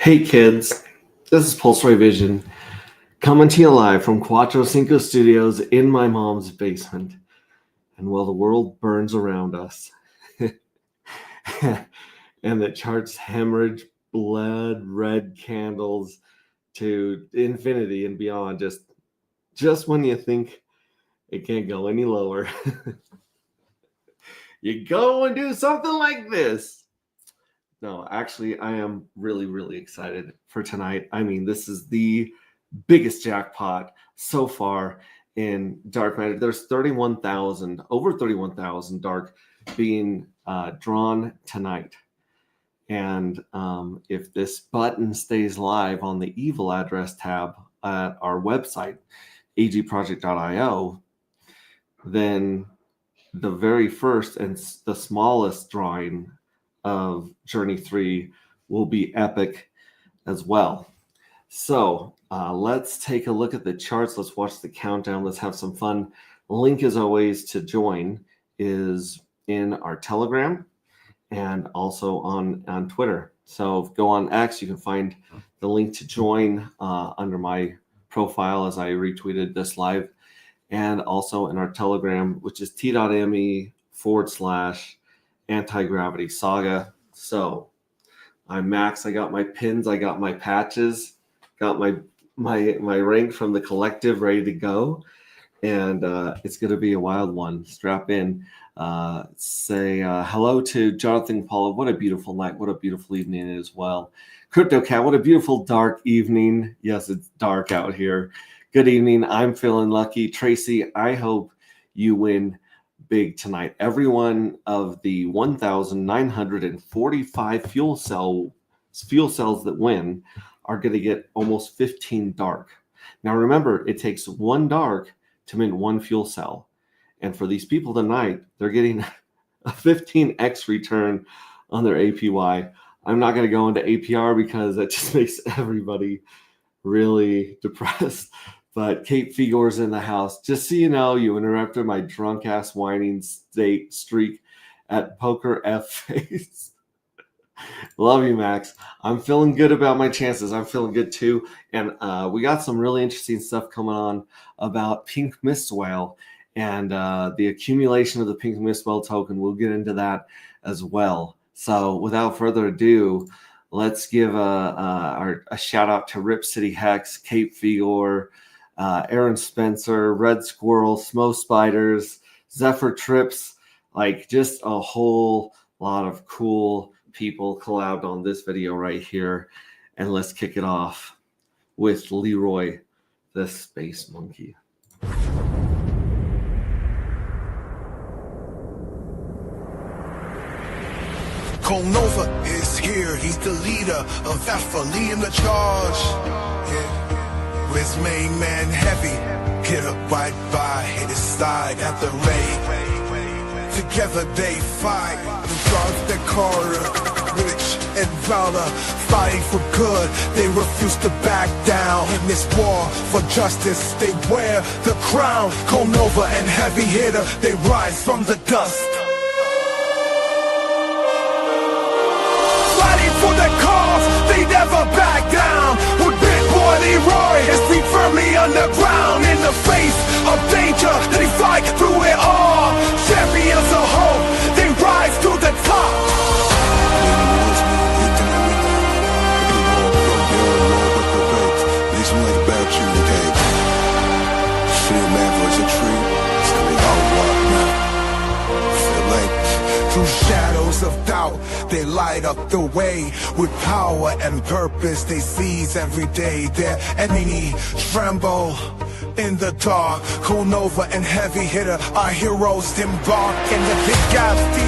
Hey kids, this is Pulse Ray Vision coming to you live from Cuatro Cinco Studios in my mom's basement. And while the world burns around us and the charts hemorrhage blood red candles to infinity and beyond, just when you think it can't go any lower, you go and do something like this. No, actually, I am really excited for tonight. I mean, this is the biggest jackpot so far in Dark Matter. There's over 31,000 Dark being drawn tonight. And if this button stays live on the evil address tab at our website, agproject.io, then the very first and the smallest drawing of Journey 3 will be epic as well. So let's take a look at the charts. Let's watch the countdown. Let's have some fun. Link, as always, to join is in our Telegram and also on Twitter. So go on X. You can find the link to join under my profile as I retweeted this live, and also in our Telegram, which is t.me/Anti-Gravity Saga. So I'm Max. I got my pins, I got my patches, got my rank from the collective ready to go, and it's going to be a wild one. Strap in. Say hello to Jonathan Paula. What a beautiful night. What a beautiful evening as well. Crypto Cat, what a beautiful dark evening. Yes, it's dark out here. Good evening. I'm feeling lucky. Tracy, I hope you win big tonight. Every one of the 1,945 fuel cells that win are going to get almost 15 dark. Now remember, it takes one dark to mint one fuel cell. And for these people tonight, they're getting a 15x return on their APY. I'm not going to go into APR because that just makes everybody really depressed. But Kate Figor's in the house. Just so you know, you interrupted my drunk ass whining streak at Poker F Face. Love you, Max. I'm feeling good about my chances. I'm feeling good too. And we got some really interesting stuff coming on about Pink Mist Whale and the accumulation of the Pink Mist Whale token. We'll get into that as well. So without further ado, let's give a shout out to Rip City Hex, Kate Figor, Aaron Spencer, Red Squirrel, Smo Spiders, Zephyr Trips, like just a whole lot of cool people collabed on this video right here. And let's kick it off with Leroy, the Space Monkey. Nova is here, he's the leader of Alpha, leading the charge. Yeah. With his main man Heavy, hit up right by, hit his side at the raid. Together they fight, the guards that corridor, rich and valor, fighting for good, they refuse to back down. In this war for justice, they wear the crown. Nova and Heavy Hitter, they rise from the dust. For the cause, they never back down. With Big Boy Leroy, his feet firmly underground. In the face of danger, they fight through it all. Champions of hope, they rise to the top. Through shadows of doubt, they light up the way. With power and purpose, they seize every day. Their enemy tremble in the dark. Nova and Heavy Hitter are heroes embark in the big galaxy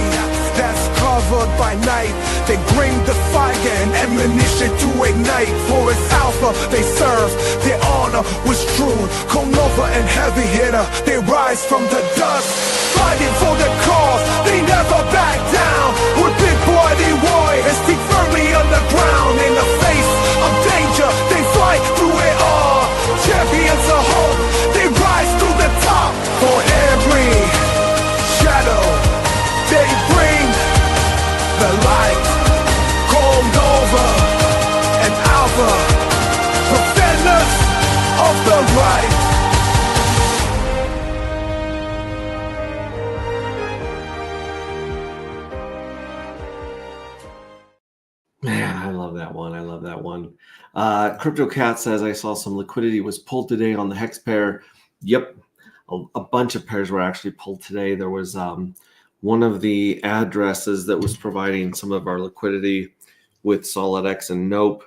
that's covered by night. They bring the fire and ammunition to ignite. For it's Alpha they serve, their honor was true. Nova and Heavy Hitter, they rise from the dust. Fighting for the cause, they never back down. With Big Boy Leroy, his feet firmly underground. In the face of danger, they fight through it all. Champions of hope, they rise to the top. For every shadow, they bring the light. Nova and one. I love that one. Crypto Cat says, I saw some liquidity was pulled today on the Hex pair. Yep. A bunch of pairs were actually pulled today. There was one of the addresses that was providing some of our liquidity with SolidX and Nope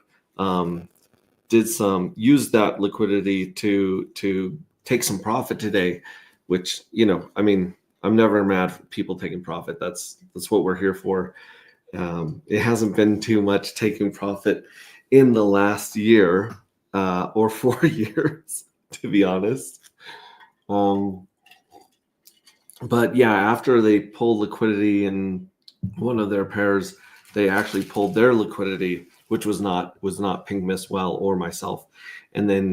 used that liquidity to take some profit today, which, I mean, I'm never mad for people taking profit. That's what we're here for. It hasn't been too much taking profit in the last year or 4 years, to be honest. But yeah, after they pulled liquidity in one of their pairs, they actually pulled their liquidity, which was not Pink Mistwell or myself. And then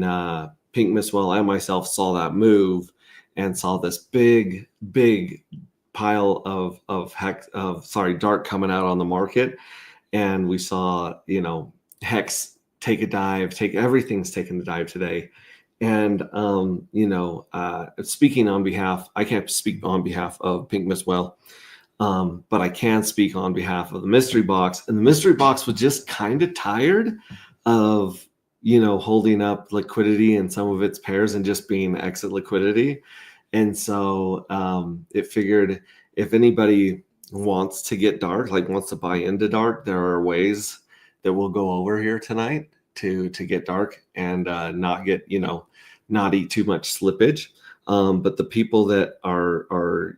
Pink Mistwell and myself saw that move and saw this big pile of dark coming out on the market, and we saw Hex take a dive. Everything's taken a dive today. And speaking on behalf, I can't speak on behalf of Pink Mistwell, but I can speak on behalf of the mystery box. And the mystery box was just kind of tired of holding up liquidity in some of its pairs and just being exit liquidity. And so it figured if anybody wants to get dark, like wants to buy into dark, there are ways that we'll go over here tonight to get dark and not get, not eat too much slippage. But the people that are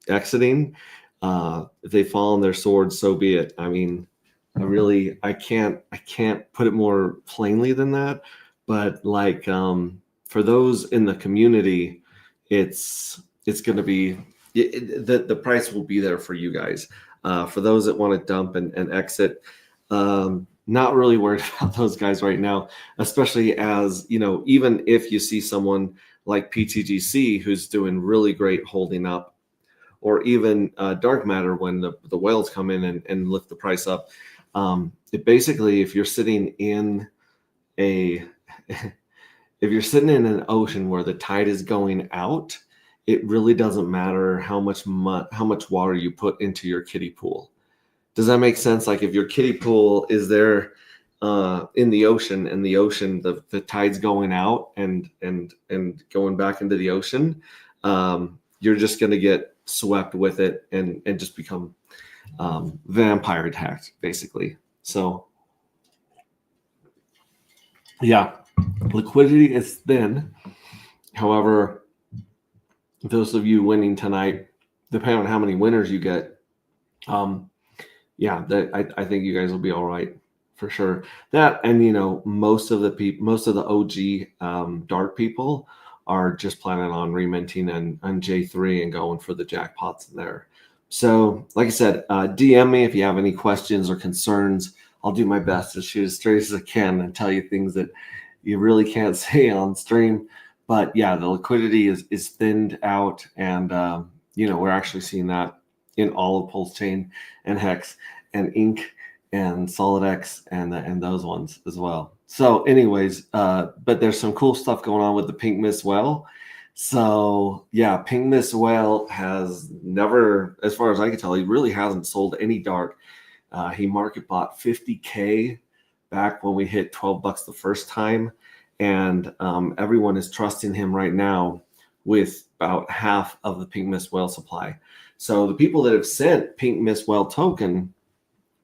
exiting, if they fall on their swords, so be it. I mean, I can't put it more plainly than that. But like for those in the community, it's going to be the price will be there for you guys. For those that want to dump and exit, not really worried about those guys right now, especially as even if you see someone like PTGC who's doing really great holding up, or even Dark Matter when the whales come in and lift the price up. It basically, if you're sitting in an ocean where the tide is going out, it really doesn't matter how much water you put into your kiddie pool. Does that make sense? Like if your kiddie pool is there in the ocean, and the ocean, the tide's going out and going back into the ocean, you're just going to get swept with it and just become vampire attacked, basically. So yeah, liquidity is thin. However, those of you winning tonight, depending on how many winners you get, I think you guys will be all right for sure. That, and most of the OG dark people are just planning on reminting on J3 and going for the jackpots in there. So like I said, DM me if you have any questions or concerns. I'll do my best to shoot as straight as I can and tell you things that you really can't say on stream. But yeah, the liquidity is thinned out, and we're actually seeing that in all of Pulse Chain and Hex and Ink and SolidX and those ones as well. So anyways, but there's some cool stuff going on with the Pink Mistwell. So yeah, Pink Mistwell has never, as far as I can tell, he really hasn't sold any dark. He market bought 50K back when we hit $12 the first time. And everyone is trusting him right now with about half of the Pink Mistwell supply. So the people that have sent Pink Mistwell token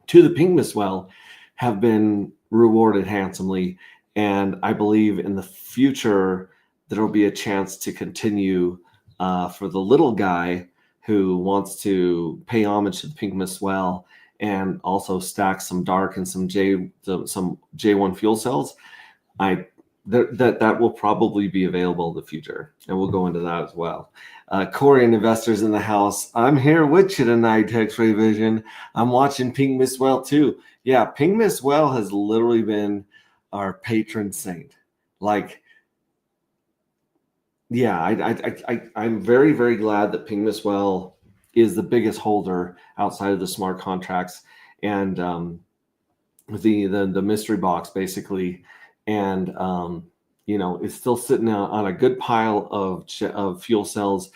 to the Pink Mistwell have been rewarded handsomely. And I believe in the future, there will be a chance to continue for the little guy who wants to pay homage to the Pink Mistwell and also stack some dark and some J1 fuel cells. That will probably be available in the future, and we'll go into that as well. Corey and investors in the house, I'm here with you tonight, X-Ray Vision. I'm watching Pink Mistwell too. Yeah, Pink Mistwell has literally been our patron saint. Like, yeah, I'm very, very glad that Pink Mistwell is the biggest holder outside of the smart contracts and the mystery box, basically. And it's still sitting on a good pile of fuel cells.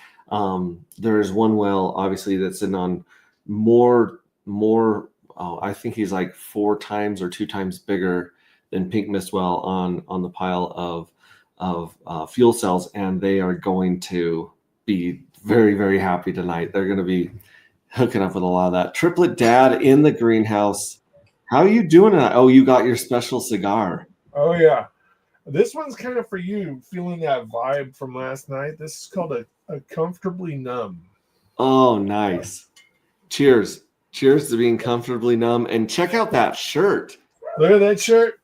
There's one well, obviously, that's sitting on more I think he's like 4 times or 2 times bigger than Pink Mistwell on the pile of fuel cells, and they are going to be very, very happy tonight. They're going to be hooking up with a lot of that. Triplet Dad in the greenhouse. How are you doing tonight? Oh, you got your special cigar. Oh yeah, this one's kind of for you, feeling that vibe from last night. This is called a Comfortably Numb. Oh, nice. Cheers. Cheers to being comfortably numb. And check out that shirt. Look at that shirt.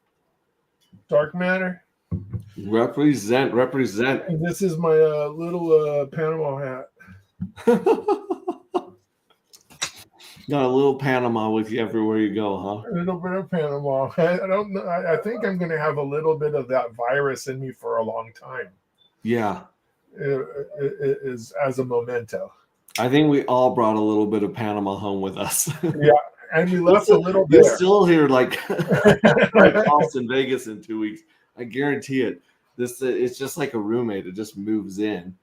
Dark Matter. Represent. And this is my little Panama hat. Got a little Panama with you everywhere you go, huh? A little bit of Panama. I don't know. I think I'm going to have a little bit of that virus in me for a long time. Yeah. It is as a memento. I think we all brought a little bit of Panama home with us. Yeah, and we left a little bit. You're still here like Austin, Vegas in 2 weeks. I guarantee it. It's just like a roommate. It just moves in.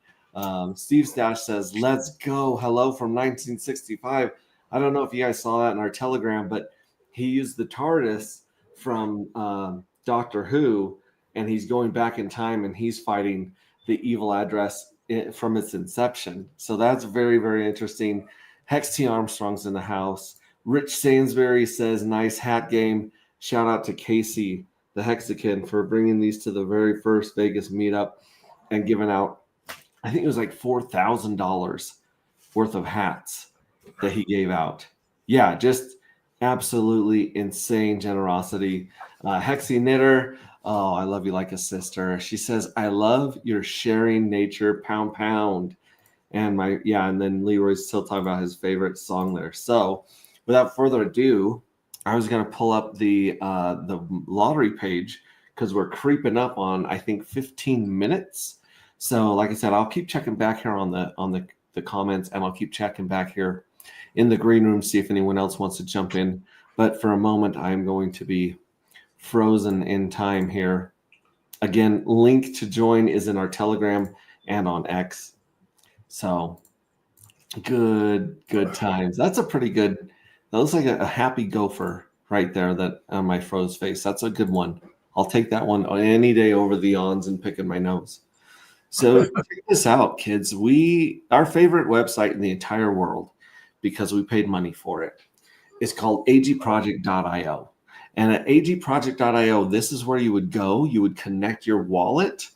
Steve Stash says, "Let's go. Hello from 1965." I don't know if you guys saw that in our Telegram, but he used the TARDIS from Doctor Who, and he's going back in time, and he's fighting the evil address from its inception. So that's very, very interesting. Hex T. Armstrong's in the house. Rich Sainsbury says, "Nice hat game." Shout out to Casey, the Hexakin, for bringing these to the very first Vegas meetup and giving out, I think it was like $4,000 worth of hats that he gave out. Yeah, just absolutely insane generosity. Hexy Knitter, oh, I love you like a sister. She says, "I love your sharing nature, pound pound." And and then Leroy's still talking about his favorite song there. So without further ado, I was going to pull up the lottery page because we're creeping up on, I think, 15 minutes. So like I said, I'll keep checking back here on the comments, and I'll keep checking back here in the green room, see if anyone else wants to jump in. But for a moment, I'm going to be frozen in time here. Again, link to join is in our Telegram and on X. So good times. That's a pretty good, that looks like a happy gopher right there that on my froze face. That's a good one. I'll take that one any day over the yawns and picking my nose. So check this out, kids. Our favorite website in the entire world, because we paid money for it, is called agproject.io. And at agproject.io, this is where you would go. You would connect your wallet,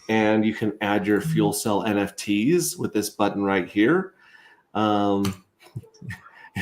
and you can add your fuel cell NFTs with this button right here. It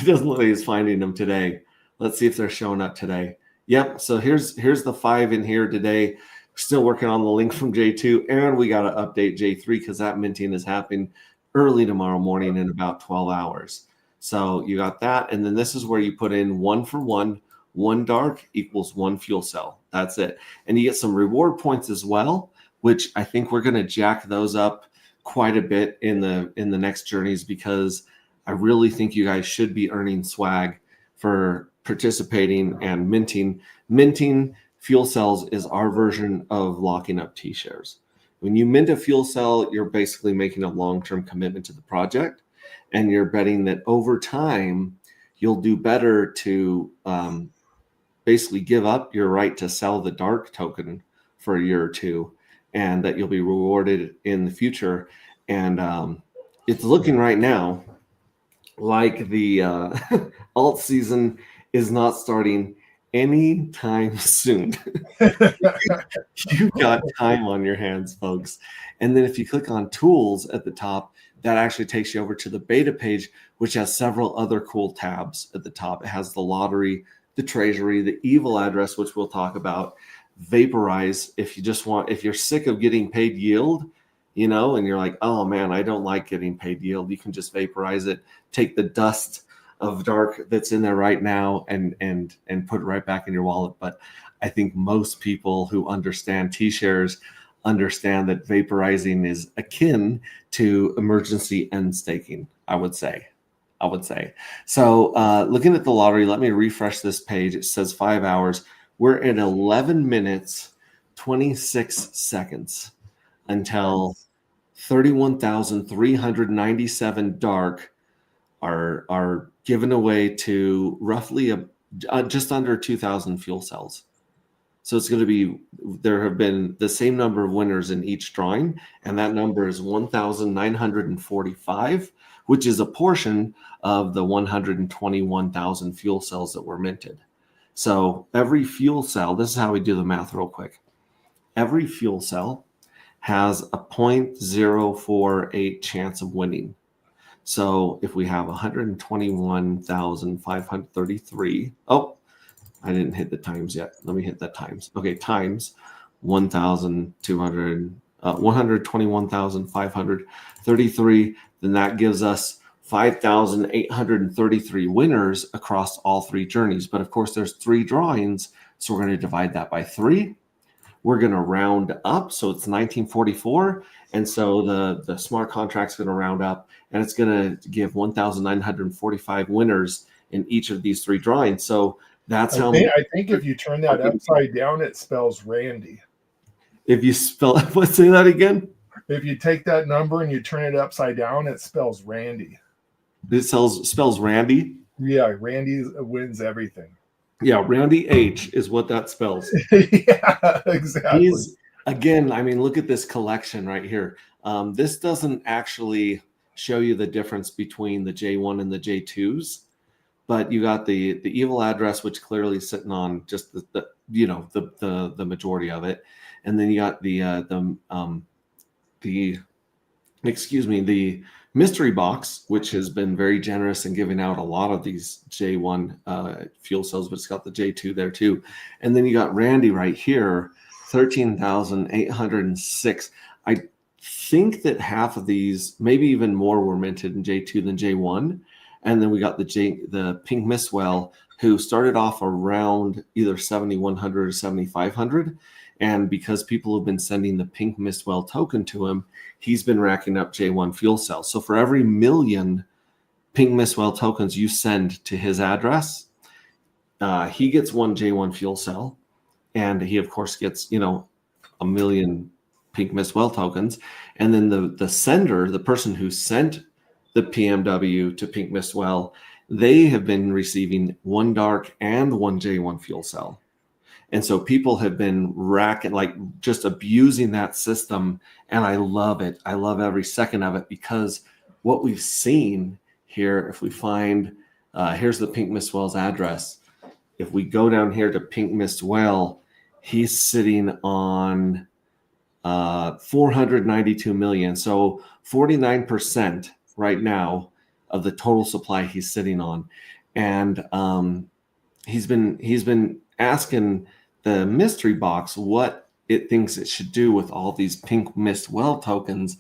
doesn't look like it's finding them today. Let's see if they're showing up today. Yep. So here's the 5 in here today. Still working on the link from J2, and we got to update J3 because that minting is happening early tomorrow morning in about 12 hours. So you got that. And then this is where you put in 1 for 1, 1 dark equals 1 fuel cell. That's it. And you get some reward points as well, which I think we're going to jack those up quite a bit in the next journeys, because I really think you guys should be earning swag for participating and minting. Minting fuel cells is our version of locking up T-shares. When you mint a fuel cell, you're basically making a long-term commitment to the project, and you're betting that over time you'll do better to basically give up your right to sell the dark token for a year or two, and that you'll be rewarded in the future. And it's looking right now like the alt season is not starting anytime soon. You've got time on your hands, folks. And then if you click on tools at the top, that actually takes you over to the beta page, which has several other cool tabs at the top. It has the lottery, the treasury, the evil address, which we'll talk about, vaporize. If you're sick of getting paid yield, and you're like, oh man, I don't like getting paid yield, you can just vaporize it, take the dust of dark that's in there right now and put it right back in your wallet. But I think most people who understand T-shares understand that vaporizing is akin to emergency end staking, I would say. So looking at the lottery, let me refresh this page. It says 5 hours. We're at 11 minutes, 26 seconds until 31,397 dark are given away to roughly just under 2,000 fuel cells. So it's going to be, there have been the same number of winners in each drawing, and that number is 1,945, which is a portion of the 121,000 fuel cells that were minted. So every fuel cell, this is how we do the math real quick. Every fuel cell has a 0.048 chance of winning. So if we have 121,533, oh, I didn't hit the times yet. Let me hit that times. Okay, times 121,533. Then that gives us 5,833 winners across all 3 journeys. But of course, there's 3 drawings, so we're going to divide that by 3. We're going to round up, so it's 1944, and so the smart contract's going to round up, and it's going to give 1,945 winners in each of these 3 drawings. So that's how I think if you turn that upside down, it spells Randy. If you spell, let's say that again. If you take that number and you turn it upside down, it spells Randy. It spells Randy. Yeah, Randy wins everything. Yeah, Randy H is what that spells. Yeah, exactly. Again, I mean, look at this collection right here. This doesn't actually show you the difference between the J1 and the J2s, but you got the evil address, which clearly is sitting on just the majority of it, and then you got the mystery box, which has been very generous in giving out a lot of these J1 fuel cells, but it's got the J2 there too. And then you got Randy right here, 13,806. I think that half of these, maybe even more, were minted in J2 than J1. And then we got the Pink Mistwell, who started off around either 7,100 or 7,500. And because people have been sending the Pink Mistwell token to him, he's been racking up J1 fuel cells. So for every 1,000,000 Pink Mistwell tokens you send to his address, he gets 1 J1 fuel cell. And he, of course, gets, 1,000,000 Pink Mistwell tokens. And then the sender, the person who sent the PMW to Pink Mistwell, they have been receiving 1 dark and 1 J1 fuel cell. And so people have been racking, like just abusing that system. And I love it. I love every second of it, because what we've seen here, if we find, here's the Pink Mistwell's address. If we go down here to Pink Mistwell, he's sitting on 492 million. So 49% right now of the total supply he's sitting on. And he's been asking the mystery box what it thinks it should do with all these Pink Mistwell tokens.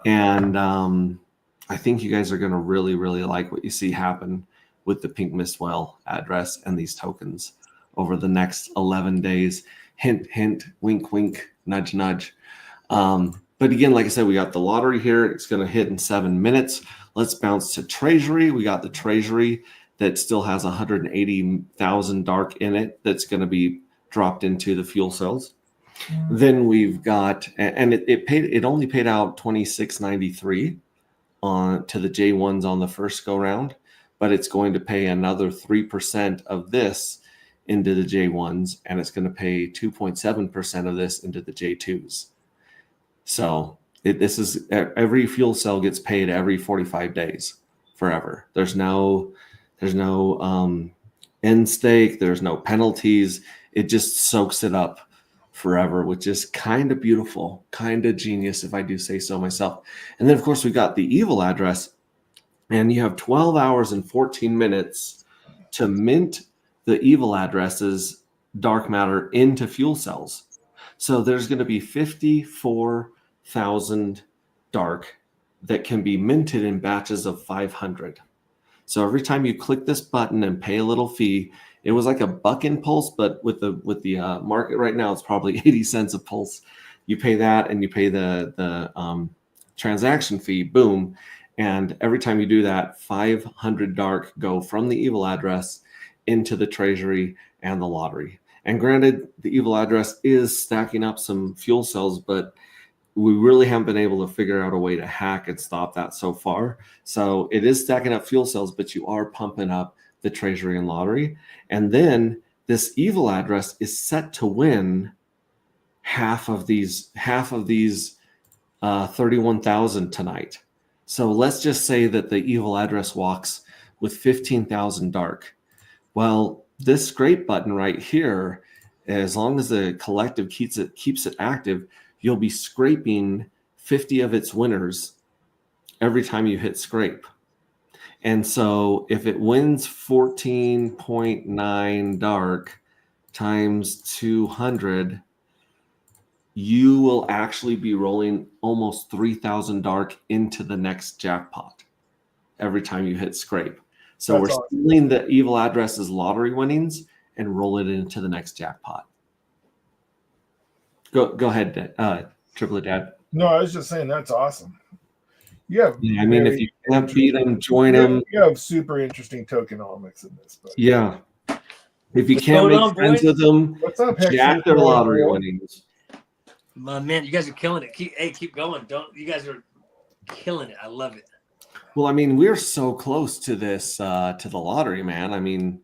And I think you guys are going to really, really like what you see happen with the Pink Mistwell address and these tokens over the next 11 days. Hint, hint, wink, wink, nudge, nudge. But again, like I said, we got the lottery here. It's going to hit in 7 minutes. Let's bounce to Treasury. We got the Treasury that still has 180,000 dark in it that's going to be dropped into the fuel cells. Then we've got, and it only paid out 26.93 to the J1s on the first go round, but it's going to pay another 3% of this into the J1s, and it's going to pay 2.7% of this into the J2s. So this is, every fuel cell gets paid every 45 days forever. There's no end stake. There's no penalties. It just soaks it up forever, which is kind of beautiful, kind of genius, if I do say so myself. And then, of course, we got the evil address, and you have 12 hours and 14 minutes to mint the evil addresses dark matter into fuel cells. So there's going to be 54,000 dark that can be minted in batches of 500. So every time you click this button and pay a little fee, it was like $1 in pulse, but with the market right now, it's probably 80 cents a pulse. You pay that, and you pay the transaction fee, boom. And every time you do that, 500 dark go from the evil address into the Treasury and the lottery. And granted, the evil address is stacking up some fuel cells, but we really haven't been able to figure out a way to hack and stop that so far. So it is stacking up fuel cells, but you are pumping up the Treasury and Lottery. And then this evil address is set to win half of these 31,000 tonight. So let's just say that the evil address walks with 15,000 dark. Well, this scrape button right here, as long as the collective keeps it active, you'll be scraping 50 of its winners every time you hit scrape. And so if it wins 14.9 dark times 200, you will actually be rolling almost 3,000 dark into the next jackpot every time you hit scrape. So That's we're awesome. stealing the evil address's lottery winnings and roll it into the next jackpot. Go ahead, Triplet Dad. No, I was just saying that's awesome. Yeah, Yeah, I mean, if you can't beat them, join them. You have super interesting tokenomics in this. But Yeah. If you What's can't going make on, friends boys? with them, what's up, Hector? jack their lottery winnings. My man, you guys are killing it. Keep going. You guys are killing it. I love it. Well, I mean, we're so close to this, to the lottery, man. I mean,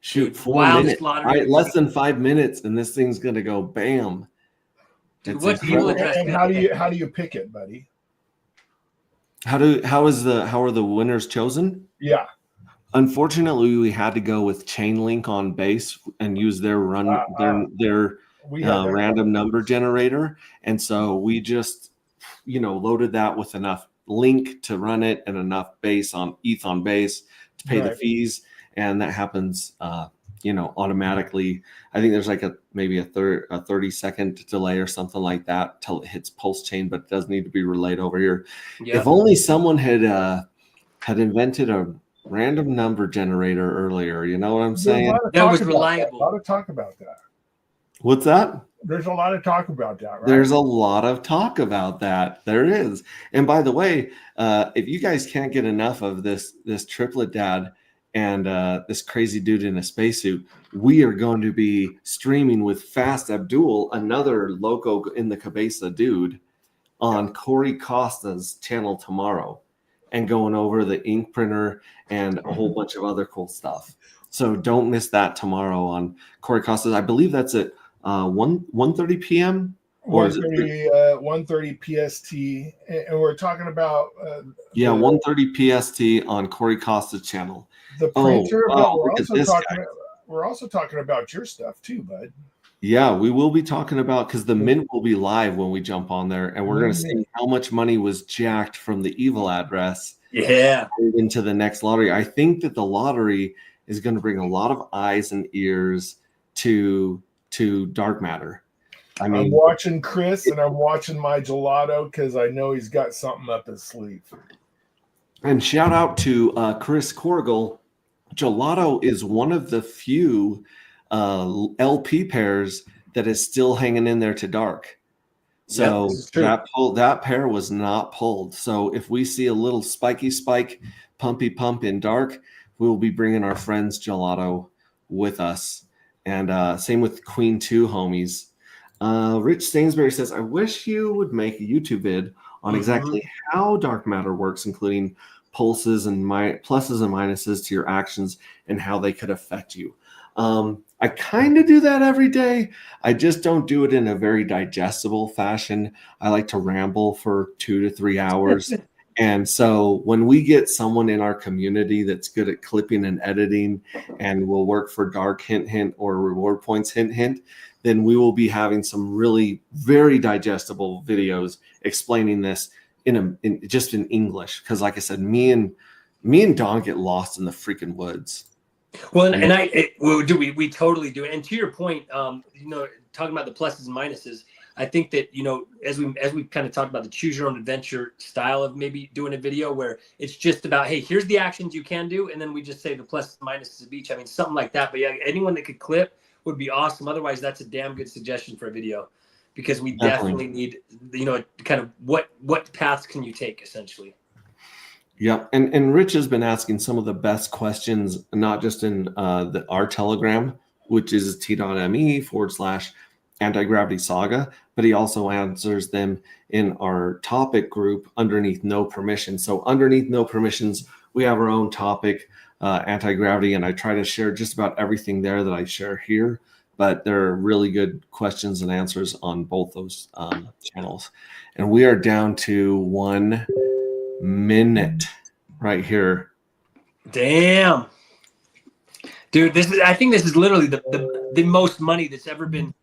shoot, Dude, 4 wildest minutes, lottery. right? Less than 5 minutes, and this thing's gonna go bam. Dude, It's what's incredible. evil address? And how do you pick it, buddy? How are the winners chosen? Yeah. Unfortunately, we had to go with Chainlink on base and use their their We have that. random number generator, and so we just loaded that with enough link to run it and enough base on ETH on base to pay the Right. fees, and that happens automatically. I think there's like maybe a 30-second delay or something like that till it hits Pulse Chain, but it does need to be relayed over here. Yeah. If only someone had invented a random number generator earlier. You know what I'm There's a saying? lot of That talk was about reliable. A lot of talk about that. What's that? There's a lot of talk about that, right? There's a lot of talk about that. There is. And by the way, if you guys can't get enough of this Triplet Dad and this crazy dude in a spacesuit, we are going to be streaming with Fast Abdul, another loco in the Cabeza dude, on Corey Costa's channel tomorrow, and going over the ink printer and a whole bunch of other cool stuff. So don't miss that tomorrow on Corey Costa's. I believe that's at 1:30 p.m. or is it 1:30 PST, and we're talking about 1:30 PST on Corey Costa's channel. the printer. But look at this guy. we're also talking about your stuff too, bud. Yeah, we will be talking about, because the mint will be live when we jump on there, and we're going to see how much money was jacked from the evil address Yeah. into the next lottery. I think that the lottery is going to bring a lot of eyes and ears to dark matter. I I'm mean, watching Chris and I'm watching my gelato because I know he's got something up his sleeve. and shout out to Chris Corrigal. Gelato is one of the few LP pairs that is still hanging in there to dark. So this is true. that pair was not pulled. So if we see a little spiky spike, pumpy pump in dark, we will be bringing our friends Gelato with us. And same with Queen 2 homies. Rich Stainsbury says, I wish you would make a YouTube vid on exactly how dark matter works, including pulses and pluses and minuses to your actions and how they could affect you. I kind of do that every day. I just don't do it in a very digestible fashion. I like to ramble for 2 to 3 hours. And so when we get someone in our community that's good at clipping and editing and will work for dark hint or reward points hint, then we will be having some really very digestible videos explaining this in just in English. Because like I said, me and Don get lost in the freaking woods. Well, we totally do it. And to your point, talking about the pluses and minuses, I think that, as we kind of talked about the choose your own adventure style of maybe doing a video where it's just about, hey, here's the actions you can do. And then we just say the pluses and minuses of each. I mean, something like that. But yeah, anyone that could clip would be awesome. Otherwise, that's a damn good suggestion for a video, because we definitely need, kind of what paths can you take essentially. Yep. And Rich has been asking some of the best questions, not just in our Telegram, which is t.me/anti-gravity saga, but he also answers them in our topic group underneath No Permission. So underneath No Permissions, we have our own topic anti-gravity, and I try to share just about everything there that I share here. But there are really good questions and answers on both those channels. And we are down to 1 minute right here. Damn. Dude, I think this is literally the most money that's ever been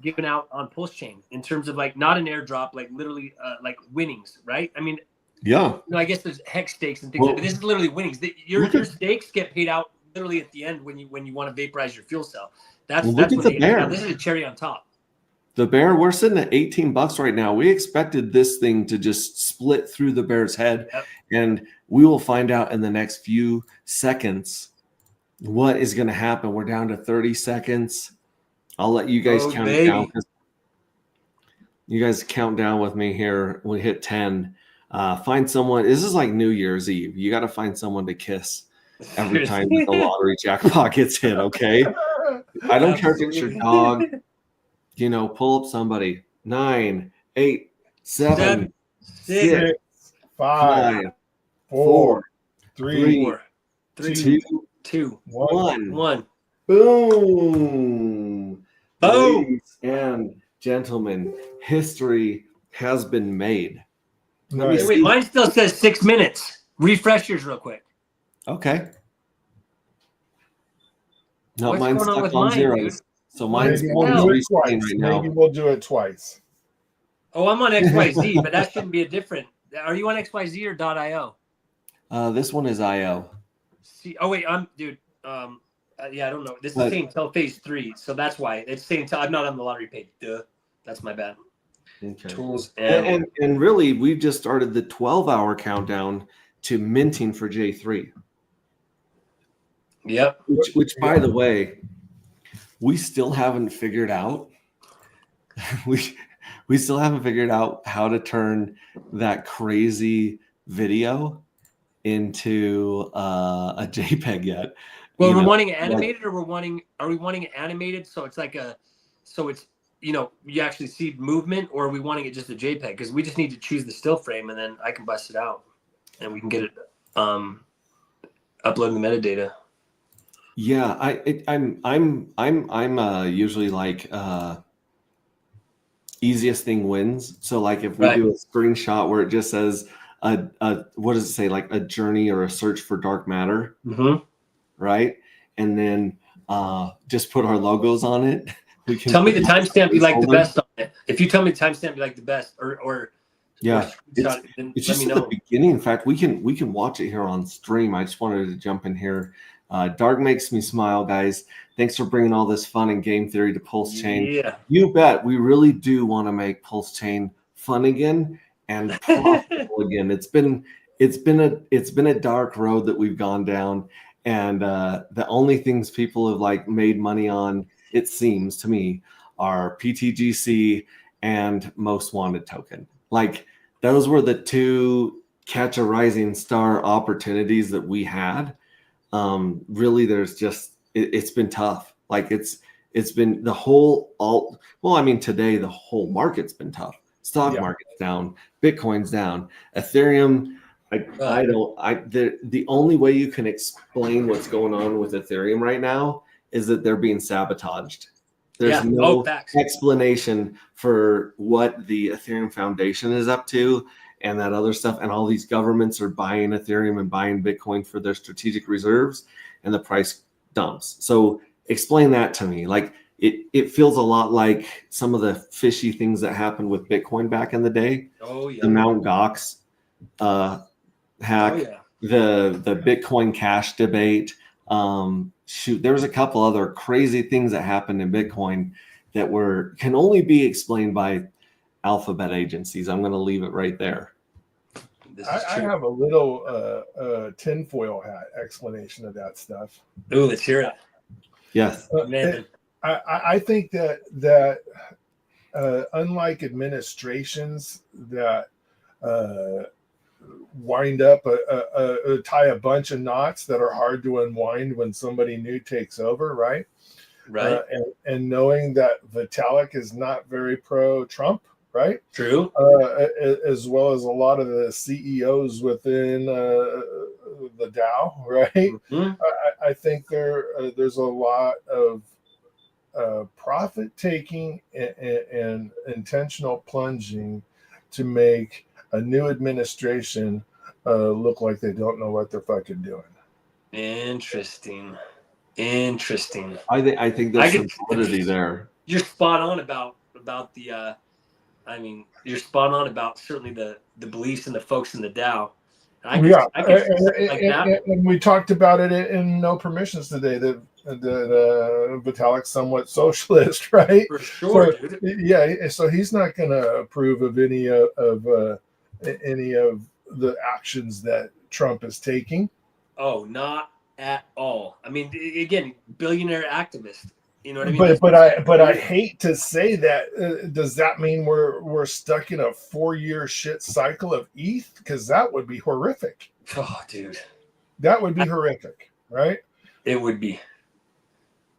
given out on Pulse Chain in terms of like not an airdrop, like literally like winnings, right? I mean, Yeah. I guess there's hex stakes and things, but this is literally winnings. Your stakes get paid out literally at the end when you want to vaporize your fuel cell. That's look at the bear. Now, this is a cherry on top. The bear, we're sitting at $18 right now. We expected this thing to just split through the bear's head, and we will find out in the next few seconds what is going to happen. We're down to 30 seconds. I'll let you guys count down. You guys count down with me here. We hit 10. Find someone. This is like New Year's Eve. You got to find someone to kiss every time the lottery jackpot gets hit, okay? I don't care if it's your dog. You know, pull up somebody. 9, 8, 7, 6, 5, 4, 3, 2, 1. Boom. Ladies and gentlemen, history has been made. Wait, mine still says 6 minutes. Refresh yours real quick. Okay. No, What's mine's going on stuck with on mine, zeros. dude? So mine's Maybe on we'll do it screen twice. right now. Maybe we'll do it twice. Oh, I'm on XYZ, but that shouldn't be a different. Are you on XYZ or .io? This one is IO. Oh wait, dude. Yeah, I don't know. This is saying till phase 3, so that's why it's saying I'm not on the lottery page. Duh, that's my bad. Okay. Tools and really, we've just started the 12-hour countdown to minting for J3. Yep. Which, by the way, we still haven't figured out. We still haven't figured out how to turn that crazy video into a JPEG yet. Well, we're wanting it animated, or are we wanting it animated so it's like it's you actually see movement, or are we wanting it just a JPEG? Because we just need to choose the still frame, and then I can bust it out, and we can get it uploading the metadata. Yeah, I'm usually like easiest thing wins. So like if we do a screenshot where it just says what does it say, like a journey or a search for dark matter, right? And then just put our logos on it. We can tell me the timestamp you like the best on it. If you tell me the timestamp you like the best, or it's just at the beginning. In fact, we can watch it here on stream. I just wanted to jump in here. Dark makes me smile, guys. Thanks for bringing all this fun and game theory to Pulse Chain. Yeah, you bet. We really do want to make Pulse Chain fun again and profitable again. It's been a dark road that we've gone down, and the only things people have like made money on, it seems to me, are PTGC and Most Wanted token. Like those were the two catch a rising star opportunities that we had. Really, there's just it's been tough. Like it's been the whole today the whole market's been tough. Stock market's down, Bitcoin's down, Ethereum. The only way you can explain what's going on with Ethereum right now is that they're being sabotaged. There's no explanation for what the Ethereum Foundation is up to and that other stuff. And all these governments are buying Ethereum and buying Bitcoin for their strategic reserves, and the price dumps. So explain that to me. Like it feels a lot like some of the fishy things that happened with Bitcoin back in the day. Oh yeah. The Mt. Gox hack, the Bitcoin Cash debate. There was a couple other crazy things that happened in Bitcoin that can only be explained by alphabet agencies. I'm going to leave it right there. I have a little tinfoil hat explanation of that stuff. Ooh, let's hear it. Yes. I think that unlike administrations that wind up tie a bunch of knots that are hard to unwind when somebody new takes over, right? And knowing that Vitalik is not very pro-Trump, right? True. As well as a lot of the CEOs within the Dow, right? Mhm. I think there's a lot of profit taking and intentional plunging to make a new administration look like they don't know what they're fucking doing. Interesting. I think there's some validity there. You're spot on about the. You're spot on about certainly the beliefs and the folks in the Dow. I could see like that. And we talked about it in No Permissions today. That Vitalik's somewhat socialist, right? For sure, So, dude. yeah, so he's not going to approve of any of the actions that Trump is taking. Oh, not at all. I mean, again, billionaire activist. You know what I mean? But I hate to say that. Does that mean we're stuck in a 4-year shit cycle of ETH? Because that would be horrific. Oh, dude, that would be horrific, right? It would be.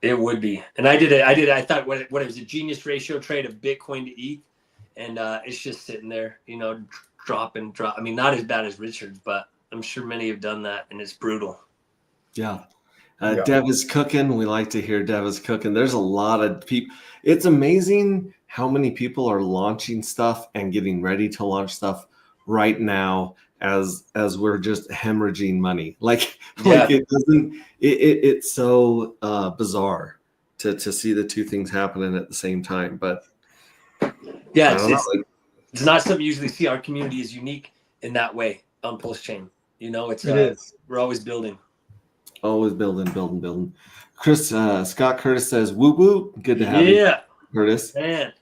It would be. And I thought what it was a genius ratio trade of Bitcoin to ETH, and it's just sitting there, drop. I mean, not as bad as Richard's, but I'm sure many have done that, and it's brutal. Yeah. Dev is cooking. We like to hear Dev is cooking. There's a lot of people. It's amazing how many people are launching stuff and getting ready to launch stuff right now as we're just hemorrhaging money. It's so bizarre to see the two things happening at the same time. But yeah, it's not something you usually see. Our community is unique in that way on Pulse Chain. It is. We're always building. Always building. Scott Curtis says, "Woo woo, good to have you, Curtis." Man.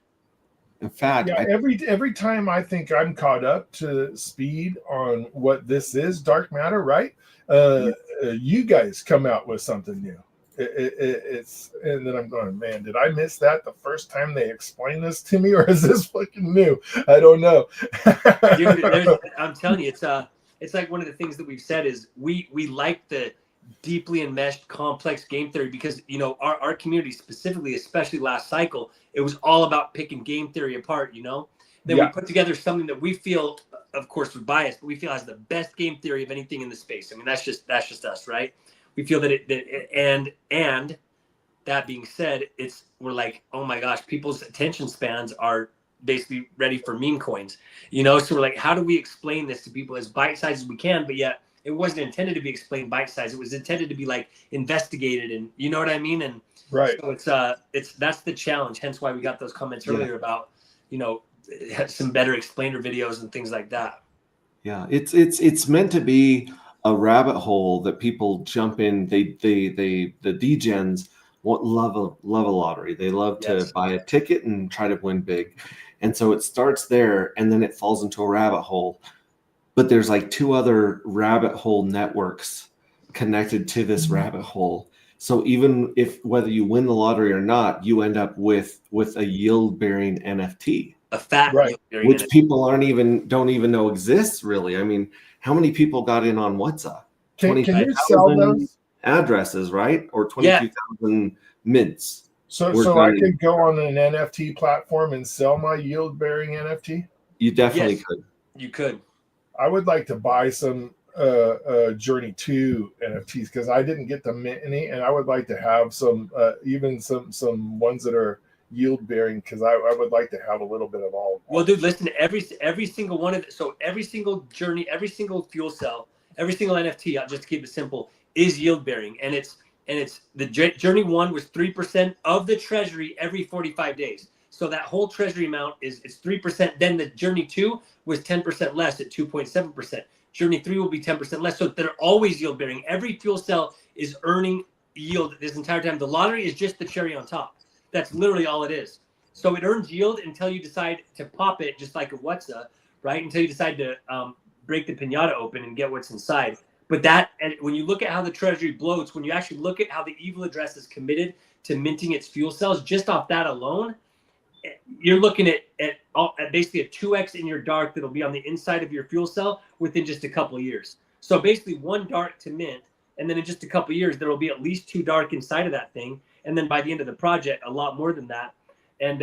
In fact, every time I think I'm caught up to speed on what this is, dark matter, right? You guys come out with something new. It's and then I'm going, man, did I miss that the first time they explained this to me, or is this fucking new? I don't know. Dude, I'm telling you, it's like one of the things that we've said is we like the deeply enmeshed complex game theory because our community specifically, especially last cycle, it was all about picking game theory apart. Then we put together something that we feel, of course with bias, but we feel has the best game theory of anything in the space. I mean, that's just us, right? We feel and that being said, we're like, oh my gosh, people's attention spans are basically ready for meme coins, so we're like, how do we explain this to people as bite-sized as we can, but yet it wasn't intended to be explained bite-sized. It was intended to be like investigated, and you know what I mean? And right. So that's the challenge. Hence why we got those comments earlier about, some better explainer videos and things like that. Yeah, it's meant to be a rabbit hole that people jump in. The degens love a lottery. They love to buy a ticket and try to win big, and so it starts there, and then it falls into a rabbit hole. But there's like 2 other rabbit hole networks connected to this rabbit hole. So even whether you win the lottery or not, you end up with a yield bearing NFT, a fat right, which NFT. people don't even know exists really. I mean, how many people got in on WhatsApp? Can you sell those addresses, right? Or 22,000 mints. So I could go on an NFT platform and sell my yield bearing NFT? You definitely could. You could. I would like to buy some Journey 2 NFTs because I didn't get the mint any, and I would like to have some even some ones that are yield bearing because I would like to have a little bit of all. Well, dude, listen, every single one of it. So every single journey, every single fuel cell, every single NFT, just to keep it simple, is yield bearing, and it's the Journey 1 was 3% of the treasury every 45 days. So that whole treasury amount it's 3%. Then the Journey 2 was 10% less at 2.7%. Journey 3 will be 10% less. So they're always yield bearing. Every fuel cell is earning yield this entire time. The lottery is just the cherry on top. That's literally all it is. So it earns yield until you decide to pop it, just like a WhatsApp, right? Until you decide to break the pinata open and get what's inside. But when you look at how the treasury bloats, when you actually look at how the evil address is committed to minting its fuel cells, just off that alone, you're looking at basically a 2x in your dark that'll be on the inside of your fuel cell within just a couple of years. So basically 1 dark to mint, and then in just a couple of years, there will be at least 2 dark inside of that thing. And then by the end of the project, a lot more than that. And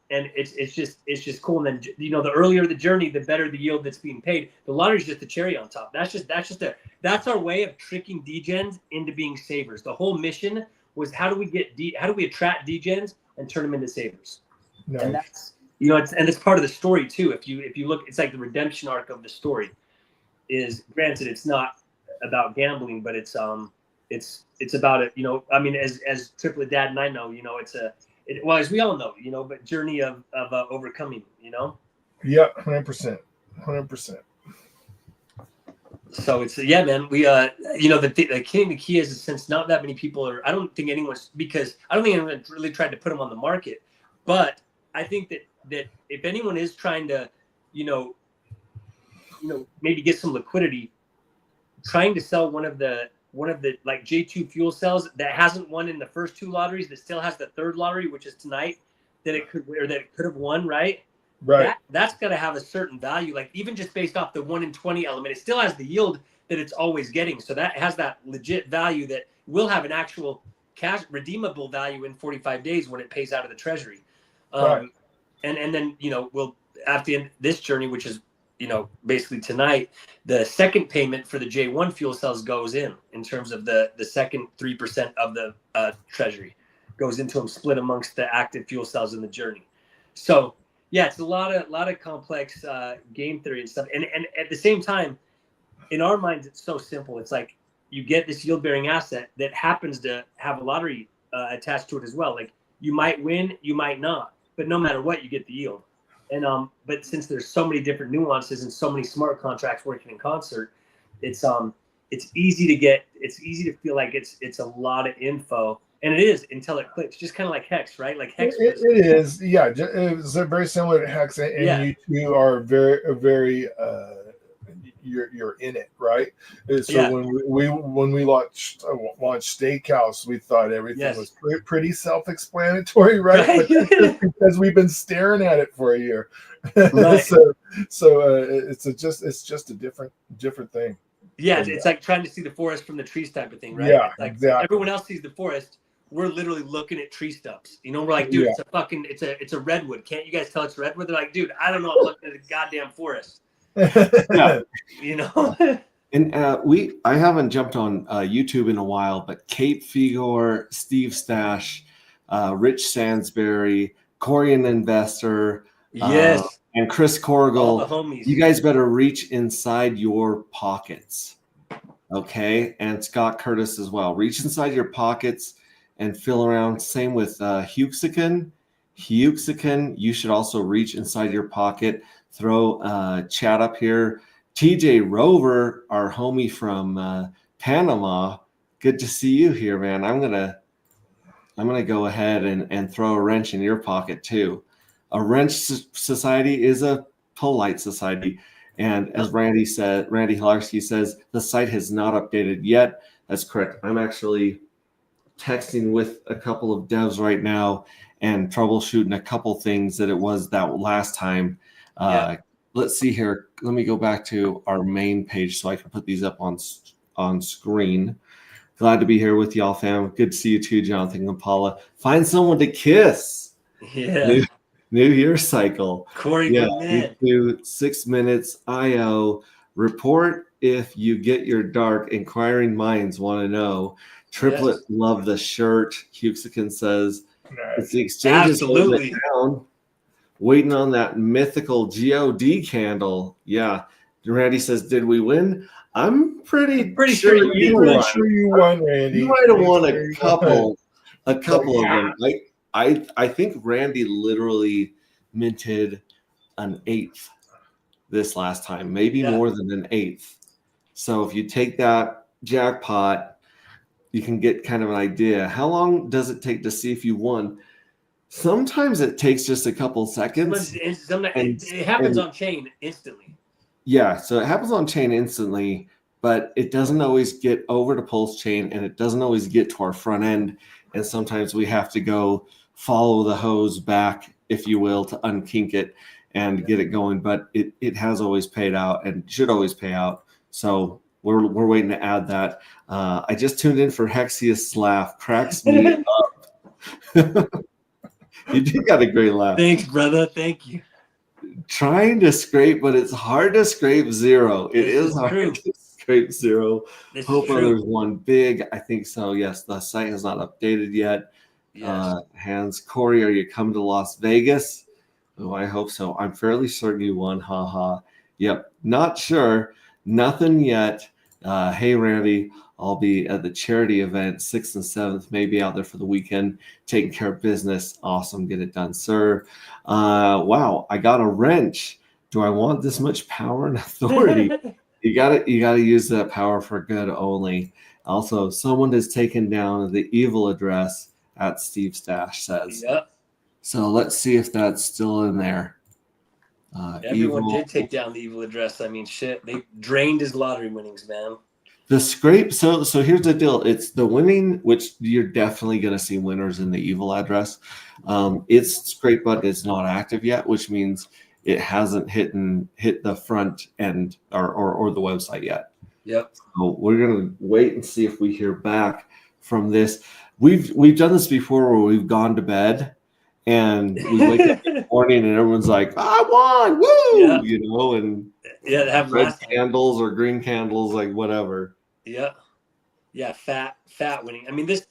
and it's just cool. And then the earlier the journey, the better the yield that's being paid. The lottery is just the cherry on top. That's our way of tricking degens into being savers. The whole mission was how do we attract degens and turn them into savers? Nice. And that's it's part of the story too. If you look, it's like the redemption arc of the story. Is granted, it's not about gambling, but it's about it. I mean, as Triplet Dad and I know, well, as we all know, but journey of overcoming, Yeah, 100%. So it's man. We the key is since not that many people are. I don't think anyone really tried to put them on the market, but I think that if anyone is trying to, maybe get some liquidity, trying to sell one of the like J2 fuel cells that hasn't won in the first two lotteries, that still has the third lottery, which is tonight, that it could have won, right? Right. That's got to have a certain value, like even just based off the 1 in 20 element, it still has the yield that it's always getting. So that has that legit value that will have an actual cash redeemable value in 45 days when it pays out of the treasury. Right. And then, we'll, after the end of this journey, which is, basically tonight, the second payment for the J1 fuel cells goes in terms of the second 3% of the treasury goes into them, split amongst the active fuel cells in the journey. So yeah, it's a lot of complex game theory and stuff. And at the same time, in our minds, it's so simple. It's like you get this yield bearing asset that happens to have a lottery attached to it as well. Like you might win, you might not, but no matter what, you get the yield. And but since there's so many different nuances and so many smart contracts working in concert, it's easy to feel like it's a lot of info, and it is until it clicks. Just kind of like Hex, right? Like Hex. It is, yeah. It's very similar to Hex, and you two are very, very. You're in it, right? So when we launched Steakhouse, we thought everything was pretty self-explanatory, right? But because we've been staring at it for a year, right. so it's just a different thing. Yeah, it's like trying to see the forest from the trees type of thing, right? Yeah, like exactly. Everyone else sees the forest. We're literally looking at tree stumps. We're like, dude, it's a redwood. Can't you guys tell it's redwood? They're like, dude, I don't know. I'm looking at a goddamn forest. Yeah. And I haven't jumped on YouTube in a while, but Kate Figor, Steve Stash, Rich Sansbury, Corian Investor, yes, and Chris Corrigal, all the homies. You guys better reach inside your pockets, okay? And Scott Curtis as well. Reach inside your pockets and fill around. Same with Huxican. You should also reach inside your pocket. Throw chat up here. TJ Rover, our homie from Panama. Good to see you here, man. I'm gonna go ahead and throw a wrench in your pocket too. A wrench society is a polite society, and as Randy Hilarski says, the site has not updated yet. That's correct. I'm actually texting with a couple of devs right now and troubleshooting a couple things that it was that last time. Let's see here. Let me go back to our main page so I can put these up on screen. Glad to be here with y'all, fam. Good to see you too, Jonathan and Paula. Find someone to kiss. Yeah. New year cycle. Corey, do 6 minutes IO. Report if you get your dark. Inquiring minds want to know. Triplet, love the shirt. Huxican says, it's the exchanges holding it down. Waiting on that mythical God candle. Yeah. Randy says, did we win? I'm pretty sure you won, Randy. You might have won a couple of them. I think Randy literally minted an 8th this last time, maybe more than an 8th. So if you take that jackpot, you can get kind of an idea. How long does it take to see if you won? Sometimes it takes just a couple seconds. It happens on chain instantly. Yeah, so it happens on chain instantly, but it doesn't always get over to Pulse Chain, and it doesn't always get to our front end. And sometimes we have to go follow the hose back, if you will, to unkink it and get it going. But it has always paid out and should always pay out. So we're waiting to add that. I just tuned in for Hexius laugh. Cracks me up. You do got a great laugh. Thanks, brother. Thank you. Trying to scrape, but it's hard to scrape zero. It is hard true. to scrape zero. This Hope is true. there's one big. I think so. Yes, the site has not updated yet. Yes. Hans Corey, are you coming to Las Vegas? Oh, I hope so. I'm fairly certain you won. Haha. Yep. Not sure. Nothing yet. Hey, Randy, I'll be at the charity event 6th and 7th, maybe out there for the weekend, taking care of business. Awesome. Get it done, sir. Wow. I got a wrench. Do I want this much power and authority? You gotta use that power for good only. Also, someone has taken down the evil address at Steve Stash says. Yep. So let's see if that's still in there. Everyone did take down the evil address. I mean, shit, they drained his lottery winnings, man. The scrape. So here's the deal. It's the winning, which you're definitely going to see winners in the evil address. Its scrape button is not active yet, which means it hasn't hit the front end or the website yet. Yep. So we're going to wait and see if we hear back from this. We've done this before where we've gone to bed and we wake up in the morning and everyone's like, I won, woo, Yeah. you know, and Yeah, that happened red last time. candles or green candles, like whatever. Yeah. Yeah, fat winning. I mean, this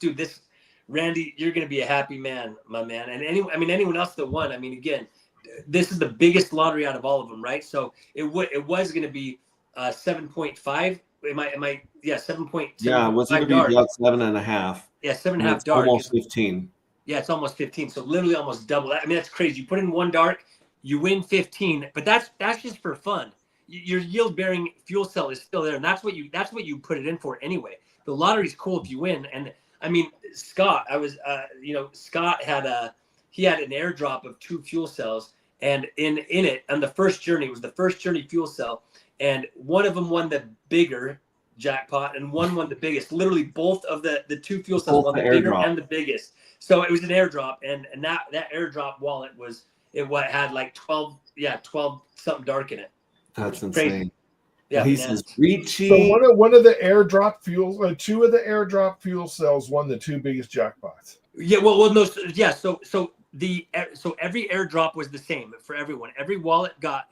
Randy, you're going to be a happy man, my man. And anyone else that won, I mean, again, this is the biggest lottery out of all of them, right? So it was going to be 7.5. Am I? Yeah, 7.7. Yeah, it was going to be about 7.5. Yeah, 7.5 dark. Almost 15. Yeah, it's almost 15. So literally almost double that. I mean, that's crazy. You put in one dark, you win 15, but that's just for fun. Your yield bearing fuel cell is still there, and that's what you put it in for anyway. The lottery's cool if you win. And I mean, Scott, Scott had an airdrop of 2 fuel cells, and in it on the first journey, it was the first journey fuel cell, and one of them won the bigger jackpot and one won the biggest. Literally both of the 2 fuel cells won the bigger and the biggest. So it was an airdrop, and that airdrop wallet had like 12 something dark in it. That's insane. Crazy. Yeah, he says reaching. So one of the airdrop fuels, 2 of the airdrop fuel cells won the 2 biggest jackpots. Yeah, well, no, yeah. So every airdrop was the same for everyone. Every wallet that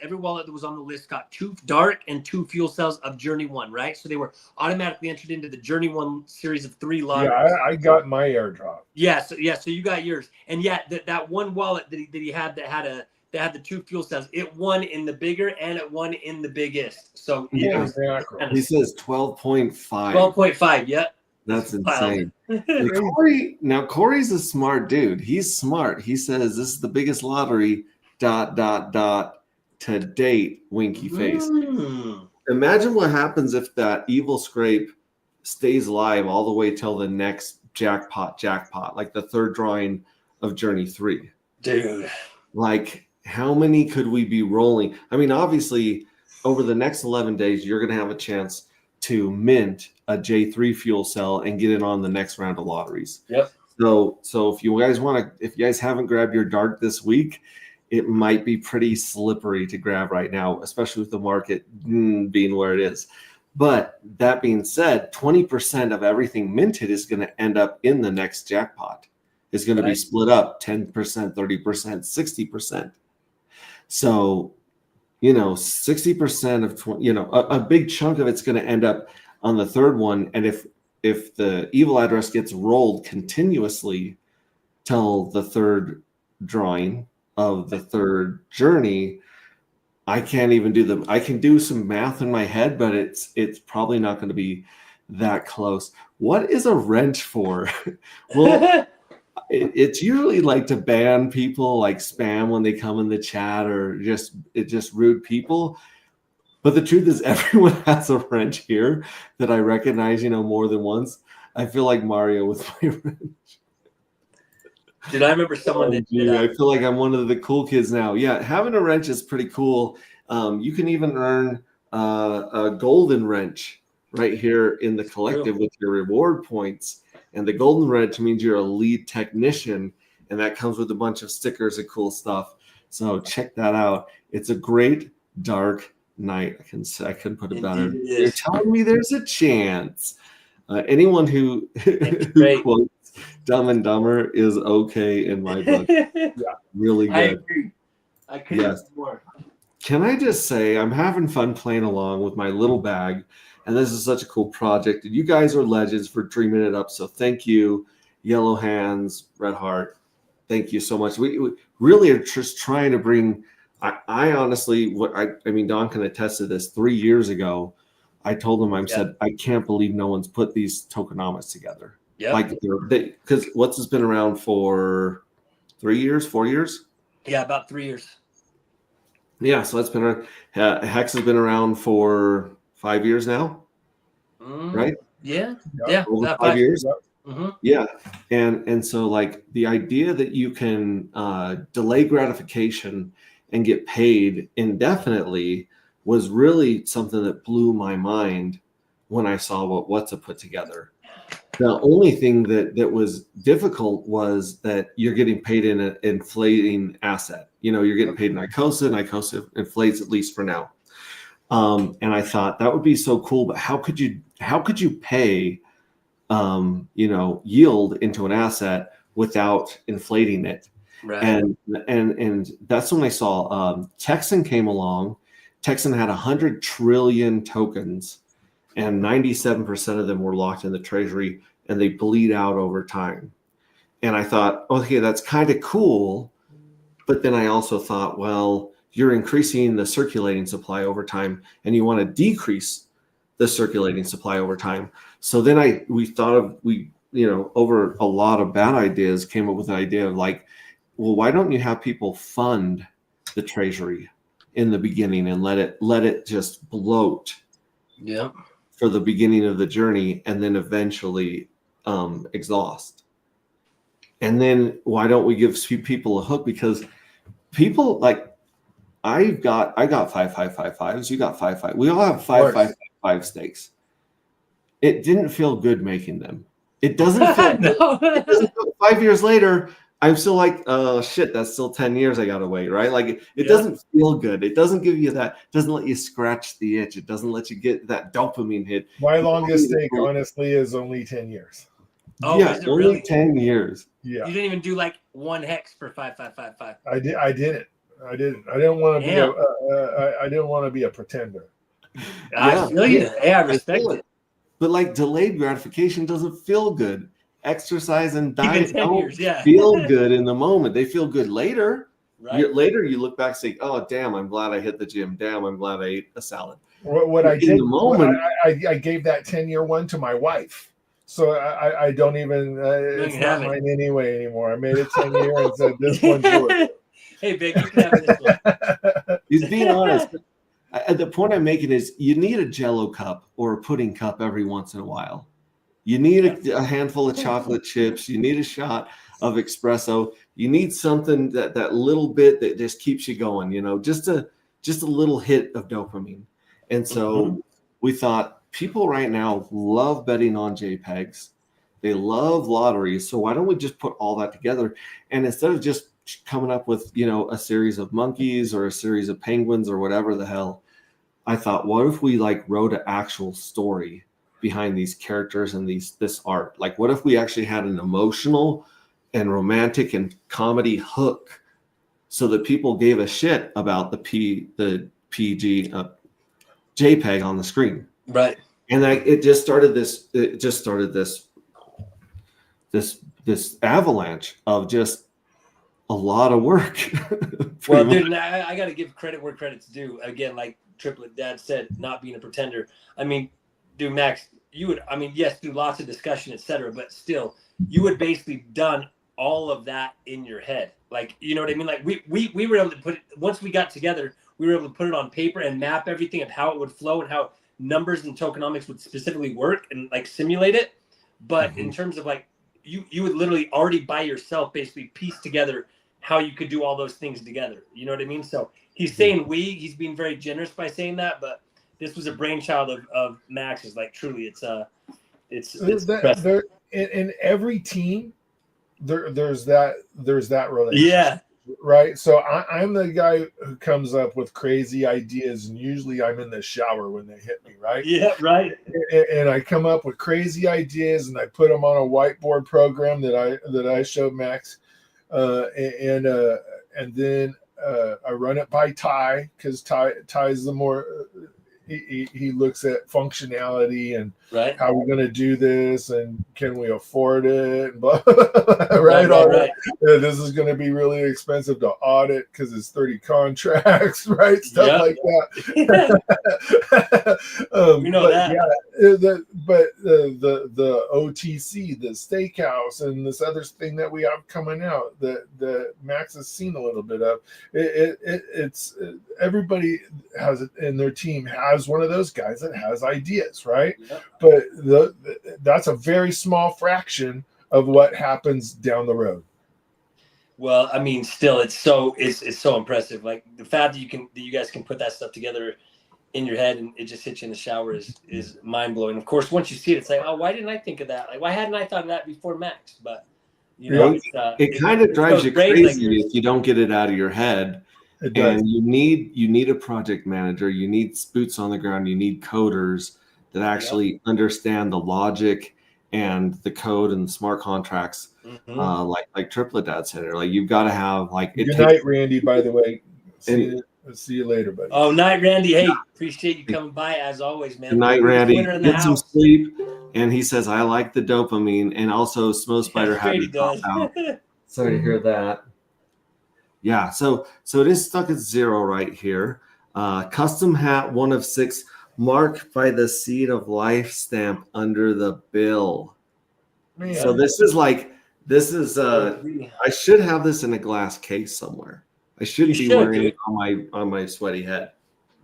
was on the list got 2 dark and 2 fuel cells of Journey 1, right? So they were automatically entered into the Journey 1 series of 3 lotteries. Yeah, I got my airdrop. Yeah, so you got yours, and yeah, that one wallet that he had that had the 2 fuel cells, it won in the bigger and it won in the biggest. So yeah, exactly. He says 12.5. 12.5. Yeah. That's insane. Corey's a smart dude. He's smart. He says this is the biggest lottery ... to date, winky face. Imagine what happens if that evil scrape stays live all the way till the next jackpot, like the 3rd drawing of Journey 3. Dude. Like, how many could we be rolling? I mean, obviously, over the next 11 days, you're going to have a chance to mint a J3 fuel cell and get it on the next round of lotteries. Yep. So if you guys haven't grabbed your dark this week, it might be pretty slippery to grab right now, especially with the market being where it is. But that being said, 20% of everything minted is going to end up in the next jackpot. It's going to be split up 10%, 30%, 60%. So, 60% of 20, a big chunk of it's going to end up on the 3rd one. And if the evil address gets rolled continuously till the 3rd drawing of the 3rd journey, I can't even I can do some math in my head, but it's probably not going to be that close. What is a wrench for? Well, it's usually like to ban people like spam when they come in the chat or just rude people. But the truth is everyone has a wrench here that I recognize, more than once. I feel like Mario with my wrench. Dude, I remember someone that did that. I feel like I'm one of the cool kids now. Yeah, having a wrench is pretty cool. You can even earn a golden wrench right here in the collective with your reward points. And the golden wrench means you're a lead technician, and that comes with a bunch of stickers and cool stuff. So check that out. It's a great dark night. I couldn't put it better. You're telling me there's a chance. Anyone who quotes Dumb and Dumber is okay in my book. Really I good. agree. I couldn't Yes. agree more. Can I just say I'm having fun playing along with my little bag, and this is such a cool project. And you guys are legends for dreaming it up. So thank you, Yellow Hands, Red Heart. Thank you so much. We really are just trying to bring. I honestly, I mean, Don can attest to this. 3 years ago, I told him, said, I can't believe no one's put these tokenomics together. Yeah. Like, because what's has been around for 3 years, 4 years? Yeah, about 3 years. Yeah, so it's been around. Hex has been around for 5 years now, right? Yeah, Yep. yeah, Over about 5 years. Mm-hmm. Yeah, and so like the idea that you can delay gratification and get paid indefinitely was really something that blew my mind when I saw what WhatsApp put together. The only thing that was difficult was that you're getting paid in an inflating asset. You know, you're getting paid in ICOSA, and ICOSA inflates, at least for now. And I thought that would be so cool, but how could you pay yield into an asset without inflating it? Right. And that's when I saw Texan came along. Texan had 100 trillion tokens, and 97% of them were locked in the treasury, and they bleed out over time. And I thought, okay, that's kind of cool. But then I also thought, well, you're increasing the circulating supply over time, and you want to decrease the circulating supply over time. So then we over a lot of bad ideas, came up with an idea of like, well, why don't you have people fund the treasury in the beginning and let it just bloat for the beginning of the journey, and then eventually exhaust. And then why don't we give people a hook? Because people like, I got 5555s, you got 55. We all have 5555 stakes. It didn't feel good making them. It doesn't feel No. it doesn't feel, 5 years later, I'm still like, oh shit, that's still 10 years I gotta wait, right? Like it doesn't feel good. It doesn't give you that, doesn't let you scratch the itch. It doesn't let you get that dopamine hit. My longest stake, honestly, is only 10 years. Oh, yeah, is it only really? 10 years. Yeah, You didn't even do like one hex for 5555. I didn't. I didn't want to be Damn. I didn't want to be a pretender. I feel you. Hey, I respect feel it. But like delayed gratification doesn't feel good. Exercise and Even diet 10 don't years, yeah. feel good in the moment. They feel good later. Right. Later you look back and say, oh, damn, I'm glad I hit the gym. Damn, I'm glad I ate a salad. What I In did, the moment, I gave that 10-year one to my wife. So I don't even, it's not mine anymore. I made it 10 years and said, this one's yours. Hey, big, you can have this one. He's being honest. The point I'm making is you need a Jell-O cup or a pudding cup every once in a while. You need a handful of chocolate chips. You need a shot of espresso. You need something that little bit that just keeps you going, just a little hit of dopamine. And so we thought people right now love betting on JPEGs. They love lotteries. So why don't we just put all that together? And instead of just coming up with, a series of monkeys or a series of penguins or whatever the hell, I thought, what if we wrote an actual story behind these characters and this art? Like, what if we actually had an emotional and romantic and comedy hook so that people gave a shit about the PG JPEG on the screen? Right. And it just started this avalanche of just a lot of work. Well, dude, I got to give credit where credit's due. Again, like Triplet Dad said, not being a pretender. I mean, dude, Max, you would, yes, do lots of discussion, etc., but still, you would basically done all of that in your head. Like, you know what I mean? Like we were able to put it, once we got together, we were able to put it on paper and map everything of how it would flow and how numbers and tokenomics would specifically work and simulate it. But in terms of you would literally already by yourself basically piece together how you could do all those things together. You know what I mean? So he's saying he's being very generous by saying that, but this was a brainchild of Max's. Like, truly, it's in every team there's that relationship. Yeah. right? So I'm the guy who comes up with crazy ideas, and usually I'm in the shower when they hit me, right? Yeah, right. And I come up with crazy ideas, and I put them on a whiteboard program that I showed Max, and then I run it by Ty, because Ty's the more he looks at functionality and Right. how we're going to do this and can we afford it, and blah, right. This is going to be really expensive to audit because it's 30 contracts, right? Stuff like that. We know that. Yeah, but the OTC, the steakhouse, and this other thing that we have coming out that Max has seen a little bit of, it's everybody has it in their team has one of those guys that has ideas, right? Yep. But that's a very small fraction of what happens down the road. Well, I mean, still, it's so impressive. Like the fact that you guys can put that stuff together in your head and it just hits you in the shower is mind blowing. Of course, once you see it, it's like, oh, why didn't I think of that? Like, why hadn't I thought of that before Max? But you know, it kind of drives you crazy if you don't get it out of your head. And you need a project manager, you need boots on the ground, you need coders that actually understand the logic and the code and the smart contracts, like Triplet Dad said. Like you've got to have like. Good night, Randy. By the way, see you later, buddy. Oh, night, Randy. Hey, appreciate you coming by as always, man. Good night, Randy. Get some sleep. And he says, I like the dopamine, and also Smoke Spider had to pop out. Sorry to hear that. Yeah, so it is stuck at 0 right here. Custom hat, 1 of 6, marked by the Seed of Life stamp under the bill. Man. So this is I should have this in a glass case somewhere. I shouldn't be wearing it on my sweaty head.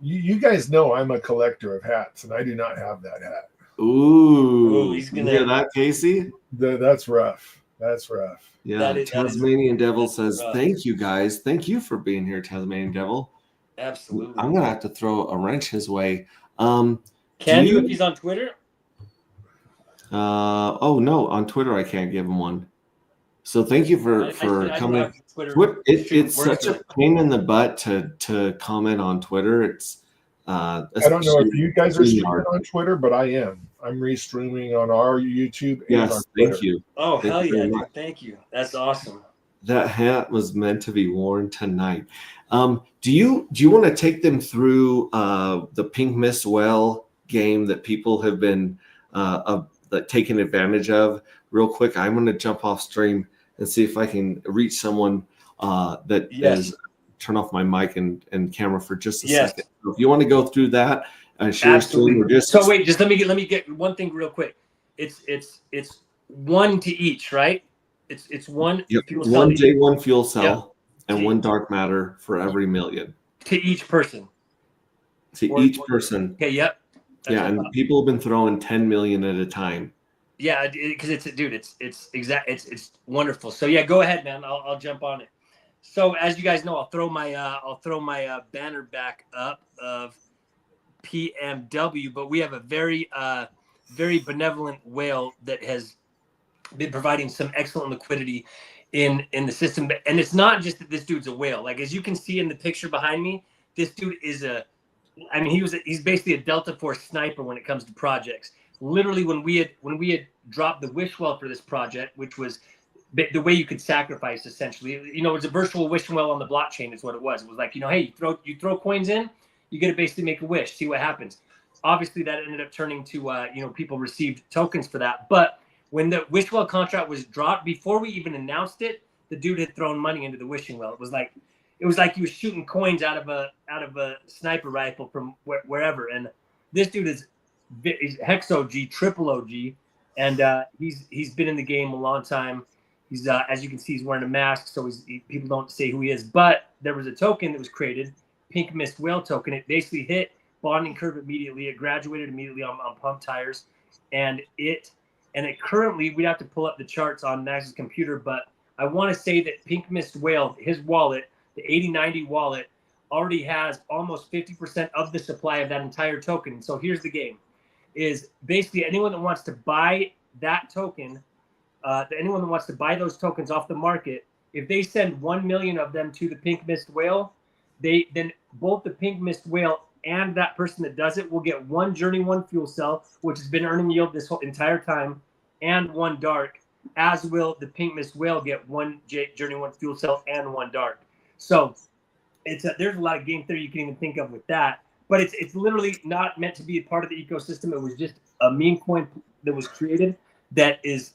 You guys know I'm a collector of hats, and I do not have that hat. Ooh, he's gonna hear that, Casey? That's rough. That's rough. Yeah, Tasmanian Devil says, thank you guys. Thank you for being here, Tasmanian Devil. Absolutely. I'm going to have to throw a wrench his way. Can you if he's on Twitter? Oh, no. On Twitter, I can't give him one. So thank you for coming. It's such a pain in the butt to comment on Twitter. It's I don't know if you guys are streaming on Twitter, but I am. I'm restreaming on our YouTube. Yes, on thank you. Oh, hell yeah, dude. Thank you. That's awesome. That hat was meant to be worn tonight. Do you want to take them through the Pink Mist Well game that people have been taking advantage of real quick? I'm going to jump off stream and see if I can reach someone that is. Turn off my mic and camera for just a second. So if you want to go through that, share screen. So wait, just let me get one thing real quick. It's 1 to each, right? It's one. Yep. One J1 fuel cell and 1 dark matter for every million. To each person. Each person. Okay. Yep. That's and people have been throwing 10 million at a time. Yeah, because it's wonderful. So yeah, go ahead, man. I'll jump on it. So as you guys know, I'll throw my banner back up of PMW, but we have a very benevolent whale that has been providing some excellent liquidity in the system. And it's not just that this dude's a whale. Like as you can see in the picture behind me, this dude is he's basically a Delta Force sniper when it comes to projects. Literally when we had dropped the wish well for this project, which was the way you could sacrifice, essentially, it's a virtual wishing well on the blockchain. Is what it was. It was like, hey, you throw coins in, you get to basically make a wish, see what happens. Obviously, that ended up turning to people received tokens for that. But when the wish well contract was dropped, before we even announced it, the dude had thrown money into the wishing well. It was like he was shooting coins out of a sniper rifle from wherever. And this dude is Hex OG, triple OG, and he's been in the game a long time. He's as you can see, he's wearing a mask, so people don't say who he is. But there was a token that was created, Pink Mist Whale token. It basically hit bonding curve immediately. It graduated immediately on pump tires, and it currently, we'd have to pull up the charts on Max's computer, but I want to say that Pink Mist Whale, his wallet, the 8090 wallet, already has almost 50% of the supply of that entire token. So here's the game: is basically anyone that wants to buy that token. Anyone that wants to buy those tokens off the market if they send 1 million of them to the pink mist whale, then both the pink mist whale and that person that does it will get 1 Journey 1 fuel cell, which has been earning yield this whole entire time, and 1 dark, as will the pink mist whale get 1 Journey 1 fuel cell and 1 dark. So there's a lot of game theory you can even think of with that, but it's literally not meant to be a part of the ecosystem. It was just a meme coin that was created that is,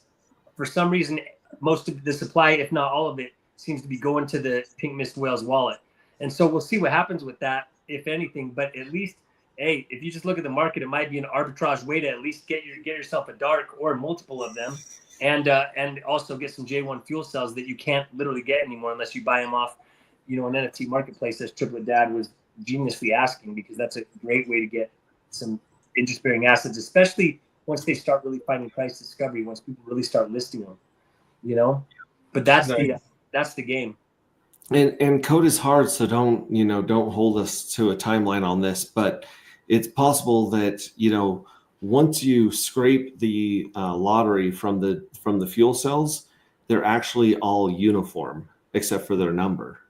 for some reason, most of the supply, if not all of it, seems to be going to the pink mist whale's wallet. And so we'll see what happens with that, if anything. But at least, hey, if you just look at the market, it might be an arbitrage way to at least get yourself a dark or multiple of them, and also get some J1 fuel cells that you can't literally get anymore unless you buy them off, an NFT marketplace, as Triplet Dad was geniusly asking, because that's a great way to get some interest-bearing assets, especially once they start really finding price discovery, once people really start listing them, But that's the game. And code is hard, so don't hold us to a timeline on this, but it's possible that, once you scrape the lottery from the fuel cells, they're actually all uniform except for their number.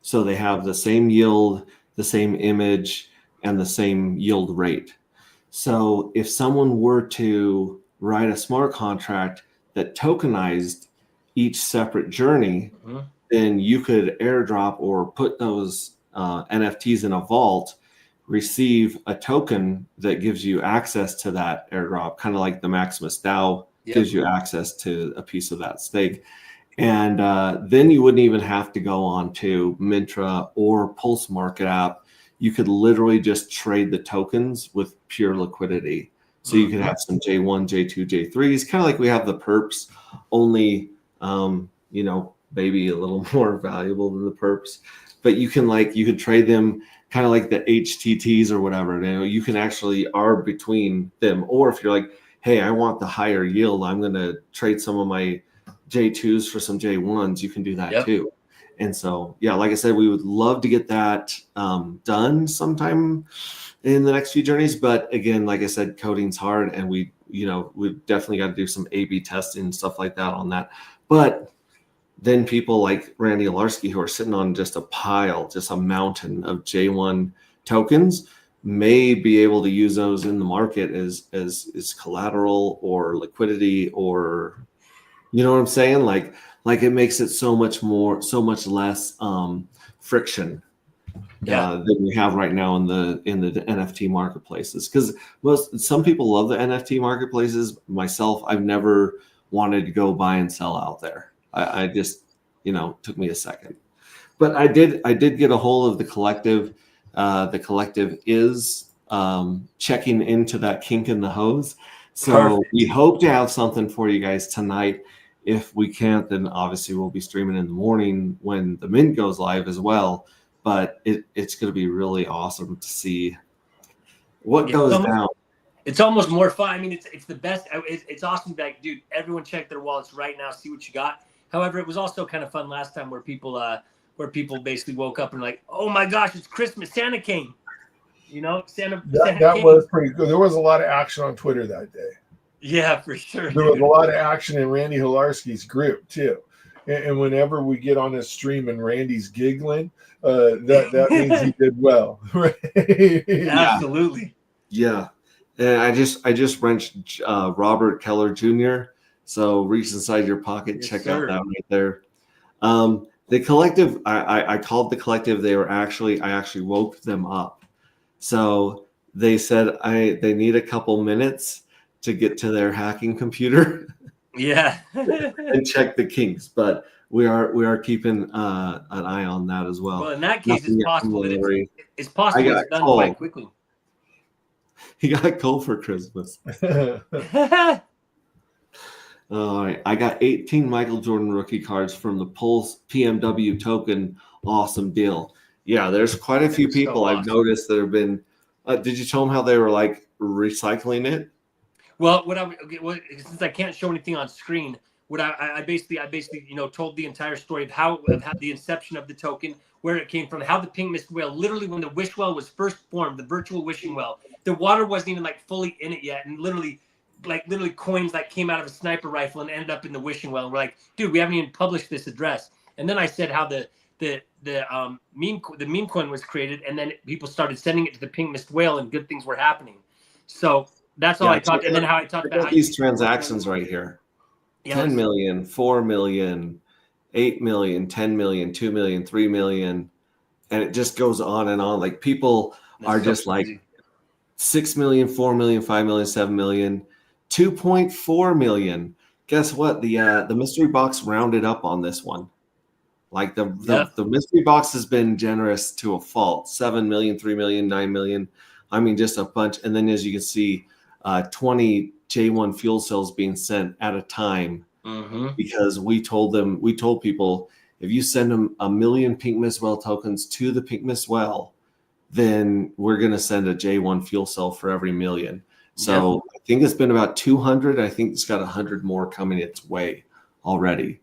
So they have the same yield, the same image, and the same yield rate. So if someone were to write a smart contract that tokenized each separate journey, then you could airdrop or put those NFTs in a vault, receive a token that gives you access to that airdrop, kind of like the Maximus DAO gives you access to a piece of that stake. And then you wouldn't even have to go on to Mintra or Pulse Market app. You could literally just trade the tokens with pure liquidity. So you could have some J1, J2, J3s, kind of like we have the perps, only, maybe a little more valuable than the perps. But you could trade them kind of like the HTTs or whatever. You can actually arb between them. Or if you're like, hey, I want the higher yield, I'm going to trade some of my J2s for some J1s, you can do that too. And so, like I said, we would love to get that done sometime in the next few journeys. But again, like I said, coding's hard, and we've definitely got to do some A/B testing and stuff like that on that. But then people like Randy Olarski, who are sitting on just a mountain of J1 tokens, may be able to use those in the market as collateral or liquidity, or you know what I'm saying? Like it makes it so much less friction than we have right now in the NFT marketplaces. Because some people love the NFT marketplaces. Myself, I've never wanted to go buy and sell out there. I just, took me a second. But I did get a hold of the collective. The collective is checking into that kink in the hose. So Perfect. We hope to have something for you guys tonight. If we can't, then obviously we'll be streaming in the morning when the mint goes live as well. But it's going to be really awesome to see what goes down. It's almost more fun. I mean, it's the best. It's awesome. Like, dude, everyone check their wallets right now, see what you got. However, it was also kind of fun last time where people basically woke up and like, oh my gosh, it's Christmas, Santa came. Santa came. Was pretty good. There was a lot of action on Twitter that day. Yeah, for sure. There was a lot of action in Randy Holarski's group too. And whenever we get on this stream and Randy's giggling, that means he did well. Right? Absolutely. Yeah. And I just wrenched Robert Keller Jr. So reach inside your pocket, check out that right there. The collective, I called the collective. I actually woke them up. So they said they need a couple minutes to get to their hacking computer. Yeah. And check the kinks. But we are keeping an eye on that as well. Well, in that case, it's possible it's done quite quickly. He got coal for Christmas. All right. I got 18 Michael Jordan rookie cards from the Pulse PMW token. Awesome deal. Yeah, there's quite a few people I've noticed that have been. Did you tell them how they were like recycling it? Well, since I can't show anything on screen, I basically told the entire story of how the inception of the token, where it came from, how the pink mist whale, literally when the wish well was first formed, the virtual wishing well, the water wasn't even like fully in it yet, and literally coins like came out of a sniper rifle and ended up in the wishing well. And we're like, dude, we haven't even published this address. And then I said how the meme coin was created, and then people started sending it to the pink mist whale, and good things were happening. So that's all I talked. And then how I talked about how these transactions right here. 10 million, 4 million, 8 million, 10 million, 2 million, 3 million. And it just goes on and on. Like people are just like 6 million, 4 million, 5 million, 7 million, 2.4 million. Guess what? The mystery box rounded up on this one. Like the mystery box has been generous to a fault. 7 million, 3 million, 9 million. I mean, just a bunch. And then as you can see, 20 J1 fuel cells being sent at a time, because we told people, if you send them 1 million Pink Mist Whale tokens to the Pink Mist Whale, then we're going to send a J1 fuel cell for every million. So I think it's been about 200. I think it's got 100 more coming its way already.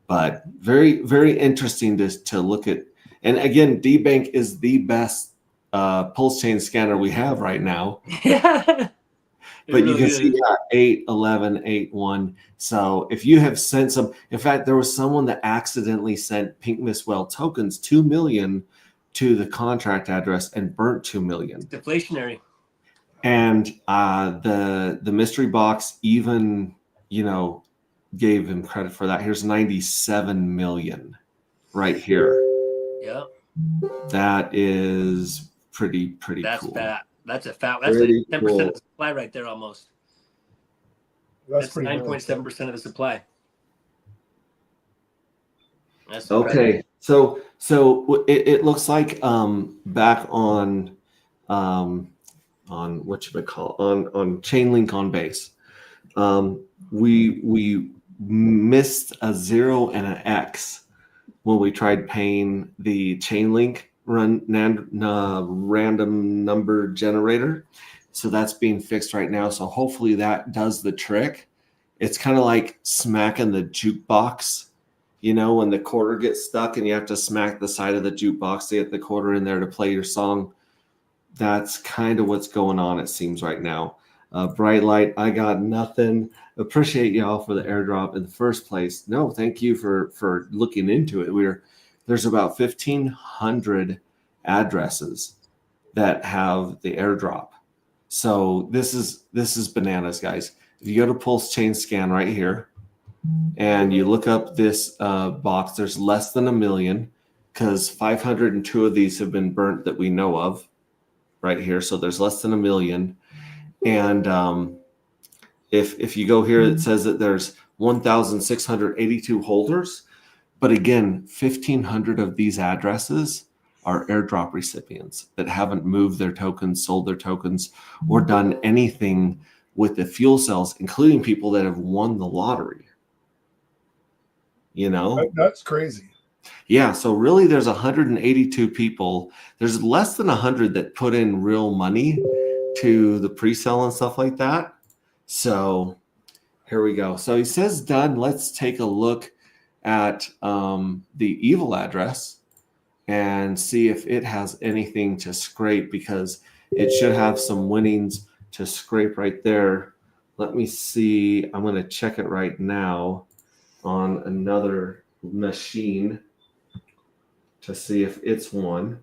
But very, very interesting to look at. And again, D-Bank is the best pulse chain scanner we have right now. But you can see 8, 11, 8, 1. So if you have sent some, in fact, there was someone that accidentally sent Pink Mist Whale tokens, 2 million, to the contract address and burnt 2 million. It's deflationary. And the mystery box even, gave him credit for that. Here's 97 million right here. Yeah. That is pretty That's cool. Fat. That's a 10% of the supply right there almost. That's 9.7% of the supply. That's okay. So it looks like back on what you would call on Chainlink on base, we missed a 0 and an X when we tried paying the Chainlink random number generator. So that's being fixed right now. So hopefully that does the trick. It's kind of like smacking the jukebox, when the quarter gets stuck and you have to smack the side of the jukebox to get the quarter in there to play your song. That's kind of what's going on, it seems, right now. Bright Light, I got nothing. Appreciate y'all for the airdrop in the first place. No, thank you for looking into it. There's about 1,500 addresses that have the airdrop. So this is bananas, guys. If you go to Pulse Chain Scan right here and you look up this box, there's less than 1 million because 502 of these have been burnt that we know of right here. So there's less than 1 million. And if you go here, it says that there's 1,682 holders. But again, 1,500 of these addresses are airdrop recipients that haven't moved their tokens, sold their tokens, or done anything with the fuel cells, including people that have won the lottery. That's crazy. Yeah. So really, there's 182 people. There's less than 100 that put in real money to the pre-sale and stuff like that. So here we go. So he says done. Let's take a look at the evil address and see if it has anything to scrape, because it should have some winnings to scrape right there. Let me see. I'm going to check it right now on another machine to see if it's won.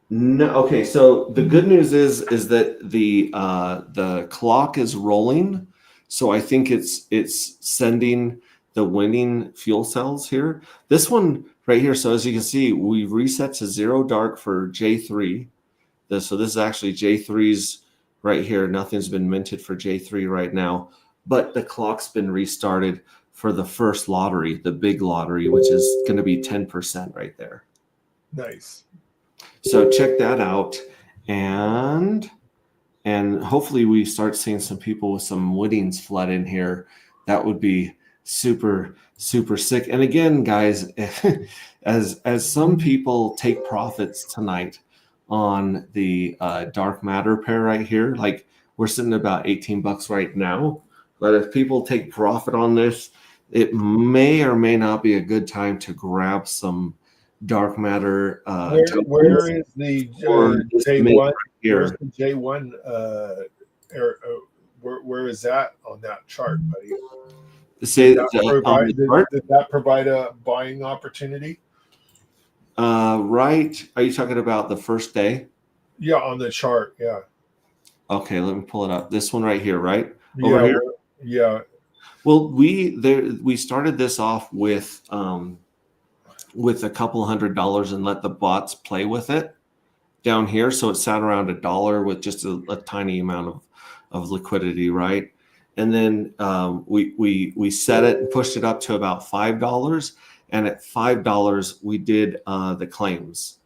No. Okay. So the good news is that the clock is rolling. So I think it's sending the winning fuel cells here. This one right here. So as you can see, we reset to 0 dark for J3. So this is actually J3's right here. Nothing's been minted for J3 right now, but the clock's been restarted for the first lottery, the big lottery, which is going to be 10% right there. Nice. So check that out, and hopefully we start seeing some people with some winnings flood in here. That would be super, super sick. And again, guys, as some people take profits tonight on the dark matter pair right here, like we're sitting at about $18 right now. But if people take profit on this, it may or may not be a good time to grab some dark matter. Where is the J1? Here. Where's the J1 Where is that on that chart, buddy? Say Did that provide a buying opportunity? Right. Are you talking about the first day? Yeah, on the chart. Yeah. Okay, let me pull it up. This one right here, right? Over Over here? Yeah. Well, we started this off with a couple $100 and let the bots play with it down here. So it sat around $1 with just a tiny amount of liquidity, right? And then we set it and pushed it up to about $5. And at $5, we did the claims.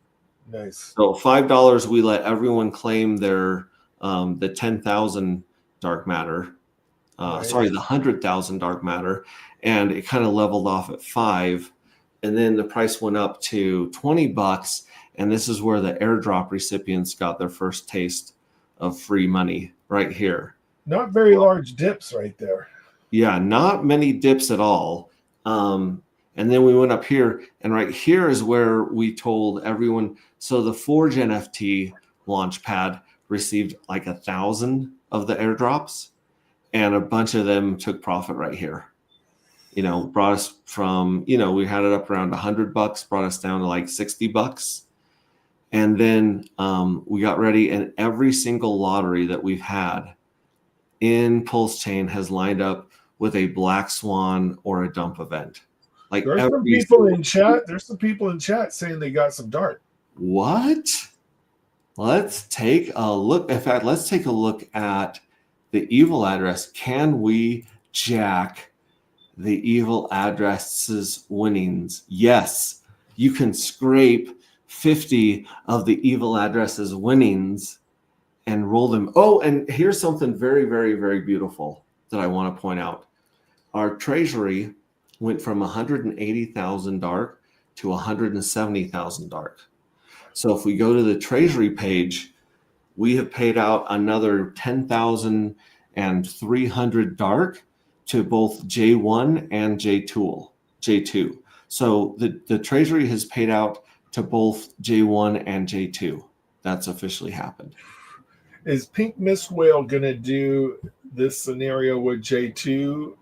Nice. So $5, we let everyone claim their the 10,000 dark matter. Nice. Sorry, the 100,000 dark matter, and it kind of leveled off at $5, and then the price went up to $20, and this is where the airdrop recipients got their first taste of free money right here. Not very large dips right there. Yeah, not many dips at all. And then we went up here, and right here is where we told everyone. So the Forge NFT Launchpad received like 1,000 of the airdrops, and a bunch of them took profit right here. Brought us from, we had it up around $100, brought us down to like $60. And then we got ready, and every single lottery that we've had in Pulse Chain has lined up with a black swan or a dump event. Like there's some people in chat. There's some people in chat saying they got some dark. What? Let's take a look. In fact, let's take a look at the evil address. Can we jack the evil address's winnings? Yes, you can scrape 50 of the evil address's winnings and roll them. Oh, and here's something very, very, very beautiful that I want to point out. Our treasury went from 180,000 dark to 170,000 dark. So if we go to the treasury page, we have paid out another 10,300 dark to both J1 and J2. So the treasury has paid out to both J1 and J2. That's officially happened. Is Pink Miss Whale going to do this scenario with J2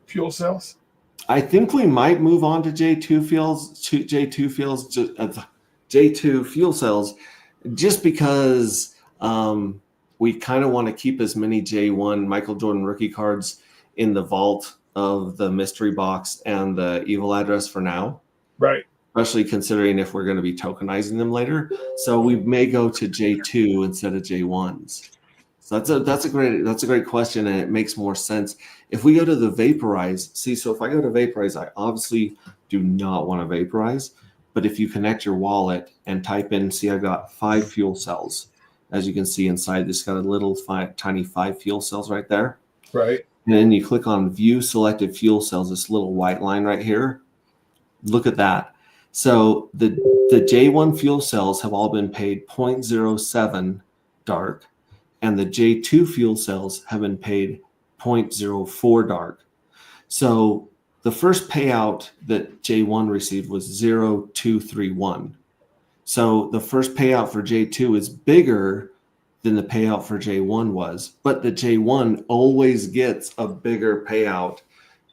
fuel cells? I think we might move on to J2 fuel cells, just because we kind of want to keep as many J1 Michael Jordan rookie cards in the vault of the mystery box and the evil address for now. Right. Especially considering if we're going to be tokenizing them later. So we may go to J2 instead of J1s. So that's a great question, and it makes more sense. If we go to the vaporize, so if I go to vaporize, I obviously do not want to vaporize, but if you connect your wallet and type in, see, I got 5 fuel cells. As you can see inside, this got a little tiny 5 fuel cells right there. Right. And then you click on view selected fuel cells, this little white line right here. Look at that. So the J1 fuel cells have all been paid 0.07 dark, and the J2 fuel cells have been paid 0.04 dark. So the first payout that J1 received was 0.231. So the first payout for J2 is bigger than the payout for J1 was, but the J1 always gets a bigger payout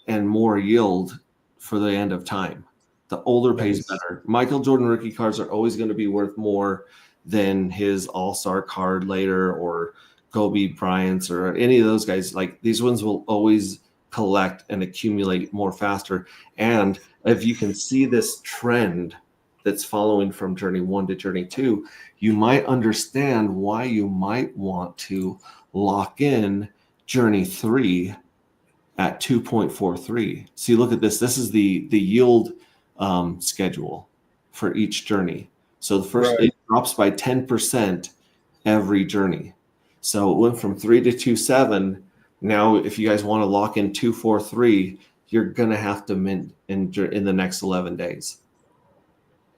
and more yield for the end of time. The older pays better. Michael Jordan rookie cards are always going to be worth more than his all-star card later, or Kobe Bryant's, or any of those guys. Like, these ones will always collect and accumulate more faster. And if you can see this trend that's following from Journey 1 to Journey 2, you might understand why you might want to lock in Journey 3 at 2.43. See, look at this. This is the yield schedule for each journey. So the first, it drops by 10% every journey. So it went from 3 to 2.7. Now, if you guys want to lock in 2.43, you're going to have to mint in the next 11 days.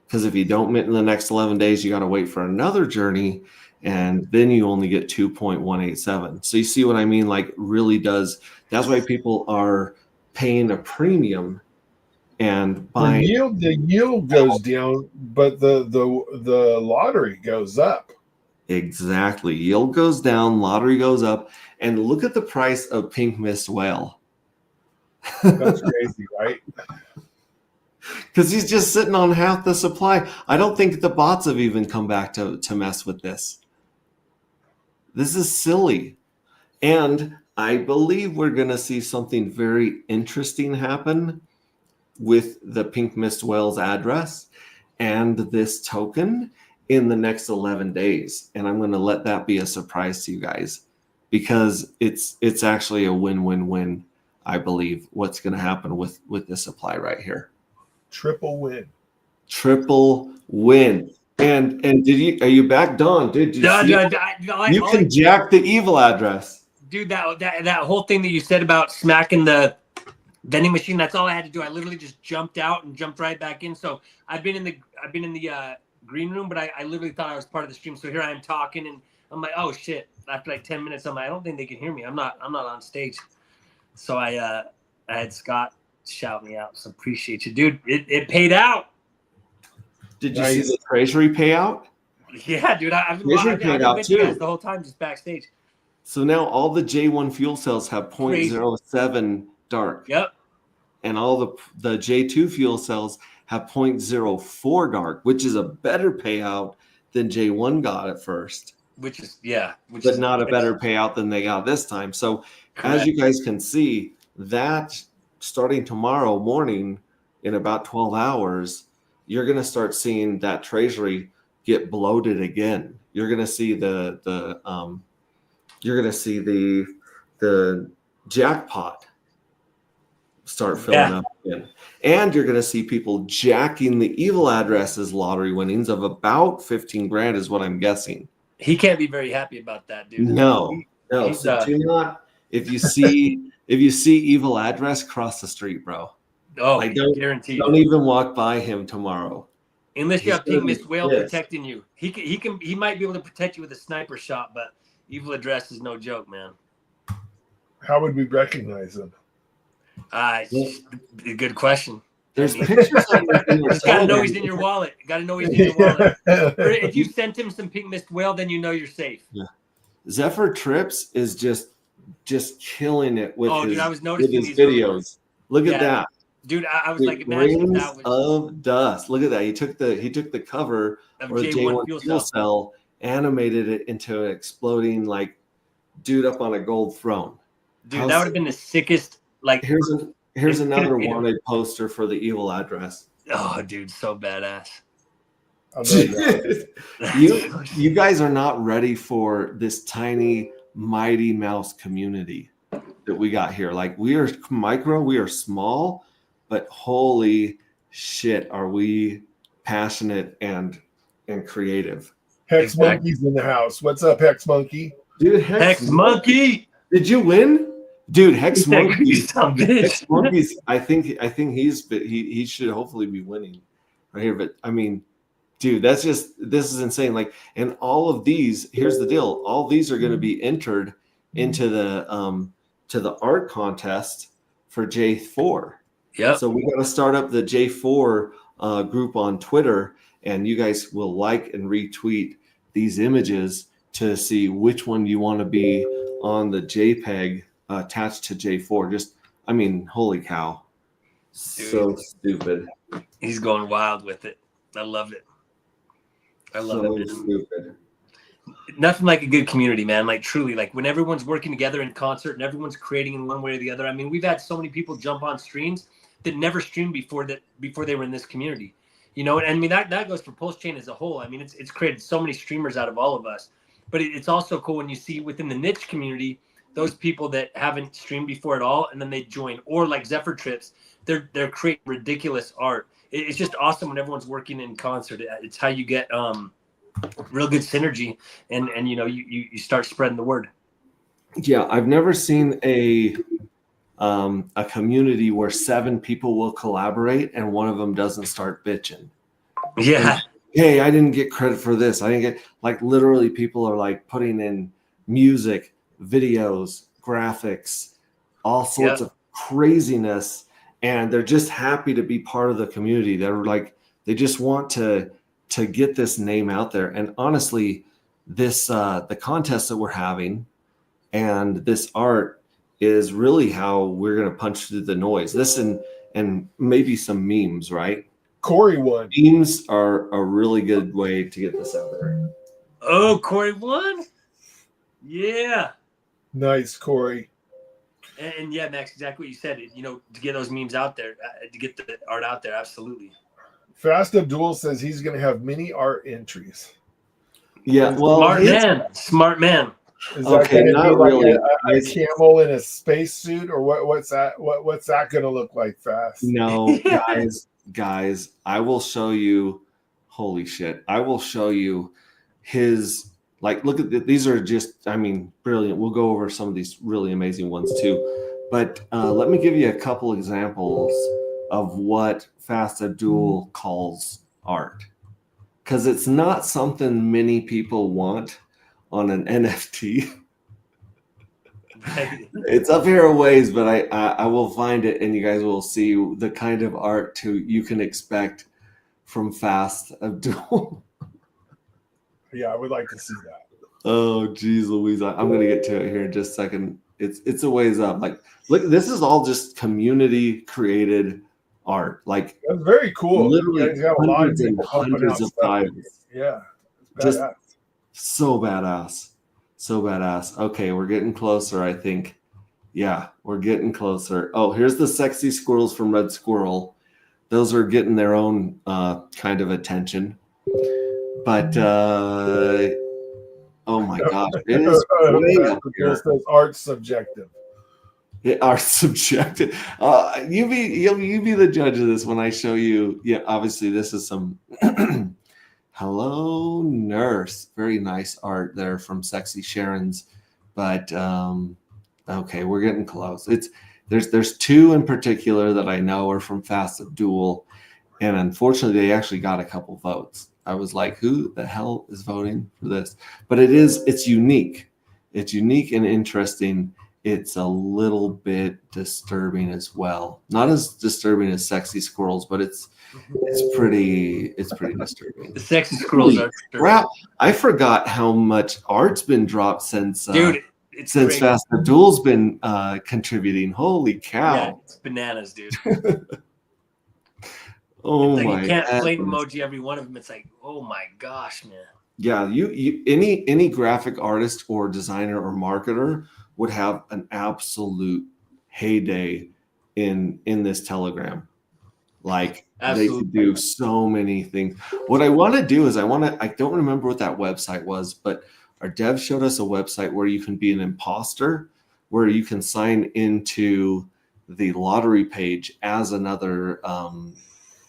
Because if you don't mint in the next 11 days, you got to wait for another journey, and then you only get 2.187. So you see what I mean? Like, really does. That's why people are paying a premium and buying. The yield goes down, but the lottery goes up. Exactly. Yield goes down, lottery goes up, and look at the price of Pink Mist Whale. That's crazy, right? Because he's just sitting on half the supply. I don't think the bots have even come back to mess with this. This is silly. And I believe we're going to see something very interesting happen with the Pink Mist Whale's address and this token in the next 11 days. And I'm going to let that be a surprise to you guys, because it's actually a win-win-win, I believe, what's going to happen with this supply right here. Triple win. Triple win. And are you back, Don? Dude, you can jack the evil address. Dude, that whole thing that you said about smacking the vending machine, that's all I had to do. I literally just jumped out and jumped right back in. So I've been in the green room, but I literally thought I was part of the stream. So here I am talking, and I'm like, oh shit. After like 10 minutes, I'm like, I don't think they can hear me. I'm not on stage. So I had Scott shout me out. So appreciate you, dude. It paid out. Did you see the treasury payout? Yeah, dude. I've paid out too the whole time, just backstage. So now all the J1 fuel cells have 0.07 dark. Yep. And all the J2 fuel cells have 0.04 dark, which is a better payout than J1 got at first. But not a better payout than they got this time. So correct. As you guys can see, that starting tomorrow morning in about 12 hours, you're going to start seeing that treasury get bloated again. You're going to see the jackpot start filling up again. And you're going to see people jacking the evil addresses lottery winnings of about 15 grand is what I'm guessing. He can't be very happy about that, dude. No. So do not, if you see evil address, cross the street, bro. Oh, I guarantee. Don't even walk by him tomorrow. Unless you have Pink Mist Whale protecting you. He might be able to protect you with a sniper shot, but evil address is no joke, man. How would we recognize him? Good question. There's pictures of him. You gotta know he's in your wallet. Or if you sent him some Pink Mist Whale, then you know you're safe. Yeah. Zephyr Trips is just killing it with dude, I was noticing his videos. Look at that. Dude, I was like, imagine that was of dust. Look at that. He took the cover of or the J1 fuel cell, animated it into an exploding like dude up on a gold throne. Dude, that would have been the sickest. Like here's another wanted poster for the evil address. Oh, dude, so badass. You guys are not ready for this tiny Mighty Mouse community that we got here. Like, we are micro, we are small, but holy shit, are we passionate and creative. Hex Monkey's in the house. What's up, Hex Monkey? Dude, Hex Monkey. Did you win? Dude, Hex Monkey. Hex Monkey's, I think he should hopefully be winning right here. But I mean, dude, this is insane. Like, and all of these, here's the deal. All these are going to be entered into the art contest for J4. Yeah. So we got to start up the J4 group on Twitter, and you guys will like and retweet these images to see which one you want to be on the JPEG attached to J4. Just, I mean, holy cow. Dude, so stupid. He's going wild with it. I love it. I love it. Man. Stupid. Nothing like a good community, man. Like, truly, like when everyone's working together in concert and everyone's creating in one way or the other. I mean, we've had so many people jump on streams that never streamed before they were in this community. You know, and I mean that goes for Pulse Chain as a whole. I mean, it's created so many streamers out of all of us. But it's also cool when you see within the niche community those people that haven't streamed before at all, and then they join. Or like Zephyr Trips, they're creating ridiculous art. It's just awesome when everyone's working in concert. It's how you get real good synergy, and you know you start spreading the word. Yeah, I've never seen a community where 7 people will collaborate and one of them doesn't start bitching. Yeah. Hey, I didn't get credit for this. I didn't get, like, literally people are like putting in music, videos, graphics, all sorts of craziness, and they're just happy to be part of the community. They're like, they just want to get this name out there. And honestly, this the contest that we're having and this art is really how we're going to punch through the noise. This and maybe some memes, right? Corey won. Memes are a really good way to get this out there. Oh, Corey won. Yeah. Nice, Corey. And yeah, Max, exactly what you said. You know, to get those memes out there, to get the art out there, absolutely. Fast Abdul says he's going to have mini art entries. Yeah, well, smart man. Is okay, that not like really. a camel in a spacesuit, or what's that? What's that going to look like, Fast? No, guys, I will show you. Holy shit! I will show you his. Like, look at these are just, I mean, brilliant. We'll go over some of these really amazing ones too. But let me give you a couple examples of what Fast Abdul calls art. Because it's not something many people want on an NFT. It's up here a ways, but I will find it and you guys will see the kind of art you can expect from Fast Abdul. Yeah, I would like to see that. Oh, geez, Louise. I'm going to get to it here in just a second. It's a ways up. Like, look, this is all just community created art. Like, that's very cool. Literally got a lot of hundreds and hundreds of titles. Yeah. Just so badass. So badass. Okay, we're getting closer, I think. Yeah, we're getting closer. Oh, here's the sexy squirrels from Red Squirrel. Those are getting their own kind of attention. But oh my gosh, it is way up here. It says art's subjective. Art's subjective. You be the judge of this when I show you. Yeah, obviously this is some Hello Nurse. Very nice art there from Sexy Sharon's. But okay, we're getting close. There's two in particular that I know are from Fast Abdul, and unfortunately they actually got a couple votes. I was like, who the hell is voting for this? But it's unique. It's unique and interesting. It's a little bit disturbing as well. Not as disturbing as Sexy Squirrels, but it's pretty disturbing. The Sexy Squirrels are disturbing. I forgot how much art's been dropped since dude, since crazy. Fast Abdul's been contributing. Holy cow. Yeah, it's bananas, dude. Oh it's like my! You can't flame emoji every one of them. It's like, oh my gosh, man. Yeah, you any graphic artist or designer or marketer would have an absolute heyday in this Telegram. Like Absolutely. They could do so many things. What I want to do is I don't remember what that website was, but our dev showed us a website where you can be an imposter, where you can sign into the lottery page as another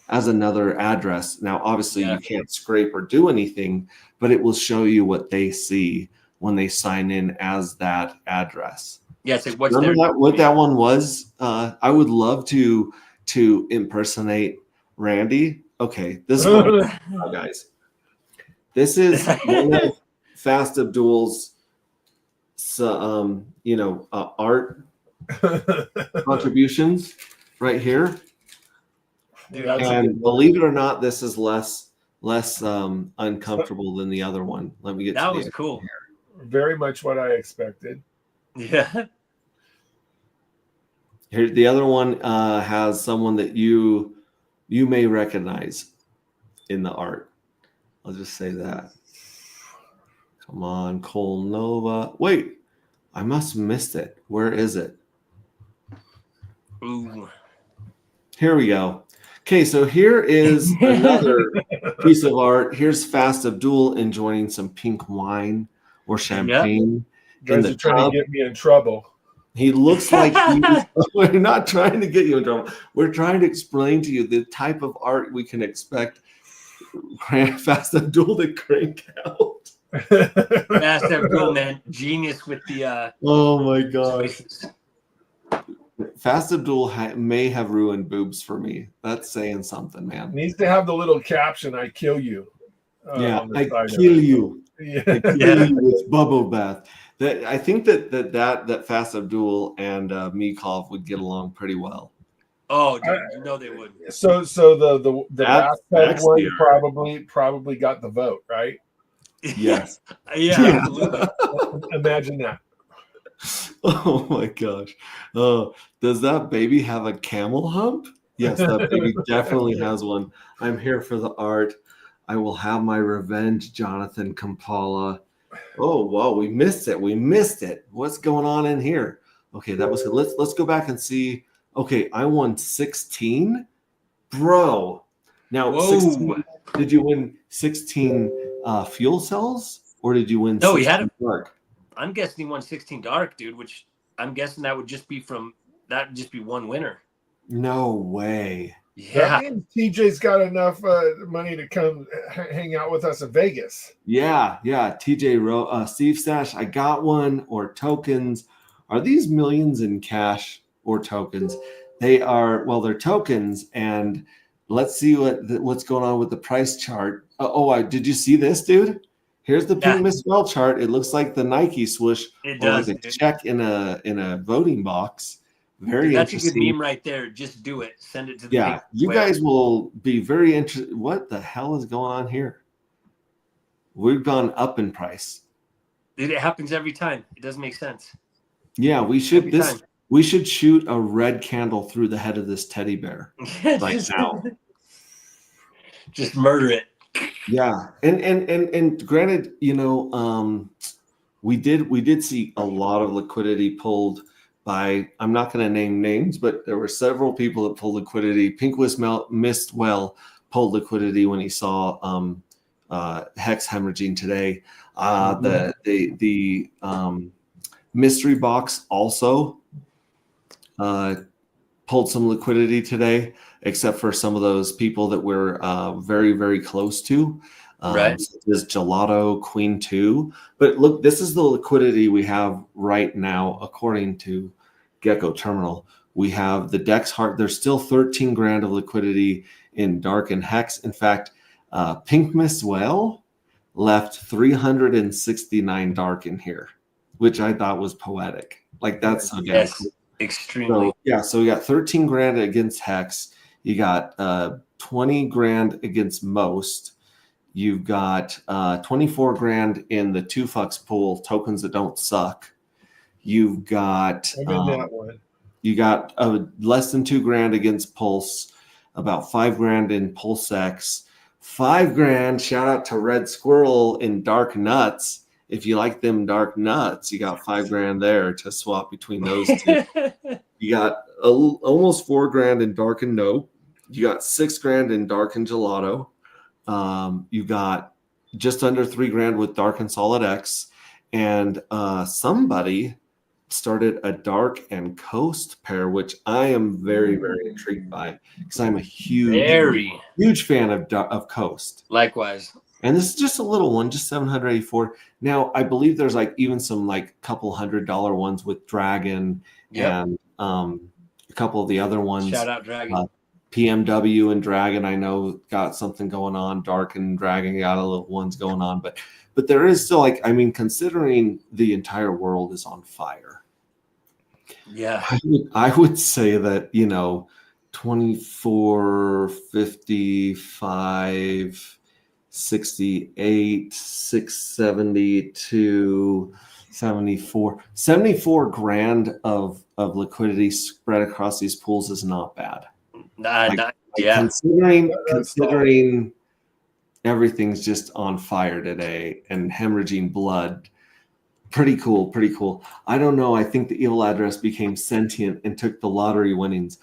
address. Now, obviously you can't scrape or do anything, but it will show you what they see when they sign in as that address. Yeah, it's like what's Remember what that one was? I would love to impersonate Randy. Okay, this is what guys. This is one of Fast Abdul's art contributions right here. Dude, and believe it or not, this is less uncomfortable than the other one. Let me get that to was cool. Here. Very much what I expected. Yeah. Here, the other one has someone that you may recognize in the art. I'll just say that. Come on, Cole Nova. Wait, I must have missed it. Where is it? Ooh. Here we go. Okay, so here is another piece of art. Here's Fast Abdul enjoying some pink wine or champagne. You guys are trying to get me in trouble. He looks like we're not trying to get you in trouble. We're trying to explain to you the type of art we can expect Fast Abdul to crank out. Fast Abdul, man, genius with the. Oh my gosh. Fast Abdul may have ruined boobs for me. That's saying something, man. Needs to have the little caption, "I kill you." Yeah, I kill you. Yeah. I kill you with bubble bath. I think that Fast Abdul and Mikov would get along pretty well. Oh, dude, you know they would. So the bathtub one probably got the vote, right? Yes. Yeah, Yeah. absolutely. Imagine that. Oh my gosh. Does that baby have a camel hump? Yes, that baby definitely has one. I'm here for the art. I will have my revenge, Jonathan Kampala. Oh, wow, we missed it. We missed it. What's going on in here? Okay, that was good. Let's go back and see. Okay, I won 16. Bro. Now, Whoa. 16, did you win 16 fuel cells or did you win No, he 16 had dark? I'm guessing he won 16 dark, dude, which I'm guessing that would just be one winner. No way. That Yeah. means TJ's got enough money to come hang out with us in Vegas. Yeah. TJ Steve Stash, I got one, or tokens. Are these millions in cash or tokens? They are, well, they're tokens. And let's see what's going on with the price chart. Did you see this, dude? Here's the pink Miss Well chart. It looks like the Nike swoosh. It or does. like a check in a voting box. Very Dude, that's interesting. a good meme right there. Just do it. Send it to the Yeah, you whale. guys will be very interested. What the hell is going on here? We've gone up in price. Dude, it happens every time. It doesn't make sense. Yeah, we should Every time. we should shoot a red candle through the head of this teddy bear right now. Just murder it. Yeah, and granted, we did see a lot of liquidity pulled by, I'm not going to name names, but there were several people that pulled liquidity. Pink Mist Well pulled liquidity when he saw Hex hemorrhaging today. The mystery box also pulled some liquidity today, except for some of those people that we're very, very close to. Right. This Gelato Queen 2. But look, this is the liquidity we have right now, according to Gecko Terminal. We have the Dex Heart. There's still 13 grand of liquidity in Dark and Hex. In fact, Pink Miss Whale left 369 Dark in here, which I thought was poetic. Like, that's so damn cool. Extremely. So we got 13 grand against Hex. You got 20 grand against Most. You've got 24 grand in the 2FUCks pool, tokens that don't suck. You've got I'm in that one. You got less than 2 grand against Pulse, about 5 grand in Pulse X, 5 grand. Shout out to Red Squirrel in Dark Nuts. If you like them dark nuts, you got 5 grand there to swap between those two. You got almost 4 grand in Dark and No. You got 6 grand in Dark and Gelato. You got just under 3 grand with Dark and Solid X. And somebody started a Dark and Coast pair, which I am very, very intrigued by, because I'm a huge fan of Coast. Likewise. And this is just a little one, just 784. Now, I believe there's like even some like couple $100 ones with Dragon and a couple of the other ones. Shout out Dragon. PMW and Dragon, I know, got something going on. Dark and Dragon got a little ones going on. But there is still, like, I mean, considering the entire world is on fire. Yeah. I would say that, 24, 55... 68, 672, 74 grand of liquidity spread across these pools is not bad. Considering everything's just on fire today and hemorrhaging blood. Pretty cool. I don't know. I think the evil address became sentient and took the lottery winnings.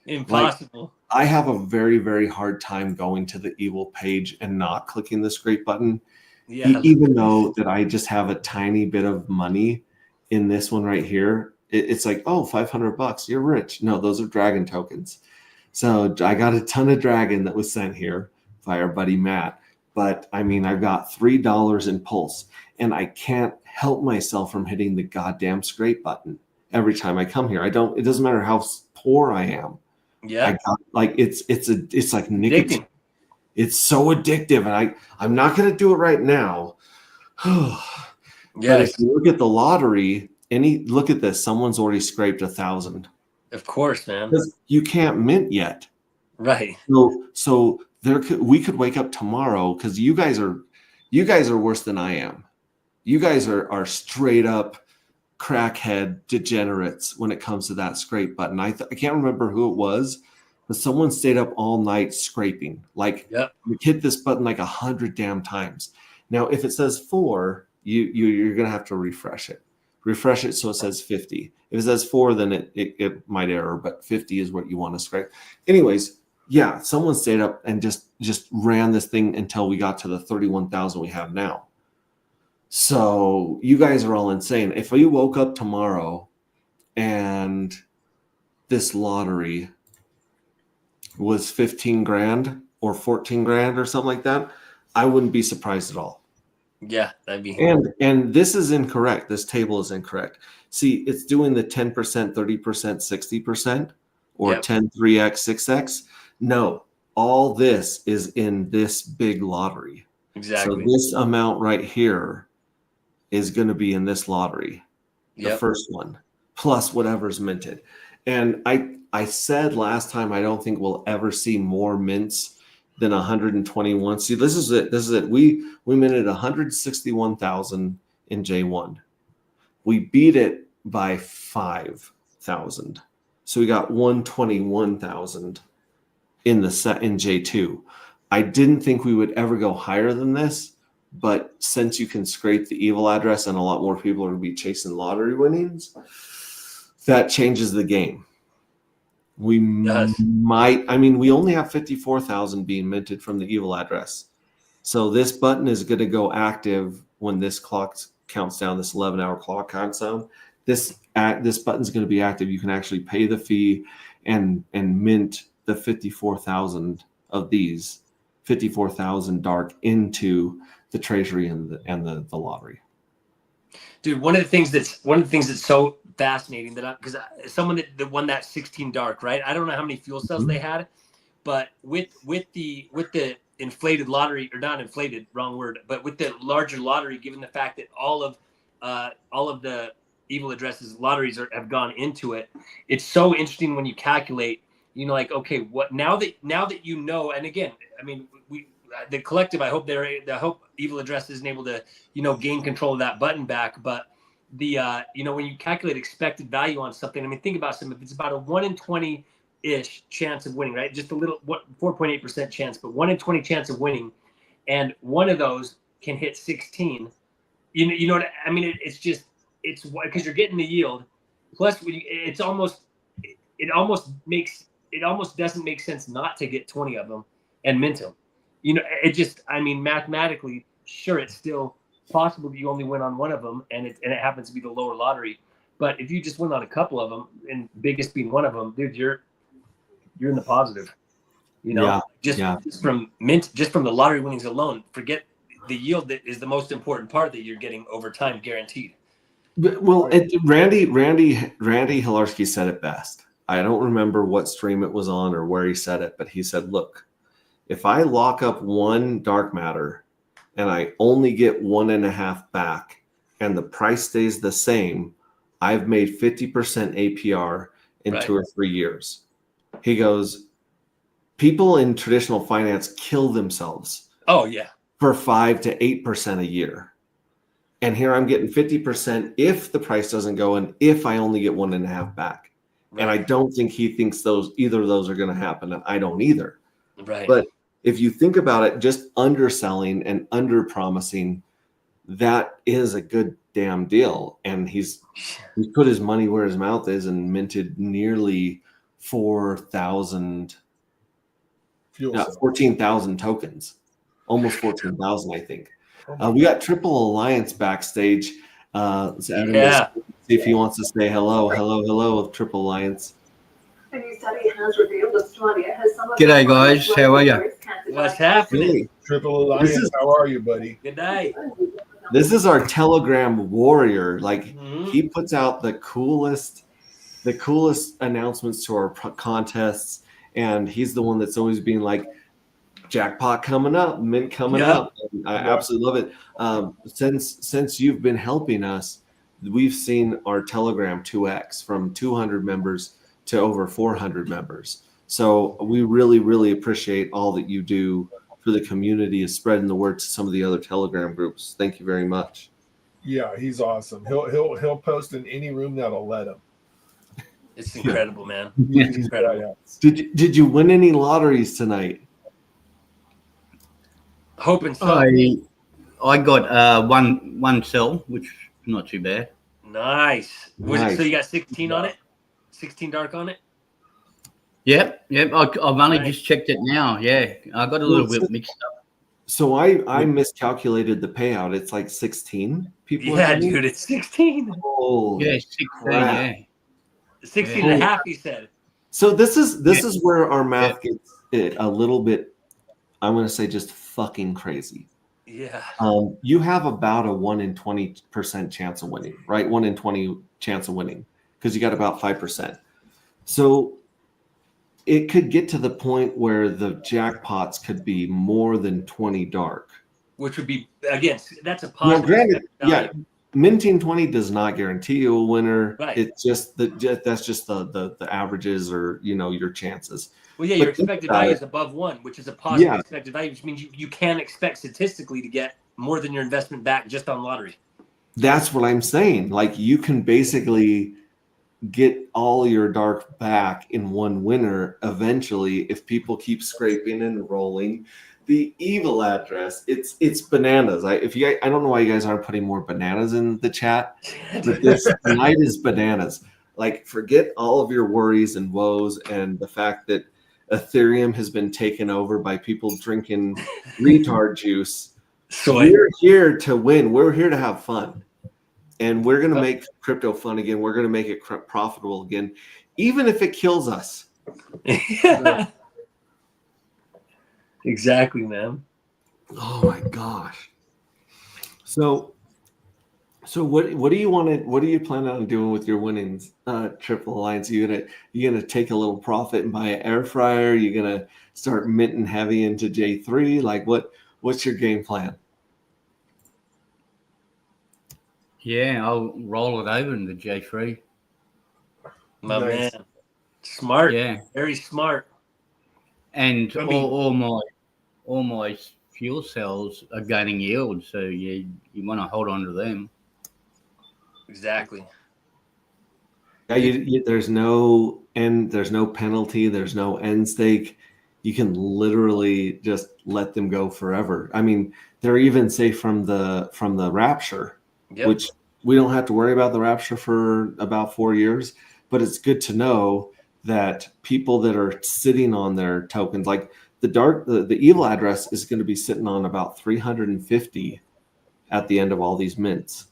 Impossible. I have a very, very hard time going to the evil page and not clicking the scrape button. Yeah. Even though that I just have a tiny bit of money in this one right here. It's like, oh, $500, you're rich. No, those are Dragon tokens. So I got a ton of Dragon that was sent here by our buddy Matt. But I mean, I've got $3 in Pulse, and I can't help myself from hitting the goddamn scrape button every time I come here. It doesn't matter how poor I am. Yeah, it's like nicotine. Addicting. It's so addictive, and I'm not going to do it right now. But if you look at the lottery, look at this. Someone's already scraped 1,000. Of course, man. Because you can't mint yet, right? So we could wake up tomorrow, because you guys are You guys are worse than I am. You guys are straight up crackhead degenerates when it comes to that scrape button. I can't remember who it was, but someone stayed up all night scraping. Like, you hit this button like 100 damn times. Now, if it says 4, you're gonna have to refresh it. Refresh it so it says 50. If it says 4, then it might error, but 50 is what you want to scrape. Anyways, yeah, someone stayed up and just ran this thing until we got to the 31,000 we have now. So you guys are all insane. If we woke up tomorrow and this lottery was 15 grand or 14 grand or something like that, I wouldn't be surprised at all. Yeah, that'd be. And this is incorrect. This table is incorrect. See, it's doing the 10%, 30%, 60%, or 10, 3x, 6x. No, all this is in this big lottery. Exactly. So this amount right here is going to be in this lottery, the first one, plus whatever's minted. And I said last time, I don't think we'll ever see more mints than 121. See, this is it. This is it. We minted 161,000 in J1. We beat it by 5,000. So we got 121,000 in J2. I didn't think we would ever go higher than this, but since you can scrape the evil address and a lot more people are going to be chasing lottery winnings, that changes the game. We might, I mean, we only have 54,000 being minted from the evil address. So this button is going to go active when this clock counts down, this 11-hour clock counts down. This button is going to be active. You can actually pay the fee and mint the 54,000 of these 54,000 dark into the treasury and the lottery. Dude, one of the things that's so fascinating that because someone that won that 16 dark, right? I don't know how many fuel cells they had, but with the inflated lottery, or not inflated, wrong word, but with the larger lottery, given the fact that all of the evil addresses lotteries have gone into it, it's so interesting when you calculate. You know, like, okay, what now that you know, and again, I mean, the collective, I hope evil address isn't able to, gain control of that button back. But when you calculate expected value on something, I mean, think about something. If it's about a 1 in 20-ish chance of winning, right? Just a little, 4.8% chance, but 1 in 20 chance of winning, and one of those can hit 16. You know what I mean? It's because you're getting the yield. Plus, it almost doesn't make sense not to get 20 of them and mint them. Mathematically, sure, it's still possible that you only win on one of them, and it happens to be the lower lottery. But if you just win on a couple of them, and biggest being one of them, dude, you're in the positive. Just from the lottery winnings alone. Forget the yield that is the most important part that you're getting over time, guaranteed. Well, Randy Hilarski said it best. I don't remember what stream it was on or where he said it, but he said, look, if I lock up one dark matter and I only get 1.5 back and the price stays the same, I've made 50% APR in 2 or 3 years. He goes, people in traditional finance kill themselves. Oh, yeah. For 5 to 8% a year. And here I'm getting 50% if the price doesn't go and if I only get 1.5 back. Right. And I don't think he thinks either of those are going to happen. And I don't either. Right. But if you think about it, just underselling and under promising, that is a good damn deal. And he's put his money where his mouth is and minted nearly 14,000 tokens, almost 14,000, I think. We got Triple Alliance backstage. See if he wants to say hello with Triple Alliance. A new study has revealed Australia has some of G'day, guys. How are you? What's happening? Triple Alliance, how are you, buddy? Good night. This is our Telegram warrior. Like, he puts out the coolest announcements to our contests, and he's the one that's always being like, jackpot coming up, mint coming up. I absolutely love it. Since you've been helping us, we've seen our Telegram 2x from 200 members to over 400 members. So we really, really appreciate all that you do for the community is spreading the word to some of the other Telegram groups. Thank you very much. Yeah, he's awesome. He'll post in any room that'll let him. It's incredible, man. He's Incredible. badass. Did you win any lotteries tonight? Hoping so. I got one cell, which is not too bad. Nice. Nice. So you got 16 on it? 16 dark on it? Yep. I've only Nice. just checked it now. Yeah, I got a little bit mixed up. So I miscalculated the payout. It's like 16 people. Yeah, dude, it's 16. Oh, Yeah, 16. crap. Yeah. 16 and a half, he said. So this is where our math gets a little bit, I'm going to say, just fucking crazy. Yeah. You have about a 1 in 20% chance of winning, right? 1 in 20 chance of winning because you got about 5%. So it could get to the point where the jackpots could be more than 20 dark. Which would be, again, that's a Now, positive. granted, value. minting 20 does not guarantee you a winner. Right. It's just that's just the averages or your chances. Well, yeah, But your think expected about value it. is above 1, which is a positive Yeah. expected value, which means you can expect statistically to get more than your investment back just on lottery. That's what I'm saying. Like you can basically get all your dark back in one winner eventually if people keep scraping and rolling. The evil address, it's bananas. I don't know why you guys aren't putting more bananas in the chat, but this tonight is bananas. Like forget all of your worries and woes and the fact that Ethereum has been taken over by people drinking retard juice. Soy. We're here to win. We're here to have fun. And we're going to make crypto fun again. We're going to make it profitable again, even if it kills us. Exactly, man. Oh my gosh. So what do you want to, what do you plan on doing with your winnings, Triple Alliance? You gonna take a little profit and buy an air fryer? You gonna start minting heavy into J3? Like what's your game plan? Yeah, I'll roll it over into J3. My Nice. man. Smart. Yeah, Very smart. and I mean- all my fuel cells are gaining yield, so you want to hold on to them. Exactly. Yeah, there's no end, there's no penalty, there's no end stake. You can literally just let them go forever. I mean, they're even safe from the Rapture, Yep. which we don't have to worry about the Rapture for about 4 years. But it's good to know that people that are sitting on their tokens, like the evil address is going to be sitting on about 350 at the end of all these mints.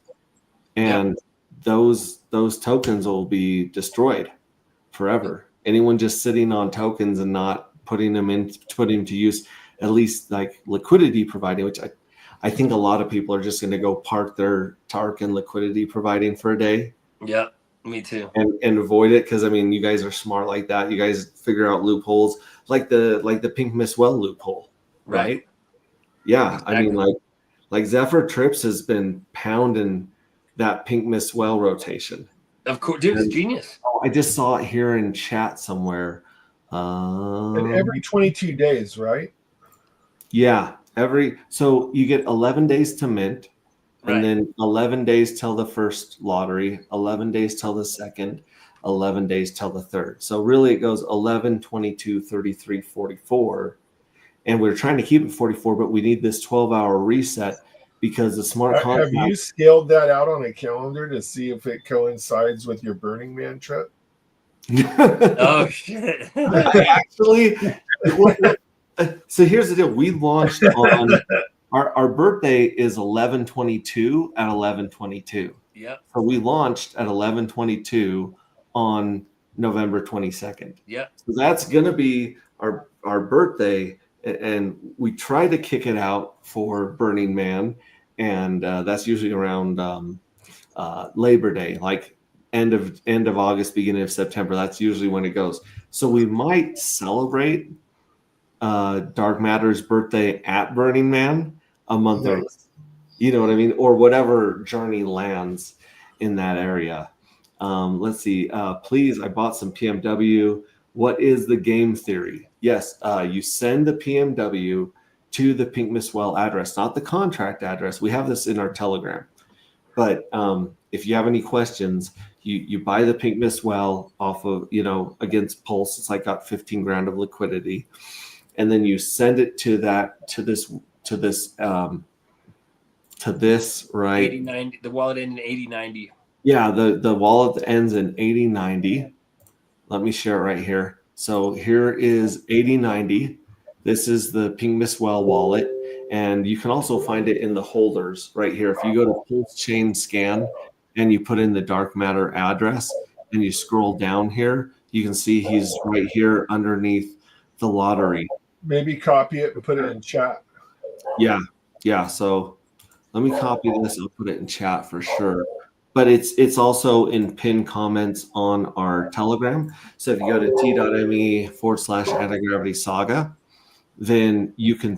And those tokens will be destroyed forever. Anyone just sitting on tokens and not putting them to use, at least like liquidity providing, which I think a lot of people are just going to go park their TARK and liquidity providing for a day Yep. Me too. and avoid it. Cause I mean, you guys are smart like that. You guys figure out loopholes like the Pink Miss Well loophole, right? Yeah. I mean, like Zephyr Trips has been pounding that Pink Miss Well rotation. Of course, dude, it's genius. Oh, I just saw it here in chat somewhere. And every 22 days, right? Yeah, so you get 11 days to mint, Right. and then 11 days till the first lottery, 11 days till the second, 11 days till the third. So really it goes 11, 22, 33, 44. And we're trying to keep it 44, but we need this 12-hour reset because the smart Have contract. you scaled that out on a calendar to see if it coincides with your Burning Man trip? Oh shit. Actually, so here's the deal. We launched on our birthday is 11/22 at 11/22. Yep. So we launched at 11/22 on November 22nd. Yep. So that's going to be our birthday, and we try to kick it out for Burning Man, and that's usually around Labor Day, like end of August, beginning of September. That's usually when it goes. So we might celebrate Dark Matter's birthday at Burning Man a month early. You know what I mean? Or whatever journey lands in that area. Let's see. Please, I bought some PMW. What is the game theory? Yes, you send the PMW to the Pink Miss Well address, not the contract address. We have this in our Telegram. But if you have any questions, you buy the Pink Miss Well off of, against Pulse. It's like got 15 grand of liquidity. And then you send it to this right. 8090. The wallet ended in 8090. Yeah, the wallet ends in 8090. Let me share it right here. So here is 8090. This is the Pink Miss Well wallet. And you can also find it in the holders right here. If you go to Pulse Chain Scan and you put in the dark matter address and you scroll down here, you can see he's right here underneath the lottery. Maybe copy it and put it in chat. Yeah. So let me copy this. I'll put it in chat for sure. But it's also in pinned comments on our Telegram. So if you go to t.me/anti-gravity saga, then you can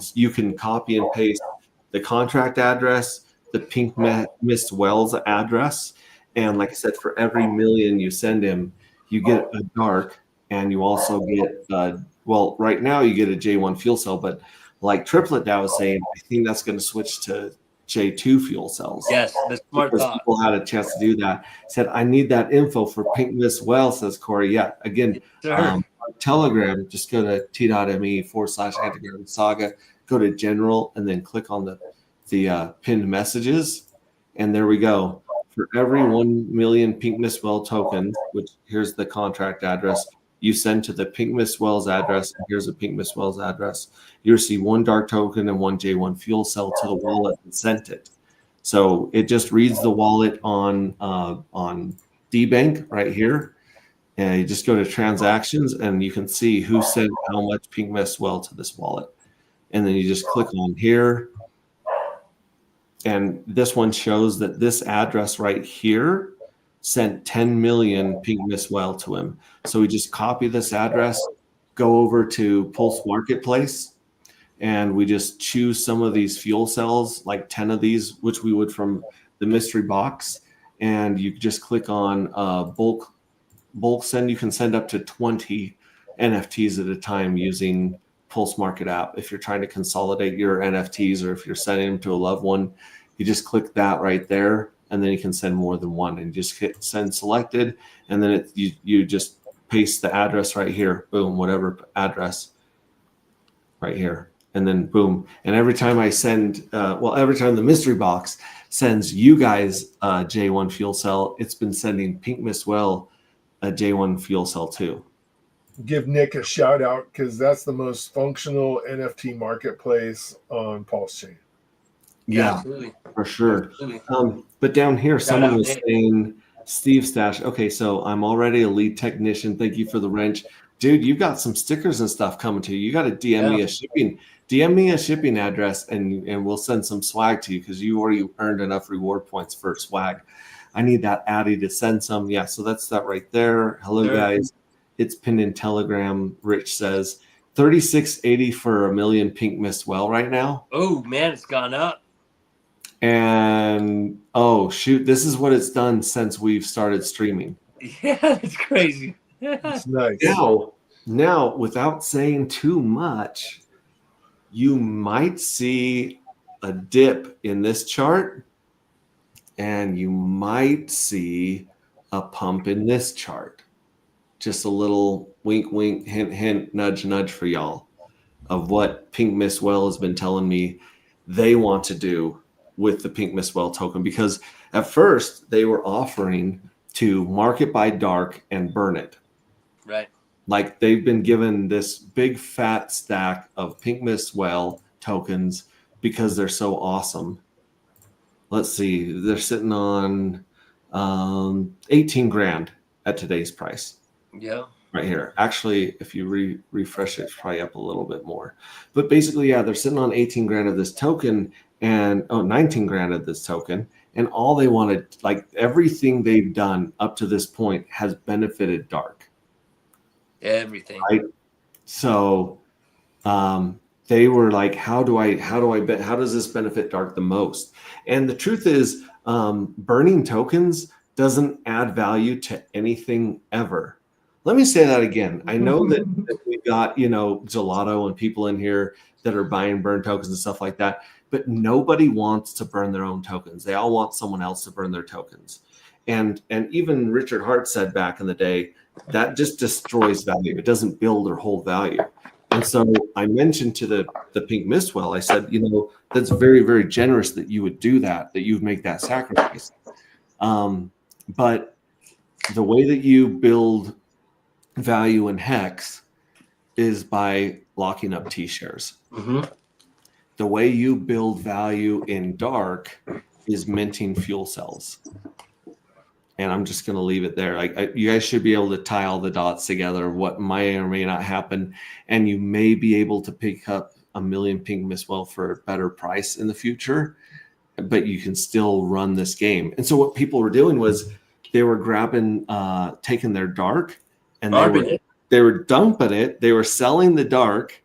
copy and paste the contract address, the Pink Miss Wells address, and like I said, for every million you send him, you get a dark, and you also get right now you get a J1 fuel cell, but like Triplet Dow was saying, I think that's going to switch to J2 fuel cells. Yes, the smart because thought. people had a chance to do that. Said, I need that info for Pink Miss Well, says Corey. Yeah, again, Telegram, just go to t.me/anti-gravity saga, go to general, and then click on the pinned messages. And there we go. For every 1 million Pink Miss Well tokens, which here's the contract address, you send to the Pink Miss Wells address, and here's the Pink Miss Wells address. You receive 1 dark token and 1 J1 fuel cell to the wallet and sent it. So it just reads the wallet on DBank right here. And you just go to transactions and you can see who sent how much Pink Miss Well to this wallet. And then you just click on here. And this one shows that this address right here sent 10 million Pink Miss Well to him. So we just copy this address, go over to Pulse Marketplace, and we just choose some of these fuel cells, like 10 of these, which we would from the mystery box. And you just click on bulk send. You can send up to 20 NFTs at a time using Pulse Market app. If you're trying to consolidate your NFTs, or if you're sending them to a loved one, you just click that right there, and then you can send more than one, and just hit send selected, and then you just paste the address right here, boom, whatever address right here, and then boom. And every time I send, every time the mystery box sends you guys a J1 fuel cell, it's been sending Pink Miss Well a J1 fuel cell too. Give Nick a shout out, because that's the most functional NFT marketplace on Pulse Chain. Yeah, absolutely. For sure. Absolutely. But down here, Shout someone out, was Nick. saying, Steve Stash, okay, so I'm already a lead technician. Thank you for the wrench. Dude, you've got some stickers and stuff coming to you. You got to DM me a shipping address, and we'll send some swag to you, because you already earned enough reward points for swag. I need that Addy to send some. Yeah, so that's that right there. Hello, guys. It's pinned in Telegram. Rich says 3680 for 1 million Pink Miss Well right now. Oh man, it's gone up. And oh shoot, this is what it's done since we've started streaming. Yeah, that's crazy. It's nice. Now, without saying too much, you might see a dip in this chart, and you might see a pump in this chart. Just a little wink, wink, hint, hint, nudge, nudge for y'all of what Pink Miss Well has been telling me they want to do with the Pink Miss Well token, because at first they were offering to market by dark and burn it. Right. Like they've been given this big fat stack of Pink Miss Well tokens because they're so awesome. Let's see, they're sitting on 18 grand at today's price. Yeah. Right here. Actually, if you refresh it, it's probably up a little bit more. But basically, yeah, they're sitting on 18 grand of this token, and 19 grand of this token. And all they wanted, like everything they've done up to this point has benefited dark. Everything. Right? So they were like, how does this benefit dark the most? And the truth is, burning tokens doesn't add value to anything ever. Let me say that again. I know that we've got, gelato and people in here that are buying burn tokens and stuff like that, but nobody wants to burn their own tokens. They all want someone else to burn their tokens. And even Richard Hart said back in the day, that just destroys value. It doesn't build or hold value. And so I mentioned to the Pink Mistwell, I said, that's very, very generous that you would do that you would make that sacrifice. But the way that you build value in Hex is by locking up T-shares. Mm-hmm. The way you build value in Dark is minting fuel cells. And I'm just going to leave it there. You guys should be able to tie all the dots together, what may or may not happen. And you may be able to pick up 1 million Pink Mistwell for a better price in the future, but you can still run this game. And so what people were doing was they were grabbing, taking their Dark, and they were dumping it. They were selling the Dark,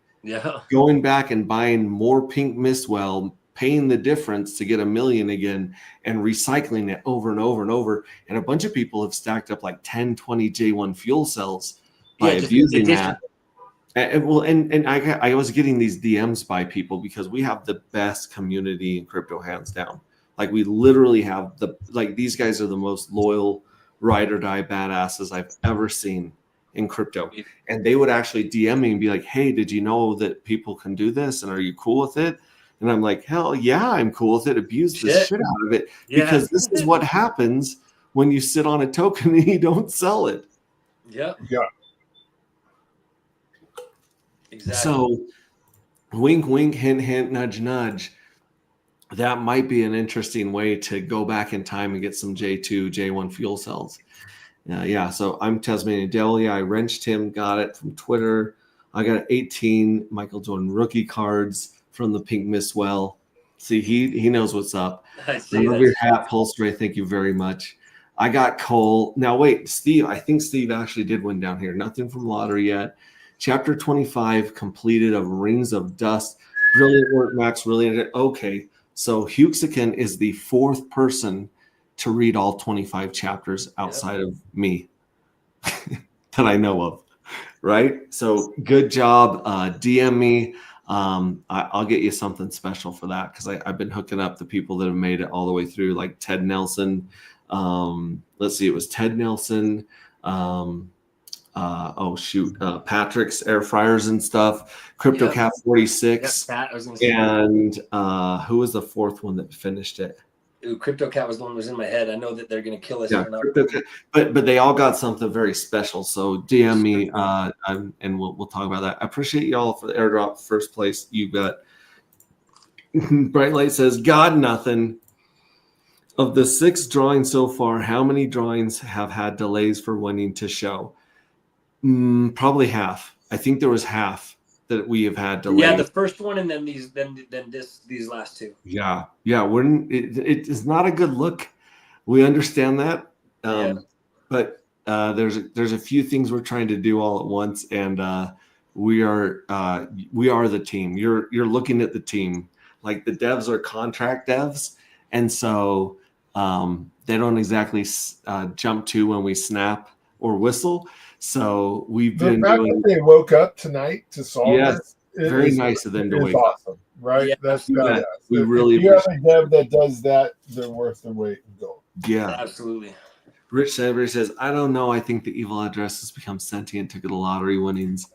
going back and buying more Pink Mistwell, paying the difference to get 1 million again, and recycling it over and over and over. And a bunch of people have stacked up like 10, 20 J1 fuel cells by abusing that. And I was getting these DMs by people because we have the best community in crypto, hands down. Like we literally have these guys are the most loyal ride or die badasses I've ever seen in crypto. And they would actually DM me and be like, hey, did you know that people can do this? And are you cool with it? And I'm like, hell yeah, I'm cool with it. Abuse the shit out of it. Yeah. Because this is what happens when you sit on a token and you don't sell it. Yeah. Exactly. So wink, wink, hint, hint, nudge, nudge. That might be an interesting way to go back in time and get some J2, J1 fuel cells. Yeah. So I'm Tasmanian Devil. Yeah, I wrenched him, got it from Twitter. I got 18 Michael Jordan rookie cards from the Pink Mistwell. See, he knows what's up. I love your hat, Pulse-Ray. Thank you very much. I got Cole. Now, wait, Steve. I think Steve actually did win down here. Nothing from lottery yet. Chapter 25 completed of Rings of Dust. Brilliant work, Max. Brilliant. Okay, so Huxican is the 4th person to read all 25 chapters outside of me that I know of, right? So good job. DM me. I'll get you something special for that because I've been hooking up the people that have made it all the way through, like Ted Nelson. Let's see, it was Ted Nelson. Patrick's air fryers and stuff. CryptoCat 46. And who was the 4th one that finished it? Ooh, CryptoCat was the one that was in my head. I know that they're going to kill us. Yeah, but they all got something very special. So DM me and we'll talk about that. I appreciate y'all for the airdrop. First place, you got. Bright Light says, God, nothing. Of the 6 drawings so far, how many drawings have had delays for winning to show? Probably half. I think there was half that we have had delays. Yeah, the first one, and then these last 2. Yeah. It is not a good look. We understand that, but there's a few things we're trying to do all at once, and we are the team. You're looking at the team. Like the devs are contract devs, and so they don't exactly jump to when we snap or whistle. So we've been doing. They woke up tonight to solve it. Very nice of them to wake up. Awesome, right? Yeah, that's badass. We really. If you have a dev that does that, they're worth their weight in gold. Yeah, absolutely. Rich Sandberg says, "I don't know. I think the evil address has become sentient to get the lottery winnings.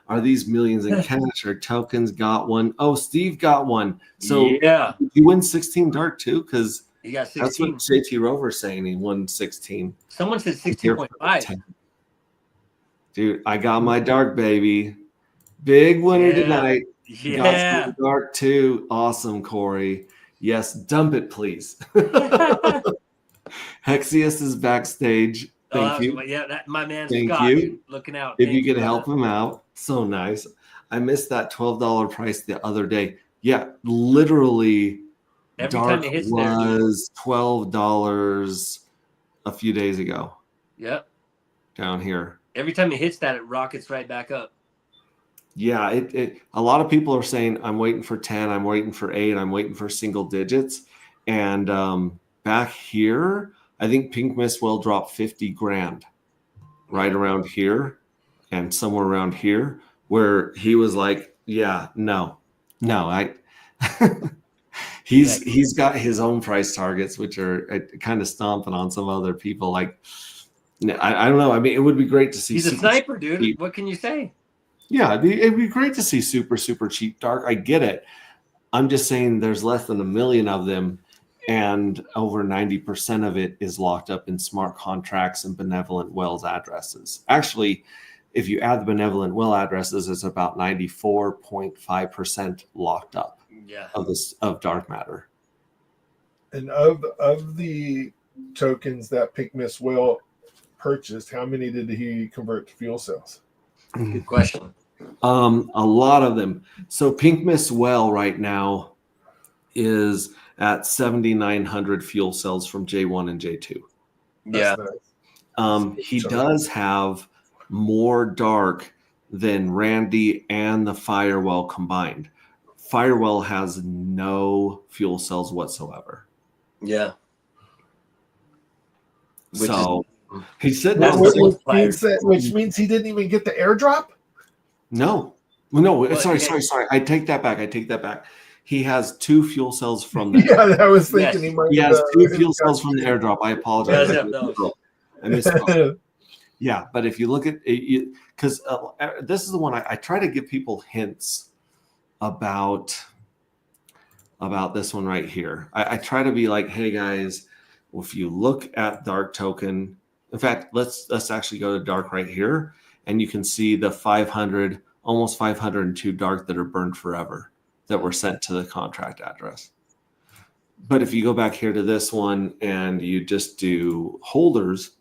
Are these millions in cash or tokens? Got one. Oh, Steve got one. So yeah, you win 16 dark too, because he got 16. That's what JT Rover's saying. He won 16. Someone said 16.5. Dude, I got my dark, baby. Big winner tonight. Yeah. Got some dark too. Awesome, Corey. Yes, dump it, please. Hexius is backstage. Thank you. My man Thank Scott you. Looking out. If you could help him out, so nice. I missed that $12 price the other day. Yeah, literally. Every dark time it hits was $12 a few days ago. Yep. Down here. Every time he hits that, it rockets right back up. Yeah, a lot of people are saying, I'm waiting for 10, I'm waiting for 8, I'm waiting for single digits. And back here, I think Pink Mistwell dropped 50 grand. right around here and somewhere around here where he was like, yeah, no, I he's got his own price targets, which are kind of stomping on some other people. Like, I don't know. I mean, it would be great to see. He's a sniper, dude. Cheap. What can you say? Yeah, it'd be great to see super cheap dark. I get it. I'm just saying there's less than 1 million of them, and over 90% of it is locked up in smart contracts and benevolent wells addresses. Actually, if you add the benevolent well addresses, it's about 94.5% locked up. Yeah. Of dark matter. And of the tokens that Pink Miss Well purchased, how many did he convert to fuel cells? Good question. A lot of them. So Pink Miss Well right now is at 7,900 fuel cells from J1 and J2. Yeah. Nice. He does have more dark than Randy and the Firewell combined. Firewell has no fuel cells whatsoever. Yeah. He said which means he didn't even get the airdrop? No. Sorry. I take that back. He has 2 fuel cells from the Yeah, I was thinking he has 2 fuel cells from the airdrop. I apologize. I misspoke. Yeah, but if you look at it, because this is the one I try to give people hints about this one right here. I try to be like, hey guys, if you look at dark token, in fact, let's actually go to dark right here, and you can see the 500, almost 502 dark that are burned forever that were sent to the contract address. But if you go back here to this one and you just do holders,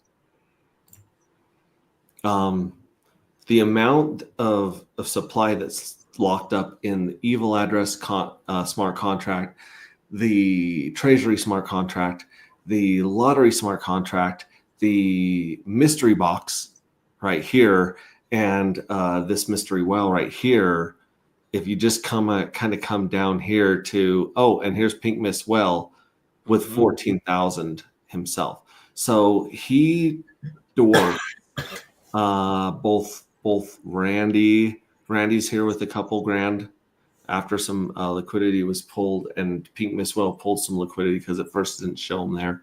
the amount of supply that's locked up in the evil address smart contract, the treasury smart contract, the lottery smart contract, the mystery box right here, and this mystery well right here. If you just kind of come down here to, and here's Pink Miss Well with 14,000 himself. So he dwarfed both Randy's here with a couple grand after some liquidity was pulled, and Pink Miss Well pulled some liquidity because at first it didn't show him there.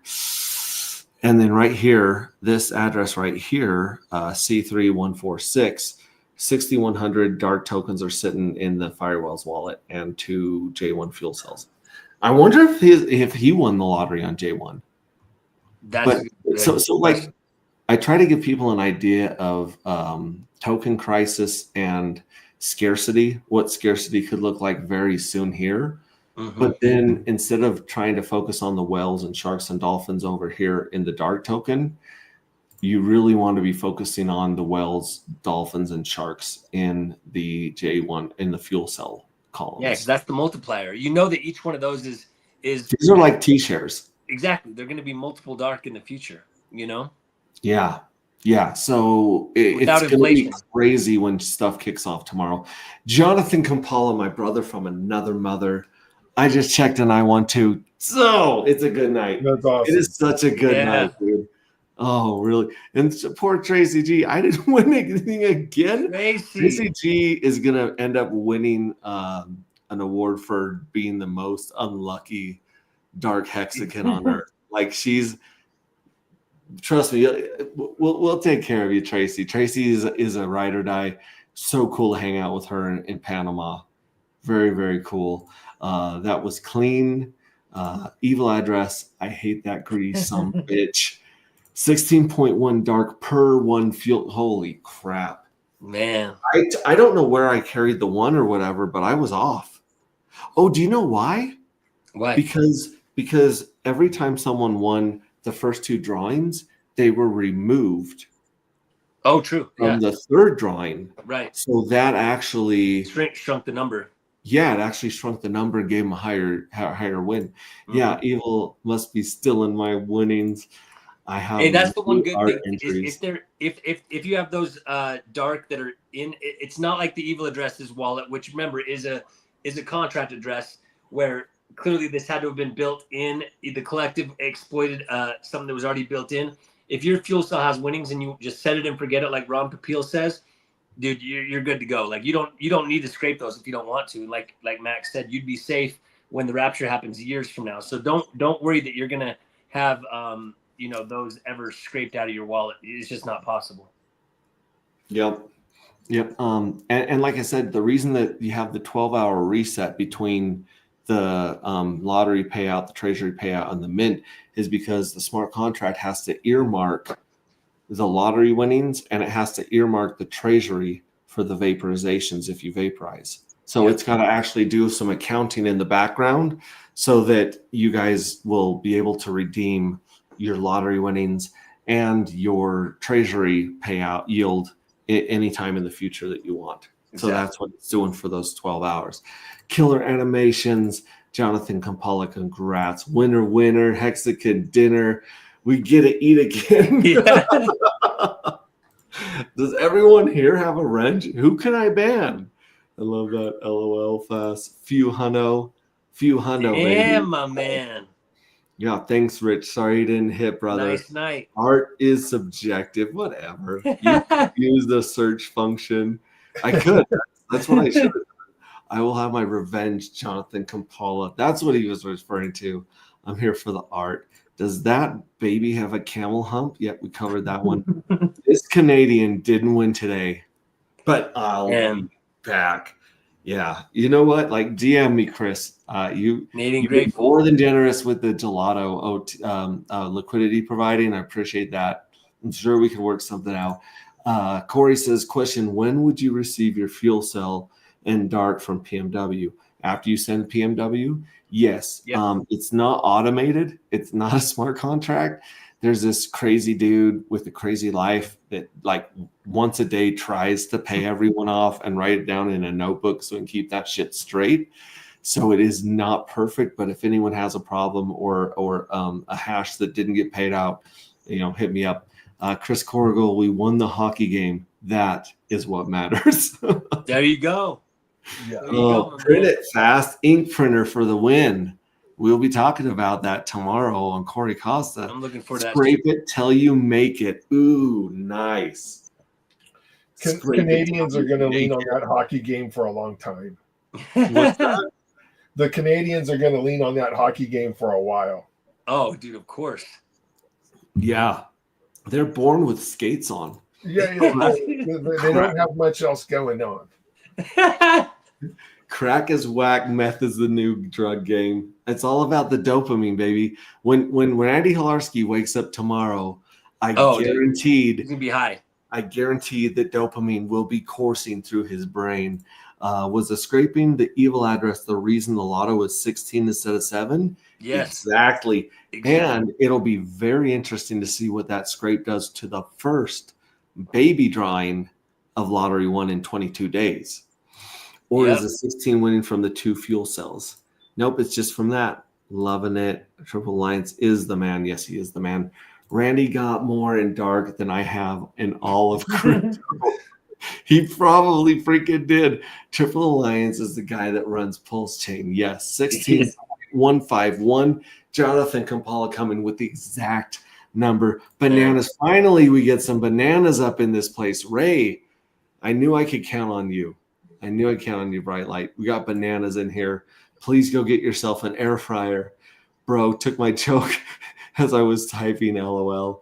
And then right here, this address right here, C3146, 6,100 dark tokens are sitting in the Firewell's wallet and 2 J1 fuel cells. I wonder if he won the lottery on J1. So like, I try to give people an idea of token crisis and scarcity, what scarcity could look like very soon here. But then instead of trying to focus on the whales and sharks and dolphins over here in the dark token, you really want to be focusing on the whales, dolphins, and sharks in the J1 in the fuel cell columns. Yeah, because that's the multiplier. You know that each one of those is these are like T-shares. Exactly. They're going to be multiple dark in the future, you know? Yeah. So it's going to be crazy when stuff kicks off tomorrow. Jonathan Kampala, my brother from another mother, I just checked and I want to. So it's a good night. That's awesome. It is such a good night, dude. Oh, really? And poor Tracy G. I didn't win anything again. Tracy G is going to end up winning an award for being the most unlucky dark hexagon on earth. Like trust me, we'll take care of you, Tracy. Tracy is a ride or die. So cool to hang out with her in Panama. Very, very cool. That was clean. Evil address. I hate that greedy son bitch. 16.1 dark per 1 fuel. Holy crap. Man. I don't know where I carried the 1 or whatever, but I was off. Oh, do you know why? Why? Because every time someone won the first 2 drawings, they were removed. Oh, true. From the third drawing. Right. So that actually shrunk the number. Yeah, it actually shrunk the number and gave him a higher win. Yeah, evil must be still in my winnings. I have. Hey, that's the one good thing. If you have those dark that are in, it's not like the evil addresses wallet, which remember is a contract address where clearly this had to have been built in. The collective exploited something that was already built in. if your fuel cell has winnings and you just set it and forget it, like Ron Popeil says, dude, you're good to go. Like you don't need to scrape those if you don't want to. Like Max said, you'd be safe when the rapture happens years from now. So don't worry that you're gonna have those ever scraped out of your wallet. It's just not possible. Yep. And like I said, the reason that you have the 12-hour reset between the lottery payout, the treasury payout, and the mint is because the smart contract has to earmark the lottery winnings and it has to earmark the treasury for the vaporizations if you vaporize. So it's got to actually do some accounting in the background so that you guys will be able to redeem your lottery winnings and your treasury payout yield anytime in the future that you want. Exactly. So that's what it's doing for those 12 hours. Killer animations, Jonathan Kampala, congrats. Winner, Hexagon dinner. We get to eat again. Yeah. Does everyone here have a wrench? Who can I ban? I love that. LOL fast. Few hundo. Yeah, my man. Yeah, thanks, Rich. Sorry you didn't hit, brother. Nice night. Art is subjective. Whatever. You use the search function. I could. That's what I should. I will have my revenge, Jonathan Kampala. That's what he was referring to. I'm here for the art. Does that baby have a camel hump? Yep, we covered that one. This Canadian didn't win today, but I'll be back. Yeah, you know what? Like, DM me, Chris. You've been more than generous with the gelato liquidity providing. I appreciate that. I'm sure we can work something out. Corey says, question, when would you receive your fuel cell and dark from PMW? After you send PMW? Yes. Yep. It's not automated. It's not a smart contract. There's this crazy dude with a crazy life that like once a day tries to pay everyone off and write it down in a notebook so we can keep that shit straight. So it is not perfect, but if anyone has a problem or a hash that didn't get paid out, hit me up. Chris Corrigal, we won the hockey game. That is what matters. There you go. Yeah. Print it fast. Ink printer for the win. We'll be talking about that tomorrow on Corey Costa. I'm looking forward to that. Scrape it till you make it. Ooh, nice. Canadians are going to lean on that hockey game for a long time. What's that? The Canadians are going to lean on that hockey game for a while. Oh, dude, of course. Yeah. They're born with skates on. Yeah. They don't have much else going on. Crack is whack, meth is the new drug game. It's all about the dopamine, baby. When Andy Hilarski wakes up tomorrow, guaranteed he's gonna be high. I guarantee that dopamine will be coursing through his brain. Was the scraping the evil address the reason the lotto was 16 instead of 7? Yes, exactly. And it'll be very interesting to see what that scrape does to the first baby drawing of Lottery 1 in 22 days. Or is the 16 winning from the 2 fuel cells? Nope, it's just from that. Loving it. Triple Alliance is the man. Yes, he is the man. Randy got more in dark than I have in all of crypto. He probably freaking did. Triple Alliance is the guy that runs Pulse Chain. Yes, 16,151. Jonathan Kampala coming with the exact number. Bananas. Finally, we get some bananas up in this place. Ray, I knew I could count on you. I knew I'd count on you, Bright Light. We got bananas in here. Please go get yourself an air fryer. Bro, took my joke as I was typing LOL.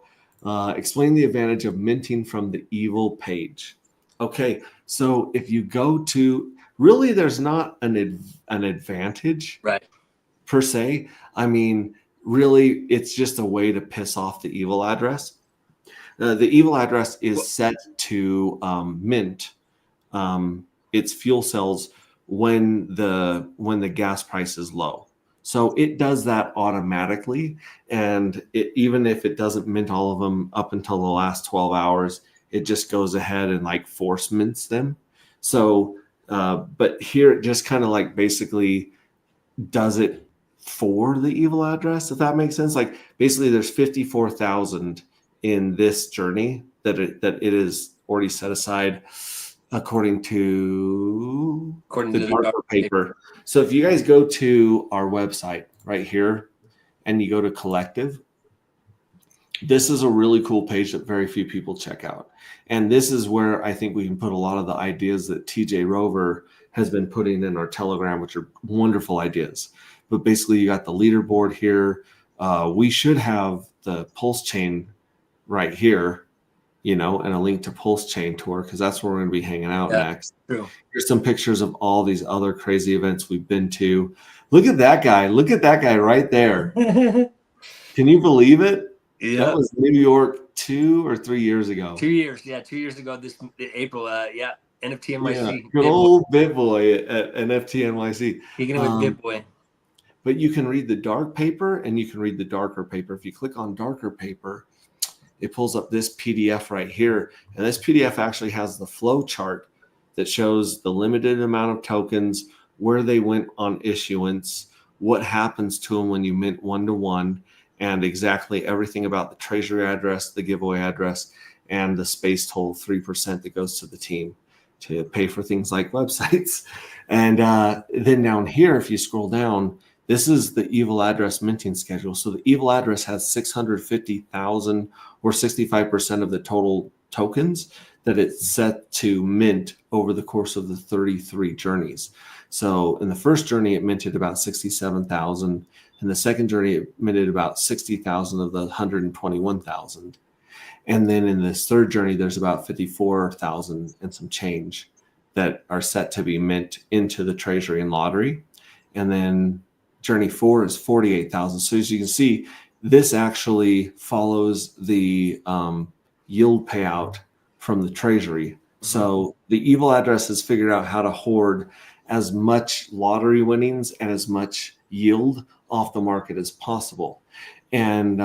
Explain the advantage of minting from the evil page. Okay, so if you go to, really there's not an advantage per se. I mean, really it's just a way to piss off the evil address. The evil address is set to mint its fuel cells when the gas price is low. So it does that automatically. And even if it doesn't mint all of them up until the last 12 hours, it just goes ahead and like force mints them. So, but here it just kind of like basically does it for the evil address, if that makes sense. Like basically there's 54,000 in this journey that it is already set aside according to the darker paper. So if you guys go to our website right here and you go to collective, this is a really cool page that very few people check out. And this is where I think we can put a lot of the ideas that TJ Rover has been putting in our Telegram, which are wonderful ideas. But basically, you got the leaderboard here. We should have the Pulse Chain right here, and a link to Pulse Chain Tour, because that's where we're going to be hanging out next. True. Here's some pictures of all these other crazy events we've been to. Look at that guy. Look at that guy right there. Can you believe it? Yeah. That was New York 2 or 3 years ago. 2 years. Yeah, 2 years ago this April. NFT NYC. Yeah, good old BitBoy at NFT NYC. Speaking of BitBoy. But you can read the dark paper and you can read the darker paper. If you click on darker paper, it pulls up this PDF right here. And this PDF actually has the flow chart that shows the limited amount of tokens, where they went on issuance, what happens to them when you mint 1-to-1, and exactly everything about the treasury address, the giveaway address, and the space total 3% that goes to the team to pay for things like websites. And then down here, if you scroll down, this is the evil address minting schedule. So the evil address has 650,000 or 65% of the total tokens that it's set to mint over the course of the 33 journeys. So in the first journey, it minted about 67,000. In the second journey, it minted about 60,000 of the 121,000. And then in this third journey, there's about 54,000 and some change that are set to be mint into the treasury and lottery. And then journey 4 is 48,000. So as you can see, this actually follows the yield payout from the treasury. So the evil address has figured out how to hoard as much lottery winnings and as much yield off the market as possible. And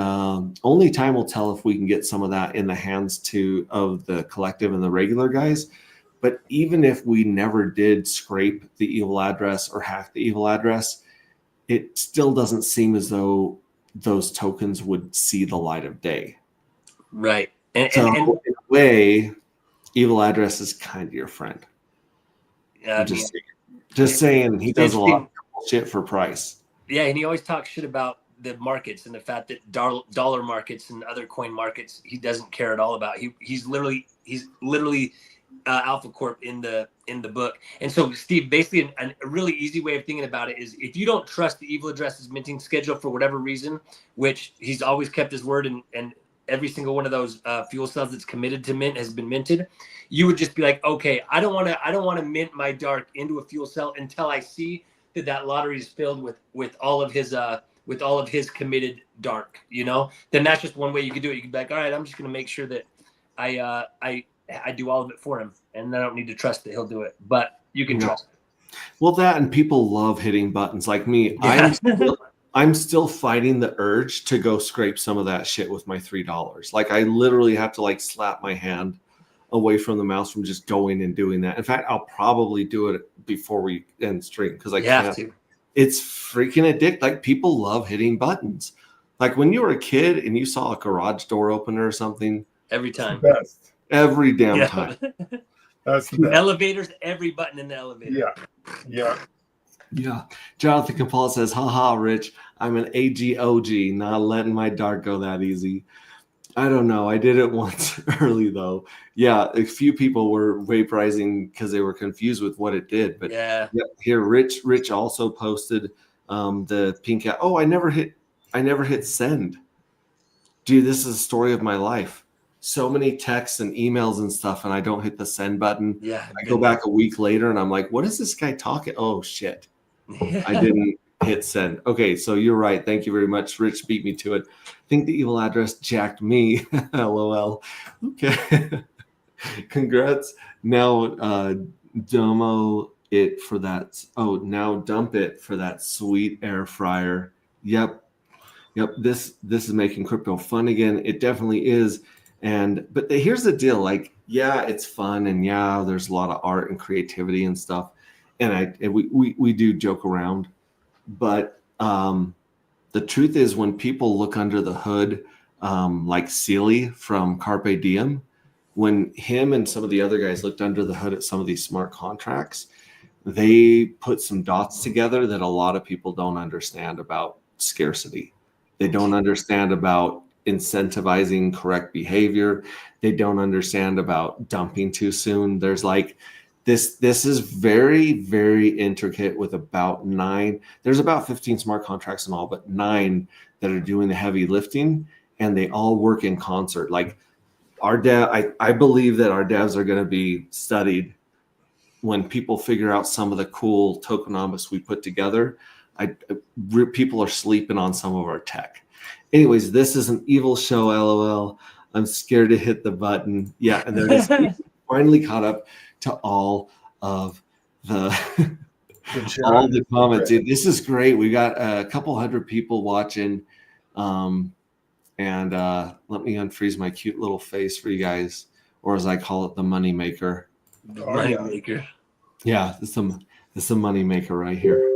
only time will tell if we can get some of that in the hands of the collective and the regular guys. But even if we never did scrape the evil address or hack the evil address, it still doesn't seem as though those tokens would see the light of day. Right. And in a way, evil address is kind of your friend. Just saying, he does a lot of shit for price. Yeah, and he always talks shit about the markets and the fact that dollar markets and other coin markets he doesn't care at all about. He's literally Alpha Corp in the book. And so, Steve, basically a really easy way of thinking about it is if you don't trust the evil address's minting schedule for whatever reason, which he's always kept his word, and every single one of those fuel cells that's committed to mint has been minted, you would just be like, okay, I don't want to mint my dark into a fuel cell until I see that lottery is filled with all of his committed dark, then that's just one way you could do it. You could be like, all right, I'm just going to make sure that I do all of it for him, and I don't need to trust that he'll do it, but you can trust it. Well, that, and people love hitting buttons like me. Yeah. I'm still fighting the urge to go scrape some of that shit with my $3. Like, I literally have to slap my hand away from the mouse from just going and doing that. In fact, I'll probably do it before we end stream because I can't. It's freaking addictive. Like, people love hitting buttons. Like when you were a kid and you saw a garage door opener or something. Every time. Best. Every damn time. That's the best. Elevators, every button in the elevator. Yeah. Jonathan Capal says, haha, Rich, I'm an AGOG, not letting my dark go that easy. I don't know. I did it once early, though. Yeah, a few people were vaporizing because they were confused with what it did. But yeah, here, Rich also posted the pink. Oh, I never hit send. Dude, this is a story of my life. So many texts and emails and stuff, and I don't hit the send button. Yeah, I go back a week later, and I'm like, what is this guy talking? Oh, shit. I didn't hit send. Okay, so you're right. Thank you very much. Rich beat me to it. I think the evil address jacked me. LOL. Okay. Congrats. Now domo it for that. Oh, now dump it for that sweet air fryer. Yep. This is making crypto fun again. It definitely is. But here's the deal. Like, yeah, it's fun, and yeah, there's a lot of art and creativity and stuff. And we do joke around. But the truth is, when people look under the hood, like Sealy from Carpe Diem, when him and some of the other guys looked under the hood at some of these smart contracts, they put some dots together that a lot of people don't understand about scarcity. They don't understand about incentivizing correct behavior. They don't understand about dumping too soon. There's like this is very, very intricate with about 9. There's about 15 smart contracts in all, but 9 that are doing the heavy lifting, and they all work in concert. Like our I believe that our devs are going to be studied when people figure out some of the cool tokenomics we put together. People are sleeping on some of our tech. Anyways, this is an evil show, LOL. I'm scared to hit the button. Yeah, and there it is. Finally caught up to all of the all the comments. Dude, this is great. We got a couple hundred people watching. And let me unfreeze my cute little face for you guys, or as I call it, the money maker. The money maker. Yeah, this is a money maker right here.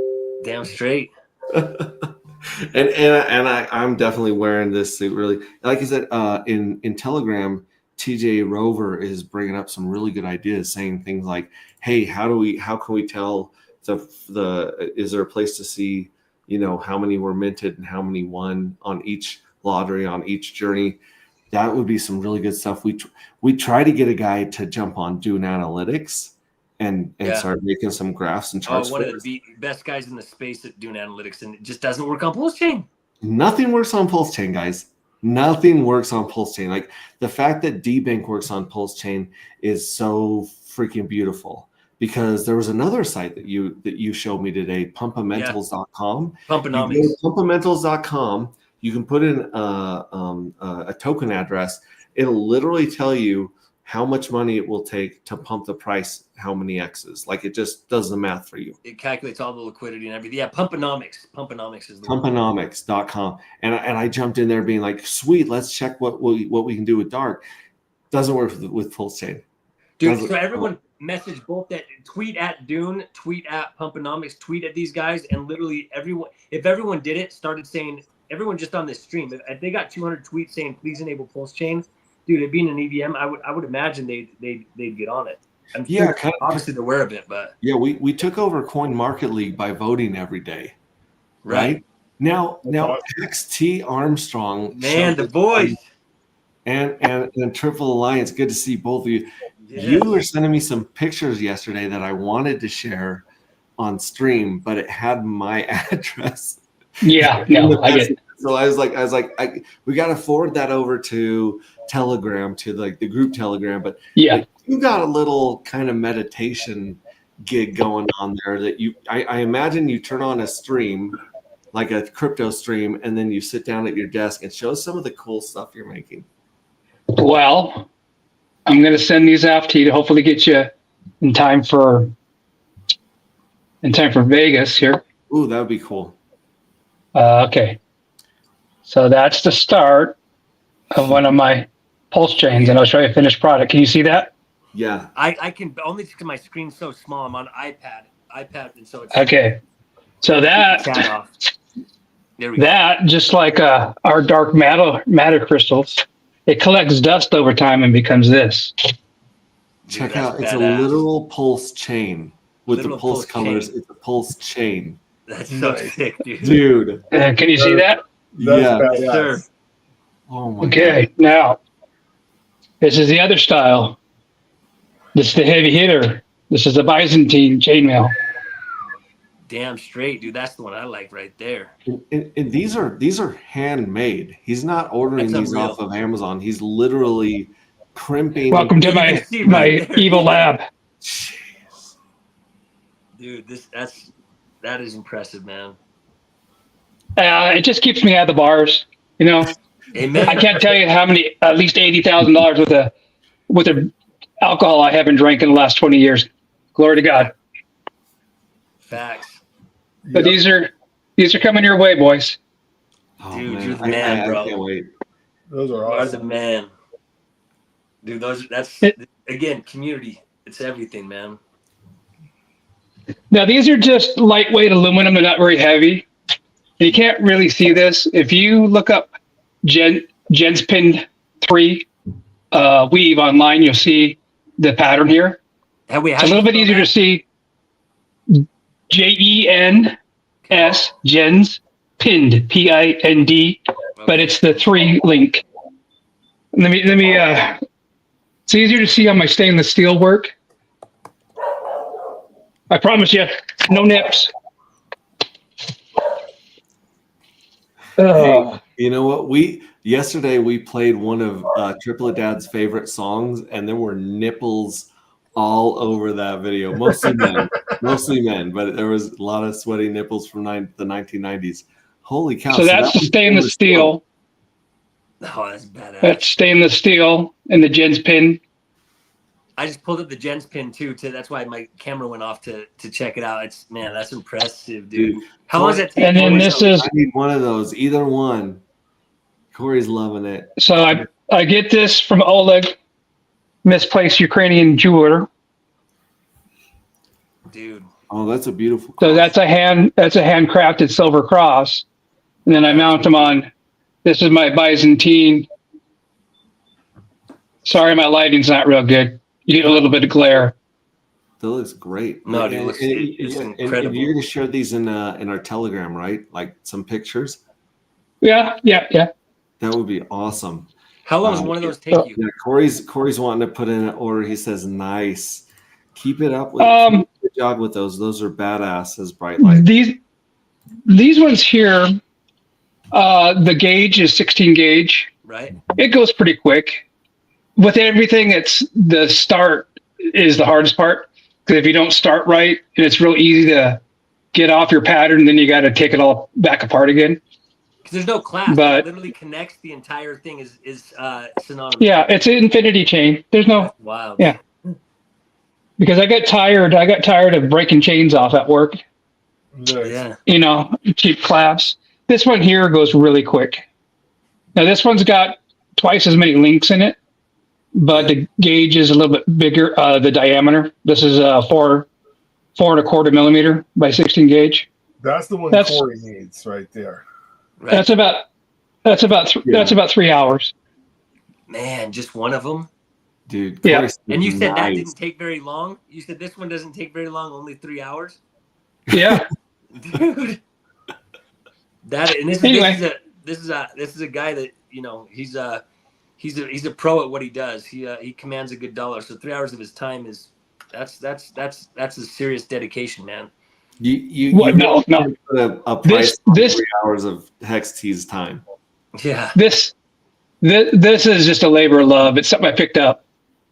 Damn straight. and I'm definitely wearing this suit. Really, like I said, in Telegram, TJ Rover is bringing up some really good ideas, saying things like, "Hey, how can we tell is there a place to see, how many were minted and how many won on each lottery, on each journey?" That would be some really good stuff. We try to get a guy to jump on Dune Analytics and start making some graphs and charts. One of the best guys in the space at Dune Analytics, and it just doesn't work on Pulse Chain. Nothing works on Pulse Chain, guys. Nothing works on Pulse Chain. Like the fact that DBank works on Pulse Chain is so freaking beautiful, because there was another site that you showed me today, pumpamentals.com. Pumpanomics. Pumpamentals.com. You can put in a token address. It'll literally tell you how much money it will take to pump the price, how many X's. Like it just does the math for you. It calculates all the liquidity and everything. Yeah, Pumpanomics. Pumpanomics is the Pumpanomics.com. And I jumped in there being like, sweet, let's check what we can do with Dark. Doesn't work with Pulse Chain. Dude, so everyone message both that, tweet at Dune, tweet at Pumpanomics, tweet at these guys, and literally if everyone did it, started saying, everyone just on this stream, if they got 200 tweets saying please enable Pulse Chain, dude, it being an EVM, I would imagine they'd get on it. I'm sure obviously they're aware of it, but we took over Coin Market League by voting every day, right? Now XT Armstrong, man, the boys, and Triple Alliance. Good to see both of you. Yeah. You were sending me some pictures yesterday that I wanted to share on stream, but it had my address. Yeah, no, I get it. So I was like, we got to forward that over to Telegram, to like the group Telegram. But yeah, you got a little kind of meditation gig going on there that I imagine you turn on a stream, like a crypto stream, and then you sit down at your desk and show some of the cool stuff you're making. Well, I'm going to send these off to you to hopefully get you in time for Vegas here. Ooh, that would be cool. Okay. So that's the start of one of my Pulse Chains, and I'll show you a finished product. Can you see that? Yeah. I can only because my screen's so small. I'm on iPad, and so it's okay. So that there we go. Just like our dark matter crystals, it collects dust over time and becomes this. Check out, it's badass. A literal pulse chain with literal the pulse colors. Chain. It's a pulse chain. That's so sick, dude. Dude. Can you see that? Yeah. Yes, sir. Oh my God. Now, this is the other style. This is the heavy hitter. This is the Byzantine chainmail. Damn straight, dude. That's the one I like right there. And these are handmade. He's not ordering these off of Amazon. He's literally crimping. Welcome to my evil lab. Jeez. Dude, that is impressive, man. It just keeps me out of the bars, Amen. I can't tell you how many, at least $80,000 with the alcohol I haven't drank in the last 20 years. Glory to God. Facts. But these are coming your way, boys. Oh, dude, you're the man, bro. I can't wait. Those are awesome. awesome. The man. Dude, that's again, community. It's everything, man. Now, these are just lightweight aluminum. They're not very heavy. You can't really see this. If you look up Jen's Pin 3 weave online, you'll see the pattern here. It's a little bit easier to see. JENS, Jen's Pinned, PIND. but it's the 3 link. Let me. It's easier to see how my stainless steel work. I promise you, no nips. Hey, you know what? Yesterday we played one of Triplet Dad's favorite songs, and there were nipples all over that video. Mostly men, but there was a lot of sweaty nipples from the 1990s. Holy cow! So that's the stainless steel. Oh, that's badass. That's stainless steel and the Gens pin. I just pulled up the Gens pin too. That's why my camera went off to check it out. That's impressive, dude. How long does that take? And then this is. I need one of those. Either one. Corey's loving it. So I get this from Oleg, misplaced Ukrainian jeweler. Dude. Oh, that's a beautiful cross. So that's a handcrafted silver cross. And then I mount them on. This is my Byzantine. Sorry, my lighting's not real good. You get a little bit of glare. That looks great. No, dude, it's incredible. And you're going to share these in our Telegram, right? Like some pictures? Yeah. That would be awesome. How long does one of those take you? Yeah, Corey's wanting to put in an order. He says, "Nice, keep it up. Good job with those. Those are badass as bright light." These ones here, the gauge is 16 gauge. Right. It goes pretty quick. With everything, it's the start is the hardest part, because if you don't start right, and it's real easy to get off your pattern, then you got to take it all back apart again. Because there's no class. But it literally connects the entire thing is synonymous. Yeah, it's an infinity chain. There's no. Wow. Yeah. Because I got tired of breaking chains off at work. Yeah. You know, cheap clasps. This one here goes really quick. Now this one's got twice as many links in it, but the gauge is a little bit bigger. The diameter. This is 4.25 millimeter by 16 gauge. That's the one Corey needs right there. Right. That's about 3 hours. Man, just one of them. Dude. Yeah. And you said that didn't take very long. You said this one doesn't take very long, only 3 hours. Yeah. Dude. This is a guy that, you know, he's a pro at what he does. He commands a good dollar. So 3 hours of his time is that's a serious dedication, man. No. Put a price on 3 hours of Hex T's time. Yeah. This is just a labor of love. It's something I picked up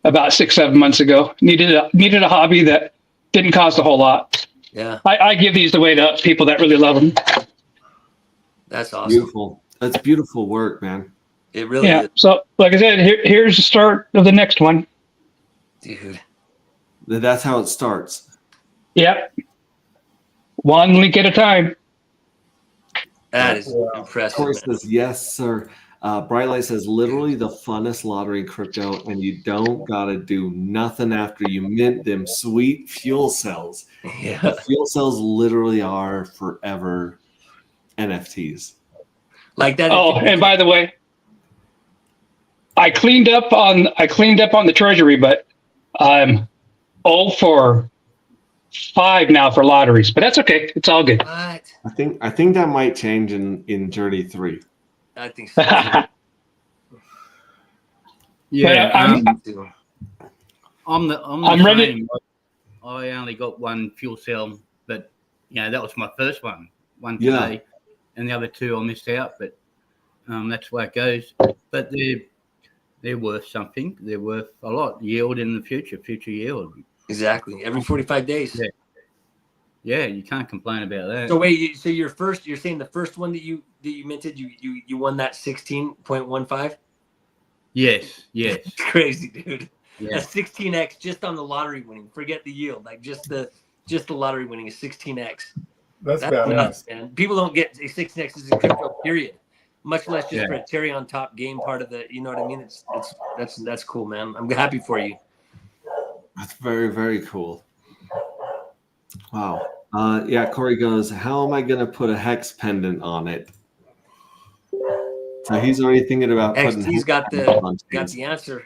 about 6-7 months ago. Needed a hobby that didn't cost a whole lot. Yeah. I give these away to people that really love them. That's awesome. Beautiful. That's beautiful work, man. It really is. So, like I said, here's the start of the next one. Dude. That's how it starts. Yep. One link at a time. That is impressive. Corey says, yes, sir. Bright Light says, literally the funnest lottery in crypto, and you don't got to do nothing after you mint them sweet fuel cells. Yeah. The fuel cells literally are forever NFTs. Like that. Oh, and by the way, I cleaned up on the treasury, but I'm 0 for 5 now for lotteries, but that's okay. It's all good. What? I think that might change in Journey 3. I think so. Yeah, I'm ready. Same. I only got one fuel cell, but that was my first one today, and the other 2 I missed out. But that's the way it goes. But they're worth something. They're worth a lot. Yield in the future yield. Exactly. Every 45 days. Yeah, you can't complain about that. So wait, you're saying the first one that you minted, you won that 16.15? Yes. It's crazy, dude. Yeah. A 16x just on the lottery winning. Forget the yield. Like just the lottery winning is 16x. That's badass. Nuts, man. People don't get a 16x in crypto, period. Much less just for a cherry on top game part of the, you know what I mean? That's cool, man. I'm happy for you. That's very, very cool. Wow. Corey goes, how am I going to put a hex pendant on it? So he's already thinking about putting XT's got the answer.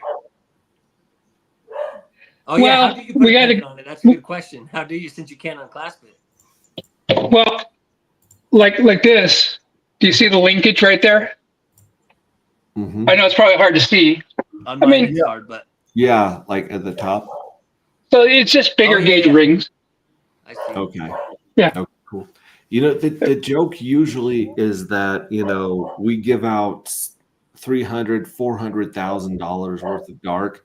Oh, well, yeah. How do you put a pendant on it? That's a good question. How do you, since you can't unclasp it? Well, like this. Do you see the linkage right there? I know it's probably hard to see. On I mine, mean, it's hard, but Yeah, like at the top. So it's just bigger Oh, yeah, gauge yeah. rings. I see. Okay. Yeah. Okay, cool. You know, the joke usually is that, you know, we give out $400,000 worth of dark.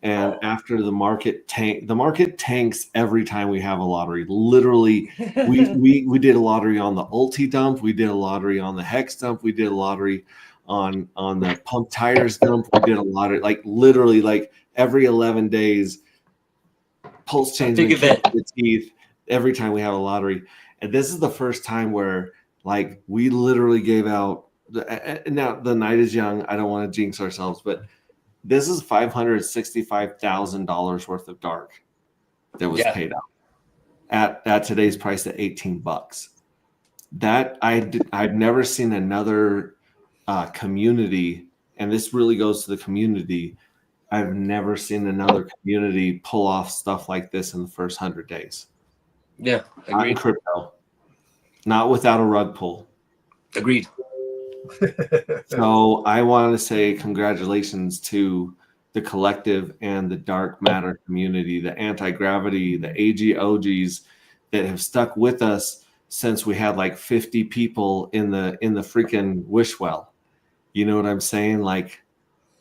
And after the market tanks every time we have a lottery. Literally, we did a lottery on the Ulti dump, we did a lottery on the Hex dump, we did a lottery on the pump tires dump, we did a lottery, like literally like every 11 days, pulse change Big event. the teeth every time we have a lottery. And this is the first time where like we literally gave out now the night is young. I don't want to jinx ourselves, but this is $565,000 worth of dark that was paid out at today's price at $18. That I've never seen another community, and this really goes to the community. I've never seen another community pull off stuff like this in the first 100 days. Yeah, Not in agreed. crypto, not without a rug pull. Agreed. So I want to say congratulations to the collective and the dark matter community, the anti-gravity, the AGOGs that have stuck with us since we had like 50 people in the freaking wish well. You know what I'm saying? Like,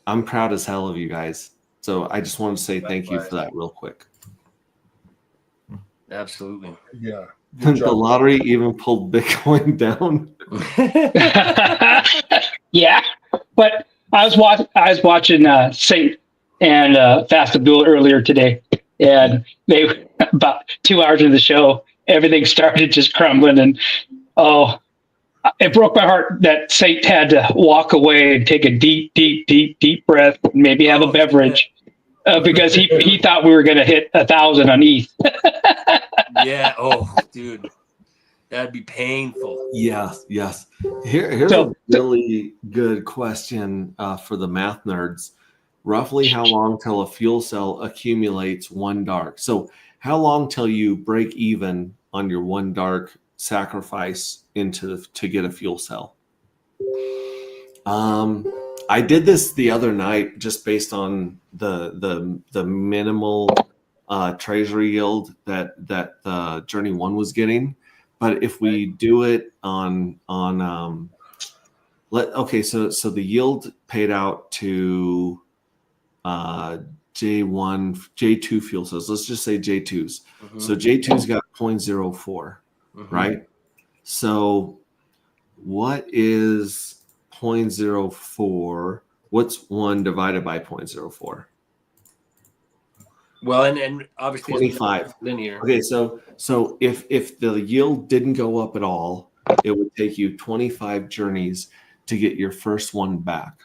I'm proud as hell of you guys. So I just want to say thank you for that real quick. Absolutely. Yeah. Good The job. lottery even pulled Bitcoin down. Yeah, but I was watching Saint and Fast Abdul earlier today, and they about 2 hours into the show, everything started just crumbling, and it broke my heart that Saint had to walk away and take a deep breath, and maybe have a beverage, because he thought we were going to hit 1,000 on ETH. Yeah. Oh, dude, that'd be painful. Yes. Here's a really good question for the math nerds. Roughly how long till a fuel cell accumulates one dark? So how long till you break even on your one dark sacrifice to get a fuel cell? I did this the other night just based on the minimal treasury yield that Journey 1 was getting. But if we do it on so the yield paid out to J1, J2 fuel cells. Let's just say J2s. Mhm. So J2's got 0.04, right? So what is 0.04? What's 1 divided by 0.04? Well, and obviously 25. linear. Okay, so if the yield didn't go up at all, it would take you 25 journeys to get your first one back.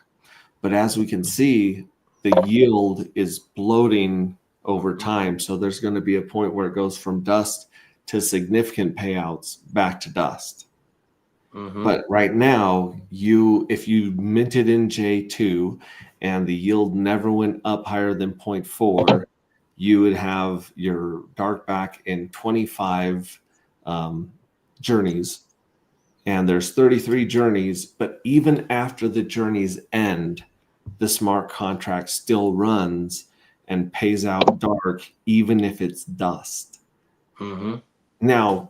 But as we can see, the yield is bloating over time. So there's going to be a point where it goes from dust to significant payouts back to dust. But right now, if you minted in J2 and the yield never went up higher than 0.4, you would have your dark back in 25 journeys. And there's 33 journeys, but even after the journeys end, the smart contract still runs and pays out dark, even if it's dust. Now,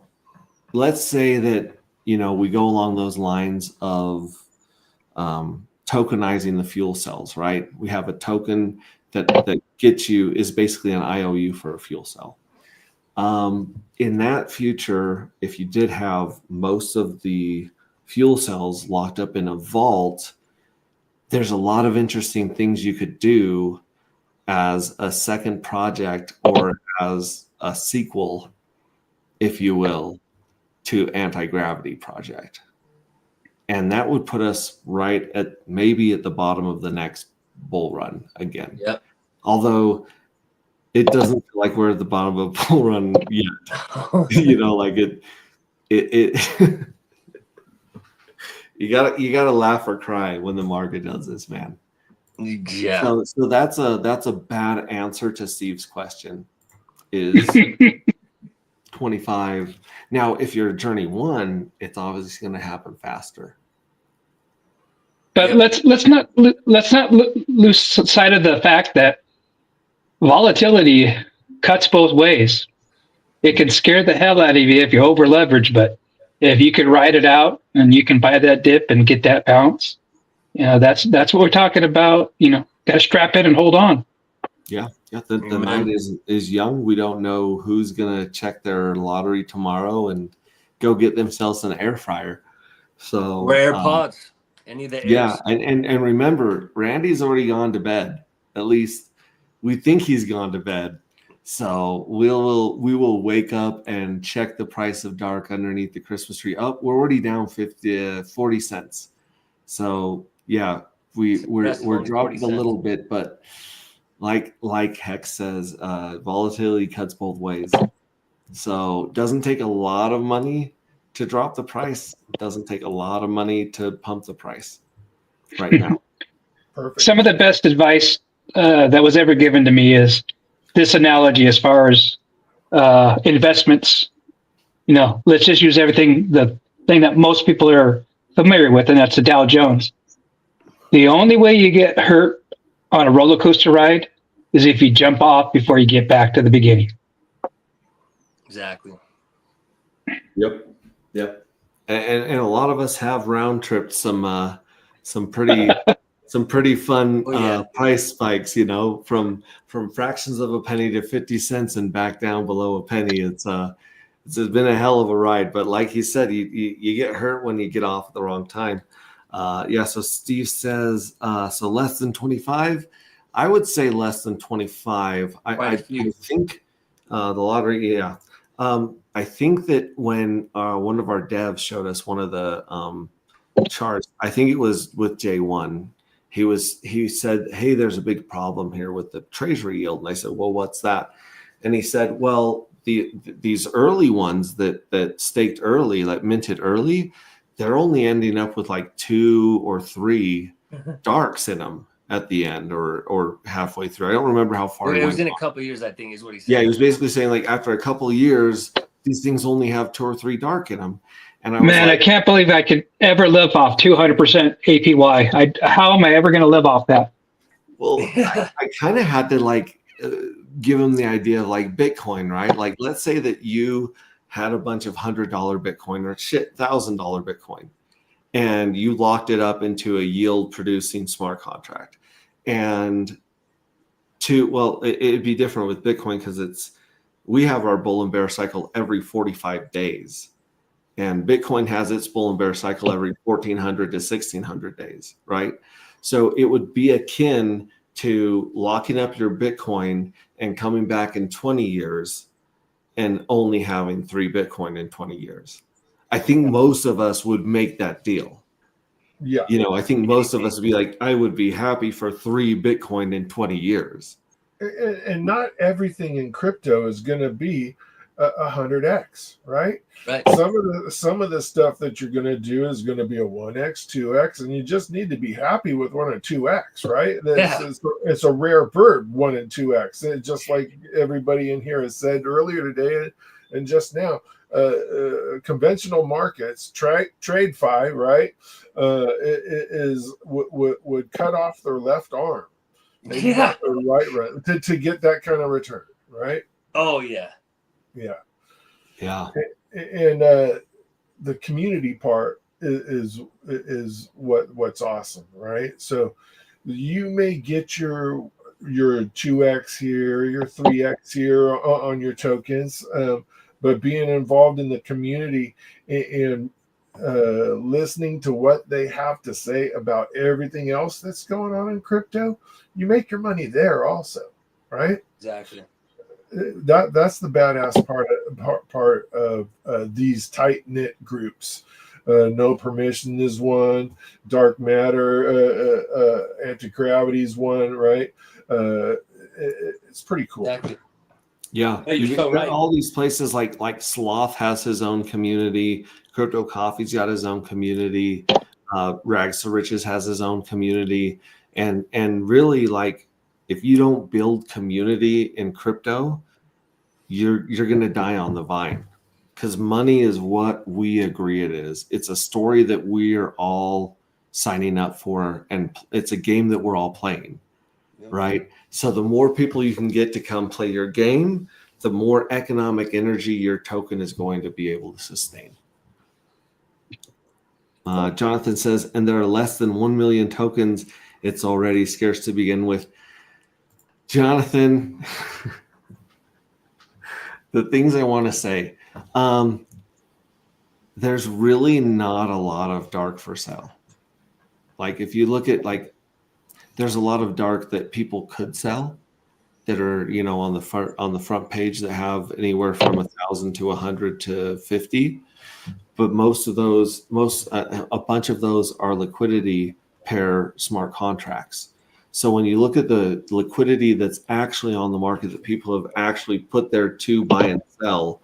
let's say that, we go along those lines of tokenizing the fuel cells, right? We have a token that gets you, is basically an IOU for a fuel cell. In that future, if you did have most of the fuel cells locked up in a vault, there's a lot of interesting things you could do as a second project or as a sequel, if you will, to Anti-Gravity Project. And that would put us right at maybe at the bottom of the next bull run again. Yep. Although it doesn't feel like we're at the bottom of a bull run yet. Like it you gotta laugh or cry when the market does this, man. Yeah. So that's a bad answer to Steve's question. Is 25. Now, if you're Journey 1, it's obviously going to happen faster. But Yep. let's not lose sight of the fact that volatility cuts both ways. It can scare the hell out of you if you over leverage, but if you can ride it out and you can buy that dip and get that bounce, that's what we're talking about. Got to strap in and hold on. Yeah. The night is young. We don't know who's gonna check their lottery tomorrow and go get themselves an air fryer. So Or AirPods. Any of the yeah, Airs. and remember, Randy's already gone to bed. At least we think he's gone to bed. So we will wake up and check the price of dark underneath the Christmas tree. Oh, we're already down 40 cents. So yeah, we're Impressive, only 40 dropping a cents. little bit, but like Hex says, volatility cuts both ways. So it doesn't take a lot of money to drop the price. It doesn't take a lot of money to pump the price right now. Perfect. Some of the best advice that was ever given to me is this analogy as far as investments. Let's just use the thing that most people are familiar with, and that's the Dow Jones. The only way you get hurt on a roller coaster ride is if you jump off before you get back to the beginning. Exactly. Yep. And a lot of us have round tripped some pretty fun price spikes, from fractions of a penny to 50 cents and back down below a penny. It's been a hell of a ride, but like he said, you get hurt when you get off at the wrong time. So Steve says, so less than 25. I would say less than 25. I think the lottery, yeah. I think that when one of our devs showed us one of the charts, I think it was with J1. He said, "Hey, there's a big problem here with the treasury yield." And I said, "Well, what's that?" And he said, "Well, these early ones that staked early, like minted early, they're only ending up with like 2 or 3 darks in them at the end or halfway through. I don't remember how far it was in a couple of years, I think, is what he said. Yeah, he was basically saying like after a couple of years, these things only have 2 or 3 dark in them." And I can't believe I could ever live off 200% APY. How am I ever going to live off that? Well, I kind of had to give him the idea of like Bitcoin, right? Like, let's say that you had a bunch of $100 Bitcoin or $1,000 Bitcoin, and you locked it up into a yield producing smart contract. And it'd be different with Bitcoin because we have our bull and bear cycle every 45 days. And Bitcoin has its bull and bear cycle every 1,400 to 1,600 days, right? So it would be akin to locking up your Bitcoin and coming back in 20 years and only having 3 Bitcoin in 20 years. I think most of us would make that deal. Yeah. I think most of us would be like, I would be happy for 3 Bitcoin in 20 years. And not everything in crypto is going to be 100x, right? Right. Some of the stuff that you're going to do is going to be a 1x, 2x, and you just need to be happy with 1 and 2x, right? It's a rare bird, 1 and 2x. And just like everybody in here has said earlier today and just now, conventional markets, TradeFi, right, would cut off their left arm, their right to get that kind of return, right? Oh yeah. And the community part is what's awesome, right? So you may get your 2x here, your 3x here on your tokens, but being involved in the community and listening to what they have to say about everything else that's going on in crypto, you make your money there also, right? Exactly. That's the badass part of these tight knit groups. No Permission is one. Dark Matter, Anti-Gravity is one, right? It's pretty cool. Exactly. Yeah, you're so right. All these places like Sloth has his own community. Crypto Coffee's got his own community. Rags to Riches has his own community, and really if you don't build community in crypto, you're going to die on the vine, because money is what we agree it is. It's a story that we are all signing up for, and it's a game that we're all playing, right? So the more people you can get to come play your game, the more economic energy your token is going to be able to sustain. Jonathan says, and there are less than 1 million tokens. It's already scarce to begin with. Jonathan, the things I want to say, there's really not a lot of dark for sale. Like if you look at there's a lot of dark that people could sell that are, on the front page that have anywhere from 1,000 to 100 to 50. But most of those, a bunch of those are liquidity pair smart contracts. So when you look at the liquidity that's actually on the market that people have actually put there to buy and sell,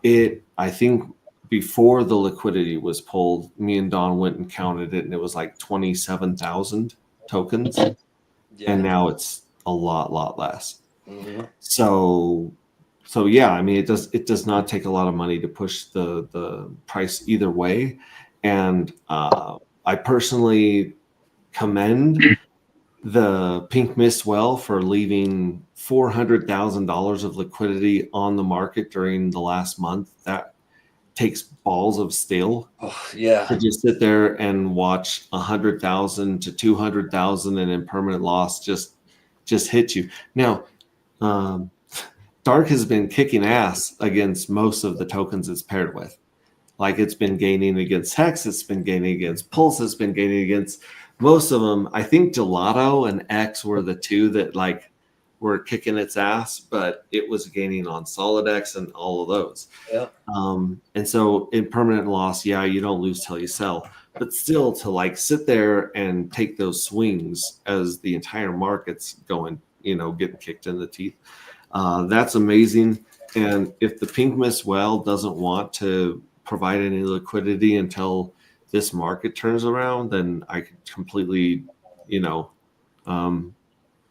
I think before the liquidity was pulled, me and Don went and counted it, and it was like 27,000 tokens, and now it's a lot less. Mm-hmm. So yeah, I mean, it does not take a lot of money to push the price either way, and I personally commend the Pink Mist Well for leaving $400,000 of liquidity on the market during the last month. That takes balls of steel. To just sit there and watch 100,000 to 200,000 and in permanent loss just hit you. Now, Dark has been kicking ass against most of the tokens it's paired with. Like it's been gaining against Hex, it's been gaining against Pulse, it's been gaining against most of them. I think Gelato and X were the two that were kicking its ass, but it was gaining on SolidX and all of those. Yeah. And so in permanent loss, you don't lose till you sell, but still to sit there and take those swings as the entire market's going, getting kicked in the teeth. That's amazing. And if the Pink Mist Well doesn't want to provide any liquidity until this market turns around, then I could completely,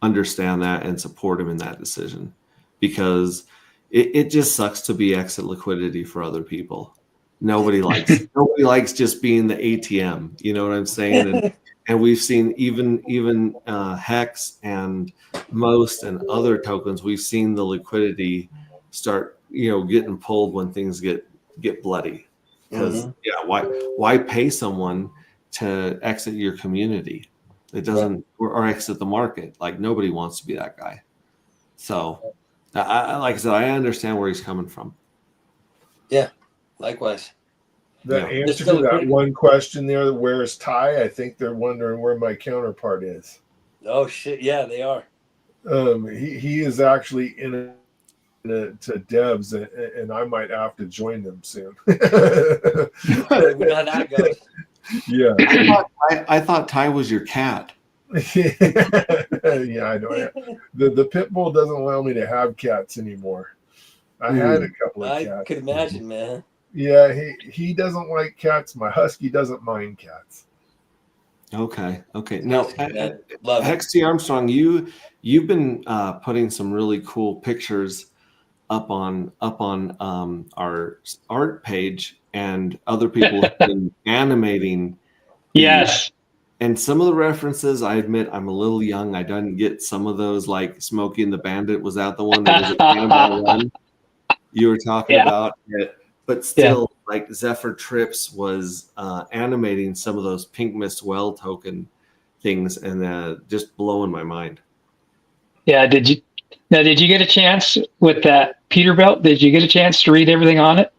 understand that and support him in that decision, because it just sucks to be exit liquidity for other people. Nobody likes just being the ATM. You know what I'm saying? And we've seen even Hex and Most and other tokens, we've seen the liquidity start, getting pulled when things get bloody. Because why pay someone to exit your community? It doesn't, or exit the market. Nobody wants to be that guy. So, like I said, I understand where he's coming from. Yeah, likewise. The answer to that one question there, where is Ty? I think they're wondering where my counterpart is. Oh shit! Yeah, they are. He is actually to Devs, and I might have to join them soon. We know how that goes. Yeah, I thought Ty was your cat. Yeah, I know. The pit bull doesn't allow me to have cats anymore. I had a couple of cats. I could imagine, man. Yeah, he doesn't like cats. My husky doesn't mind cats. Okay. Now, Love Hex T. Armstrong, you've been putting some really cool pictures up on our art page, and other people have been animating. Yes. And some of the references, I admit, I'm a little young. I didn't get some of those, like Smokey and the Bandit. Was that the one that was at Cannonball Run you were talking about? But still, like Zephyr Trips was animating some of those Pink Mist Well token things, and just blowing my mind. Yeah. Did you get a chance with that Peterbilt? Did you get a chance to read everything on it?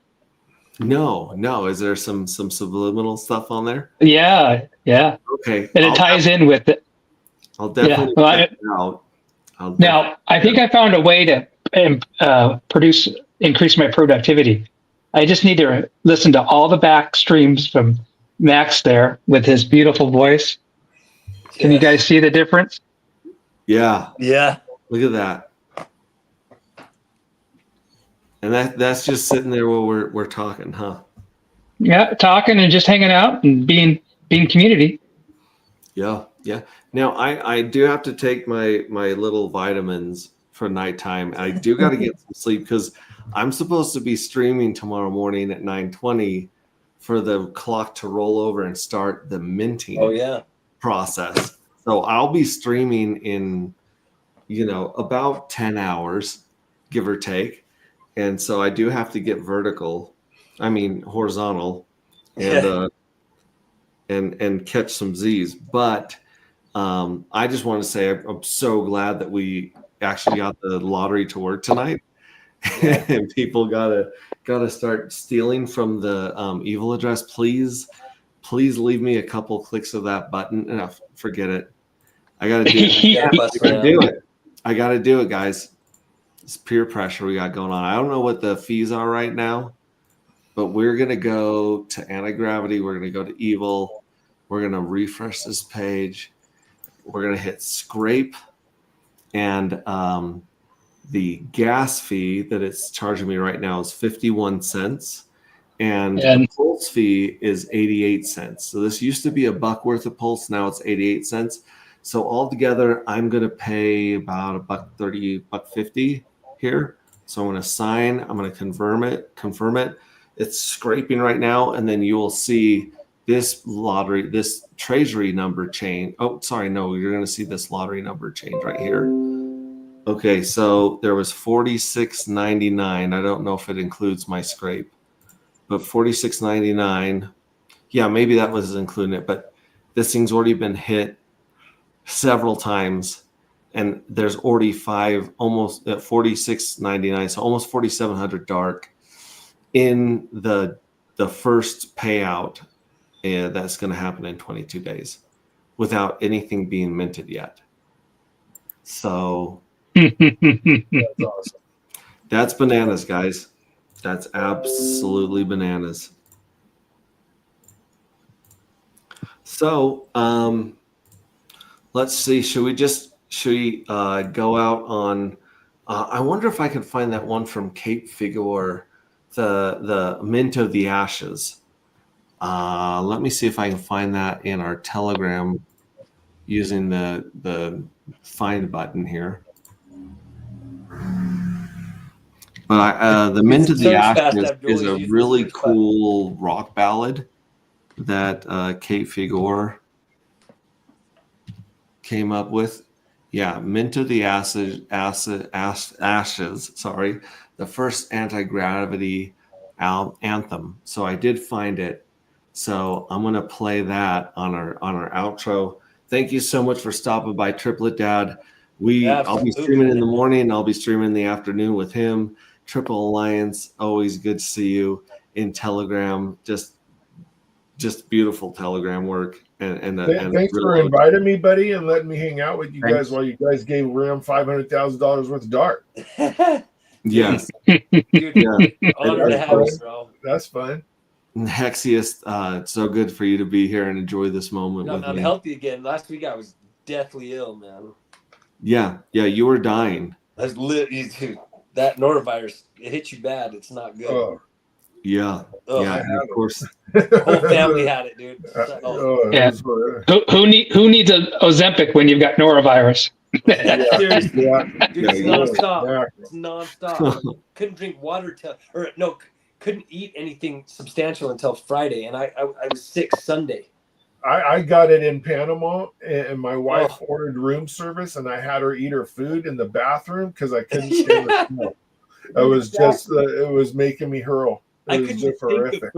No. Is there some subliminal stuff on there? Yeah. Okay. And it ties in with it. I'll definitely check it out. Now, I think I found a way to increase my productivity. I just need to listen to all the back streams from Max there with his beautiful voice. Can you guys see the difference? Yeah. Look at that. And that's just sitting there while we're talking, huh? Yeah, talking and just hanging out and being community. Yeah. Now I do have to take my little vitamins for nighttime. I do got to get some sleep because I'm supposed to be streaming tomorrow morning at 9:20 for the clock to roll over and start the minting Oh yeah. process. So I'll be streaming in, about 10 hours, give or take. And so I do have to get horizontal, and and catch some Z's. But I just want to say I'm so glad that we actually got the lottery to work tonight. And people gotta start stealing from the evil address. Please leave me a couple clicks of that button. Forget it. I gotta do it. I gotta do it, guys. It's peer pressure we got going on. I don't know what the fees are right now, but we're gonna go to anti-gravity. We're gonna go to evil. We're gonna refresh this page. We're gonna hit scrape, and the gas fee that it's charging me right now is 51 cents, and the pulse fee is 88 cents. So this used to be $1 worth of pulse, now it's 88 cents. So altogether, I'm going to pay about $1.30, $1.50 here. So I'm going to sign. I'm going to confirm it. It's scraping right now, and then you will see this treasury number change. Oh, sorry, no, you're going to see this lottery number change right here. Okay, so there was $46.99. I don't know if it includes my scrape, but $46.99. Yeah, maybe that was including it, but this thing's already been hit several times, and there's already almost at $46.99, so almost 4,700 dark in the first payout that's going to happen in 22 days without anything being minted yet. So That's awesome. that's bananas, guys. That's absolutely bananas. So let's see. Should we go out on? I wonder if I could find that one from Cape Figure, the Mint of the Ashes. Let me see if I can find that in our Telegram using the find button here. But the Mint of the Ashes is a really cool rock ballad that Cape Figure came up with. Yeah, Mint of the Ashes. Sorry, the first anti-gravity anthem. So I did find it. So I'm gonna play that on our outro. Thank you so much for stopping by, Triplet Dad. I'll be streaming in the morning. I'll be streaming in the afternoon with him. Triple Alliance, always good to see you in Telegram. Just beautiful Telegram work. And thanks for inviting me, buddy, and letting me hang out with you guys while you guys gave around $500,000 worth of dart. Yes. Dude, honor to have you, bro. That's fun. Hexiest, it's so good for you to be here and enjoy this moment with I'm me. healthy again. Last week I was deathly ill, man. Yeah, you were dying. That's that norovirus, it hits you bad. It's not good. Oh. Yeah. Oh, yeah, and of course. The whole family had it, dude. Yeah. Who needs a Ozempic when you've got norovirus? Seriously. Yeah. Dude, it's nonstop. Yeah. It's nonstop. Couldn't drink water couldn't eat anything substantial until Friday, and I was sick Sunday. I got it in Panama, and my wife ordered room service, and I had her eat her food in the bathroom because I couldn't stand the smell. It was just, it was making me hurl. It was just horrific.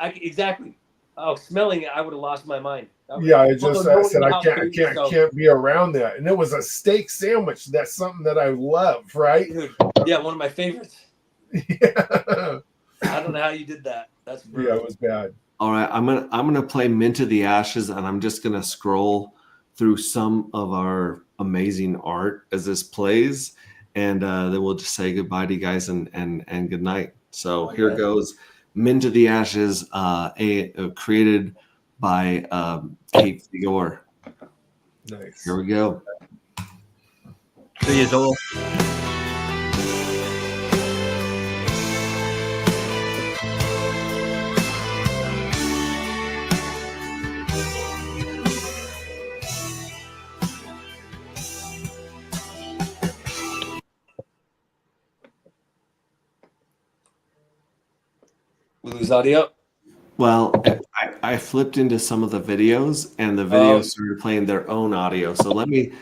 Exactly. Oh, smelling it, I would have lost my mind. I said I can't be around that, and it was a steak sandwich. That's something that I love, right? Dude, yeah, one of my favorites. Yeah. I don't know how you did that. That's brutal. Yeah, it was bad. All right, I'm gonna play Mint of the Ashes, and I'm just gonna scroll through some of our amazing art as this plays, and then we'll just say goodbye to you guys and good night. So here goes Mint of the Ashes, created by Cape Figure. Nice. Here we go. See you all. We lose audio. Well, I flipped into some of the videos, and the videos started playing their own audio. So let me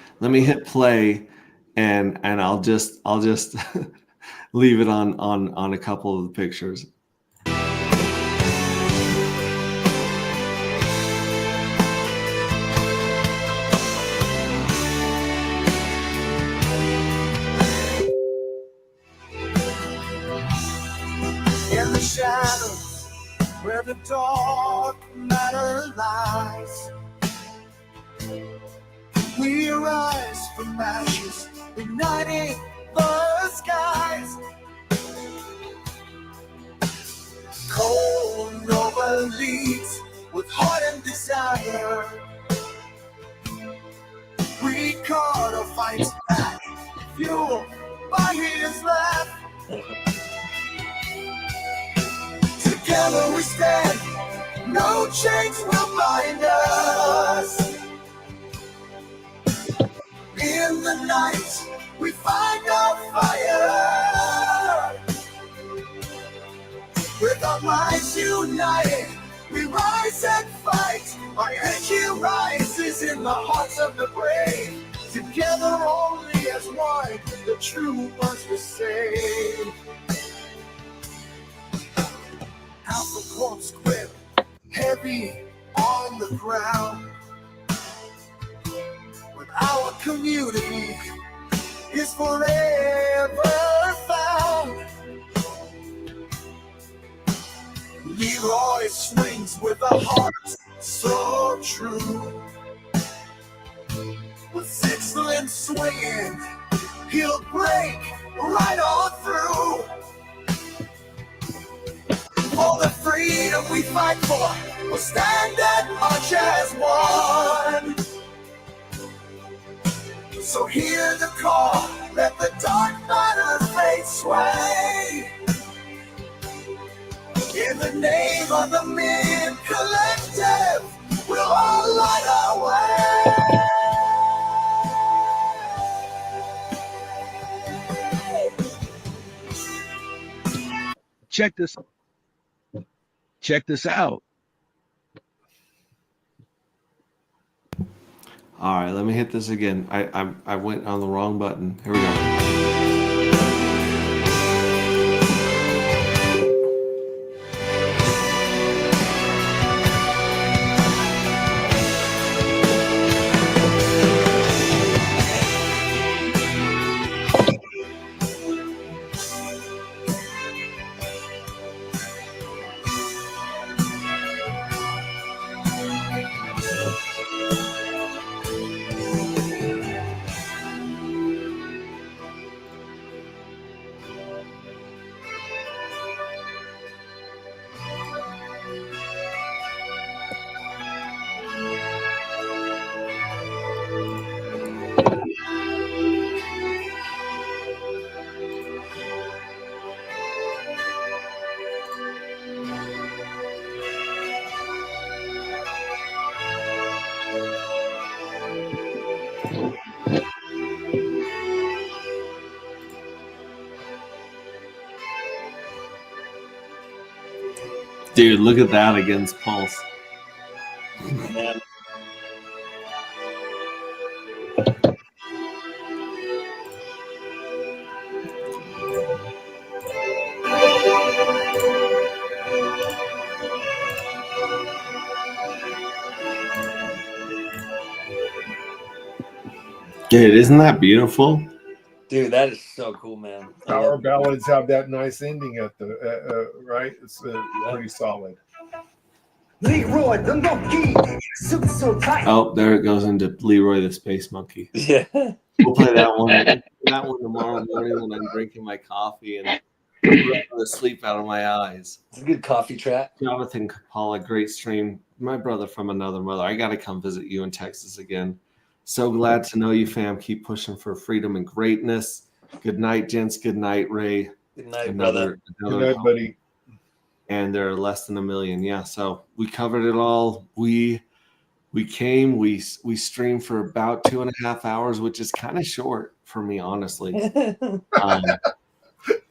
hit play, and I'll just leave it on a couple of the pictures. In the shadows where the dark matter lies, we arise from ashes, igniting the skies. Cold Nova leads with heart and desire. We caught a fight back, fueled by his laugh. Together we stand, no chains will bind us. In the night, we find our fire. With our minds united, we rise and fight. Our energy rises in the hearts of the brave. Together only as one, the true ones will save. Alpha corpse grip, heavy on the ground. But our community is forever found. Leroy swings with a heart so true. With 6 limbs swinging, he'll break right on through. For the freedom we fight for, we'll stand and march as one. So hear the call, let the dark matter fade sway. In the name of the Mid Collective, we'll all light our way. Check this out. All right, let me hit this again. I went on the wrong button. Here we go. Dude, look at that against Pulse. Man. Dude, isn't that beautiful? Dude, that is so cool, man. Power ballads have that nice ending at the right. It's pretty solid. Leroy the monkey, suit so tight. Oh, there it goes into Leroy the Space Monkey. Yeah. We'll play that one. Tomorrow morning when I'm drinking my coffee and the sleep out of my eyes. It's a good coffee track. Jonathan Kapala, great stream. My brother from another mother. I got to come visit you in Texas again. So glad to know you, fam. Keep pushing for freedom and greatness. Good night, gents. Good night, Ray. Good night, brother. Good night, buddy. And there are less than 1 million. Yeah, so we covered it all. We came. We streamed for about 2.5 hours, which is kind of short for me, honestly. I'll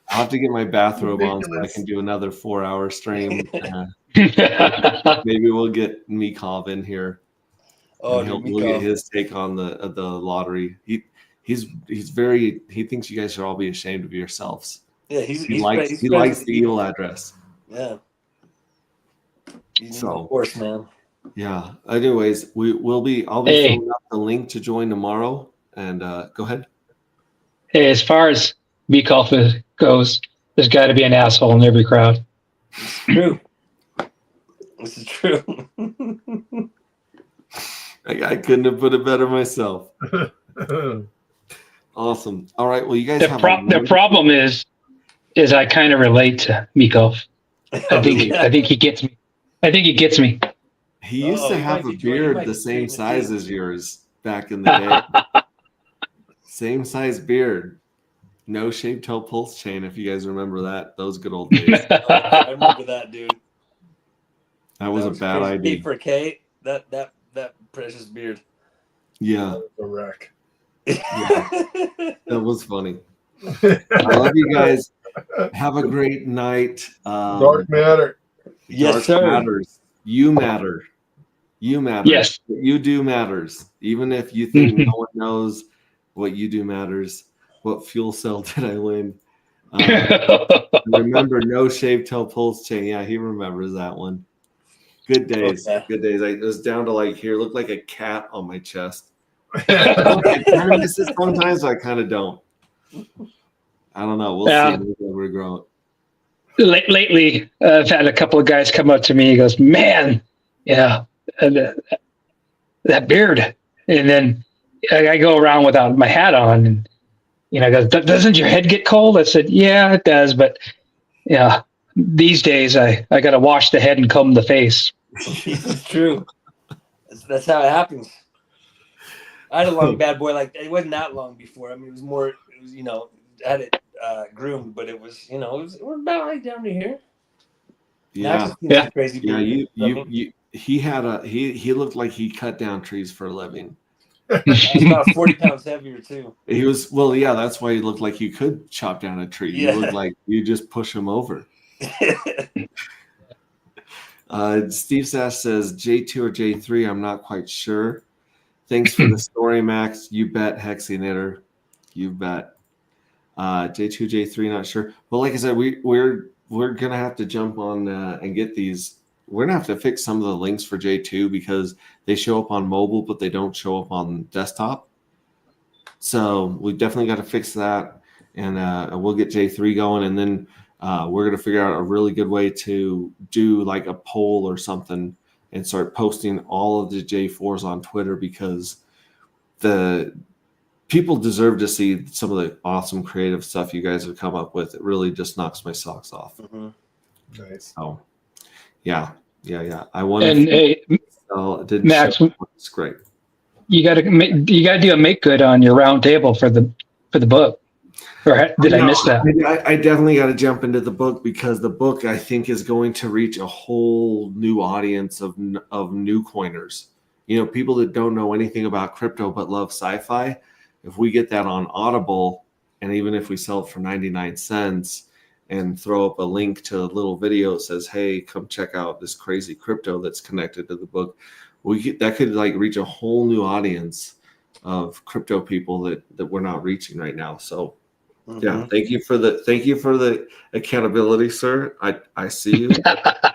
have to get my bathrobe on so I can do another 4-hour stream. Maybe we'll get Mikov in here. Oh, And dude, we'll get Mikov. his take on the lottery. He's very. He thinks you guys should all be ashamed of yourselves. Yeah, He he's likes the email address. Yeah. So, of course, man. Yeah. Anyways, I'll be filling up the link to join tomorrow. And go ahead. Hey, as far as Mikov goes, there's got to be an asshole in every crowd. It's true. This is true. I couldn't have put it better myself. Awesome. All right. Well, you guys The problem is I kind of relate to Mikov. I think he gets me. I think he gets me. He used to have a beard the same size as yours back in the day. Same size beard. No shaved tail pulse chain, if you guys remember that. Those good old days. I remember that, dude. That was a bad idea. K for K, that precious beard. Yeah. A wreck. Yeah. That was funny. I love you guys. Have a great night. Dark matter. Yes, Dark sir. matters. You matter. You matter. Yes. What you do matters. Even if you think no one knows what you do matters. What fuel cell did I win? Remember, no shaved tail pulse chain. Yeah, he remembers that one. Good days. Okay. Good days. I was down to like here. Looked like a cat on my chest. I kind of miss it sometimes. I kind of don't. I don't know. We'll see. Maybe we're growing. Lately, I've had a couple of guys come up to me. He goes, "Man, yeah, that beard." And then I go around without my hat on, and goes, "Doesn't your head get cold?" I said, "Yeah, it does, but yeah, these days I got to wash the head and comb the face." It's true. That's how it happens. I had a long bad boy it wasn't that long before. I mean, it was more. It was I had it groomed, but it was we're about right down to here. Yeah, crazy. Yeah, he looked like he cut down trees for a living. He's about 40 pounds heavier too. He was yeah. That's why he looked like you could chop down a tree. Yeah. You looked like you just push him over. Steve Sash says J2 or J3. I'm not quite sure. Thanks for the story, Max. You bet, Hexy Knitter. You bet. J2, J3, not sure. But like I said, we're gonna have to jump on and get these. We're gonna have to fix some of the links for J2 because they show up on mobile, but they don't show up on desktop. So we definitely got to fix that, and we'll get J3 going, and then we're gonna figure out a really good way to do like a poll or something and start posting all of the J4s on Twitter because the people deserve to see some of the awesome creative stuff you guys have come up with. It really just knocks my socks off. Mm-hmm. Nice. Oh, yeah. I wanted. And hey, it didn't Max, show. It's great. you got to do a make good on your round table for the book. Or did I miss that? I definitely got to jump into the book because the book I think is going to reach a whole new audience of new coiners. People that don't know anything about crypto but love sci-fi. If we get that on Audible, and even if we sell it for 99 cents and throw up a link to a little video that says, "Hey, come check out this crazy crypto that's connected to the book," that could like reach a whole new audience of crypto people that we're not reaching right now. So. Mm-hmm. Yeah, thank you for the accountability, sir. I see you.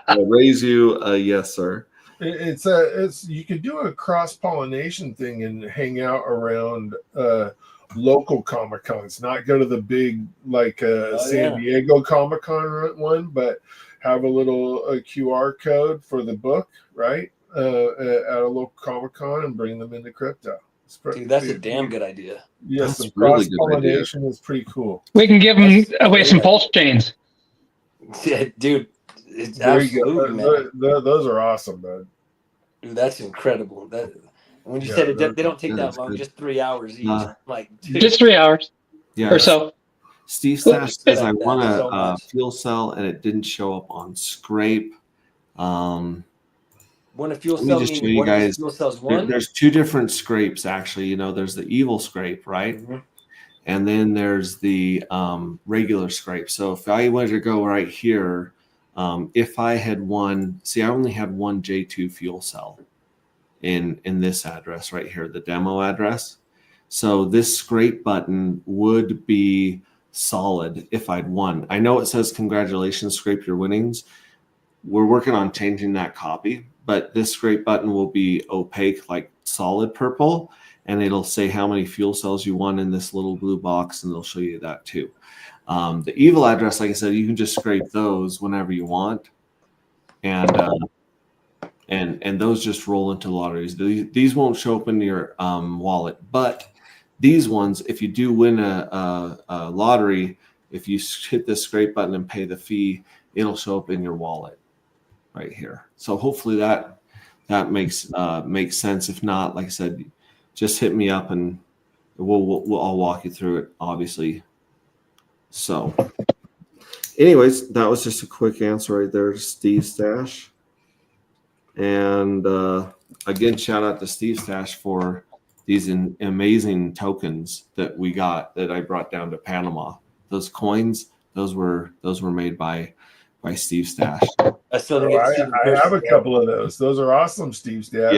I'll raise you a yes, sir. It's you could do a cross-pollination thing and hang out around local Comic Cons, not go to the big San Diego Comic Con one, but have a little QR code for the book, right? At a local Comic Con and bring them into crypto. Dude, that's a damn good idea. Yes, That's the really good cross-pollination is pretty cool. We can give them away some pulse chains. Yeah, dude, it's There you go. absolutely, man. Those are awesome, man. Dude, that's incredible. That when you Yeah, said it, that- they don't take that that's long, good. just 3 hours each. Dude, Just 3 hours Yeah. or so. Steve Sash says I Respect that want so a much. fuel cell and it didn't show up on Scrape. when a fuel Let me cell just means show you one of the guys. fuel cells There- one. there's two different scrapes actually. There's the evil scrape, right? Mhm. And then there's the regular scrape. So if I wanted to go right here, If I had one, see, I only had one J2 fuel cell in this address right here, the demo address. So this scrape button would be solid if I'd won. I know it says congratulations, scrape your winnings. We're working on changing that copy, but this scrape button will be opaque, like solid purple, and it'll say how many fuel cells you won in this little blue box, and they'll show you that too. The evil address, like I said, you can just scrape those whenever you want, and those just roll into lotteries. These won't show up in your wallet, but these ones, if you do win a lottery, if you hit the scrape button and pay the fee, it'll show up in your wallet right here. So hopefully that makes sense. If not, like I said, just hit me up and I'll walk you through it, obviously. So anyways, that was just a quick answer right there to Steve Stash. And again, shout out to Steve Stash for these amazing tokens that we got that I brought down to Panama. Those coins, those were made by Steve Stash. I still think I have a couple of those. Those are awesome, Steve Stash.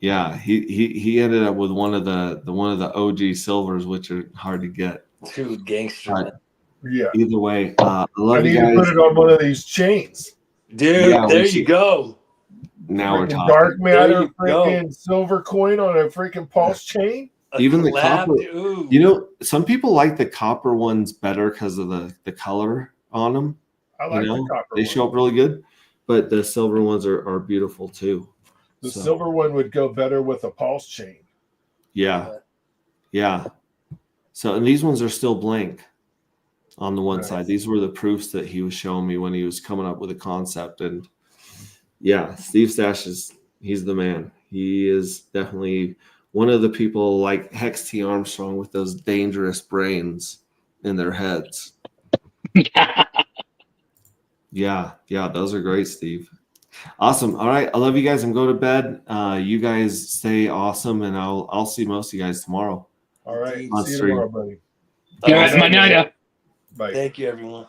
Yeah. He ended up with one of the OG silvers, which are hard to get. Dude, gangster. Yeah. Either way, I love you you guys. To put it on one of these chains. Dude, there you go. Now we're talking. Dark matter, freaking silver coin on a freaking pulse chain. Even the copper. Ooh. You know, some people like the copper ones better because of the color on them. I like the copper. They show up really good, but the silver ones are beautiful too. The silver one would go better with a pulse chain. Yeah. So, and these ones are still blank on the one side. These were the proofs that he was showing me when he was coming up with a concept. And yeah, Steve Stash he's the man. He is definitely one of the people like Hex T. Armstrong with those dangerous brains in their heads. Yeah, those are great, Steve. Awesome. All right, I love you guys. I'm going to bed. You guys stay awesome, and I'll see most of you guys tomorrow. All right. See you tomorrow, buddy. Yeah, Bye. Thank you, everyone.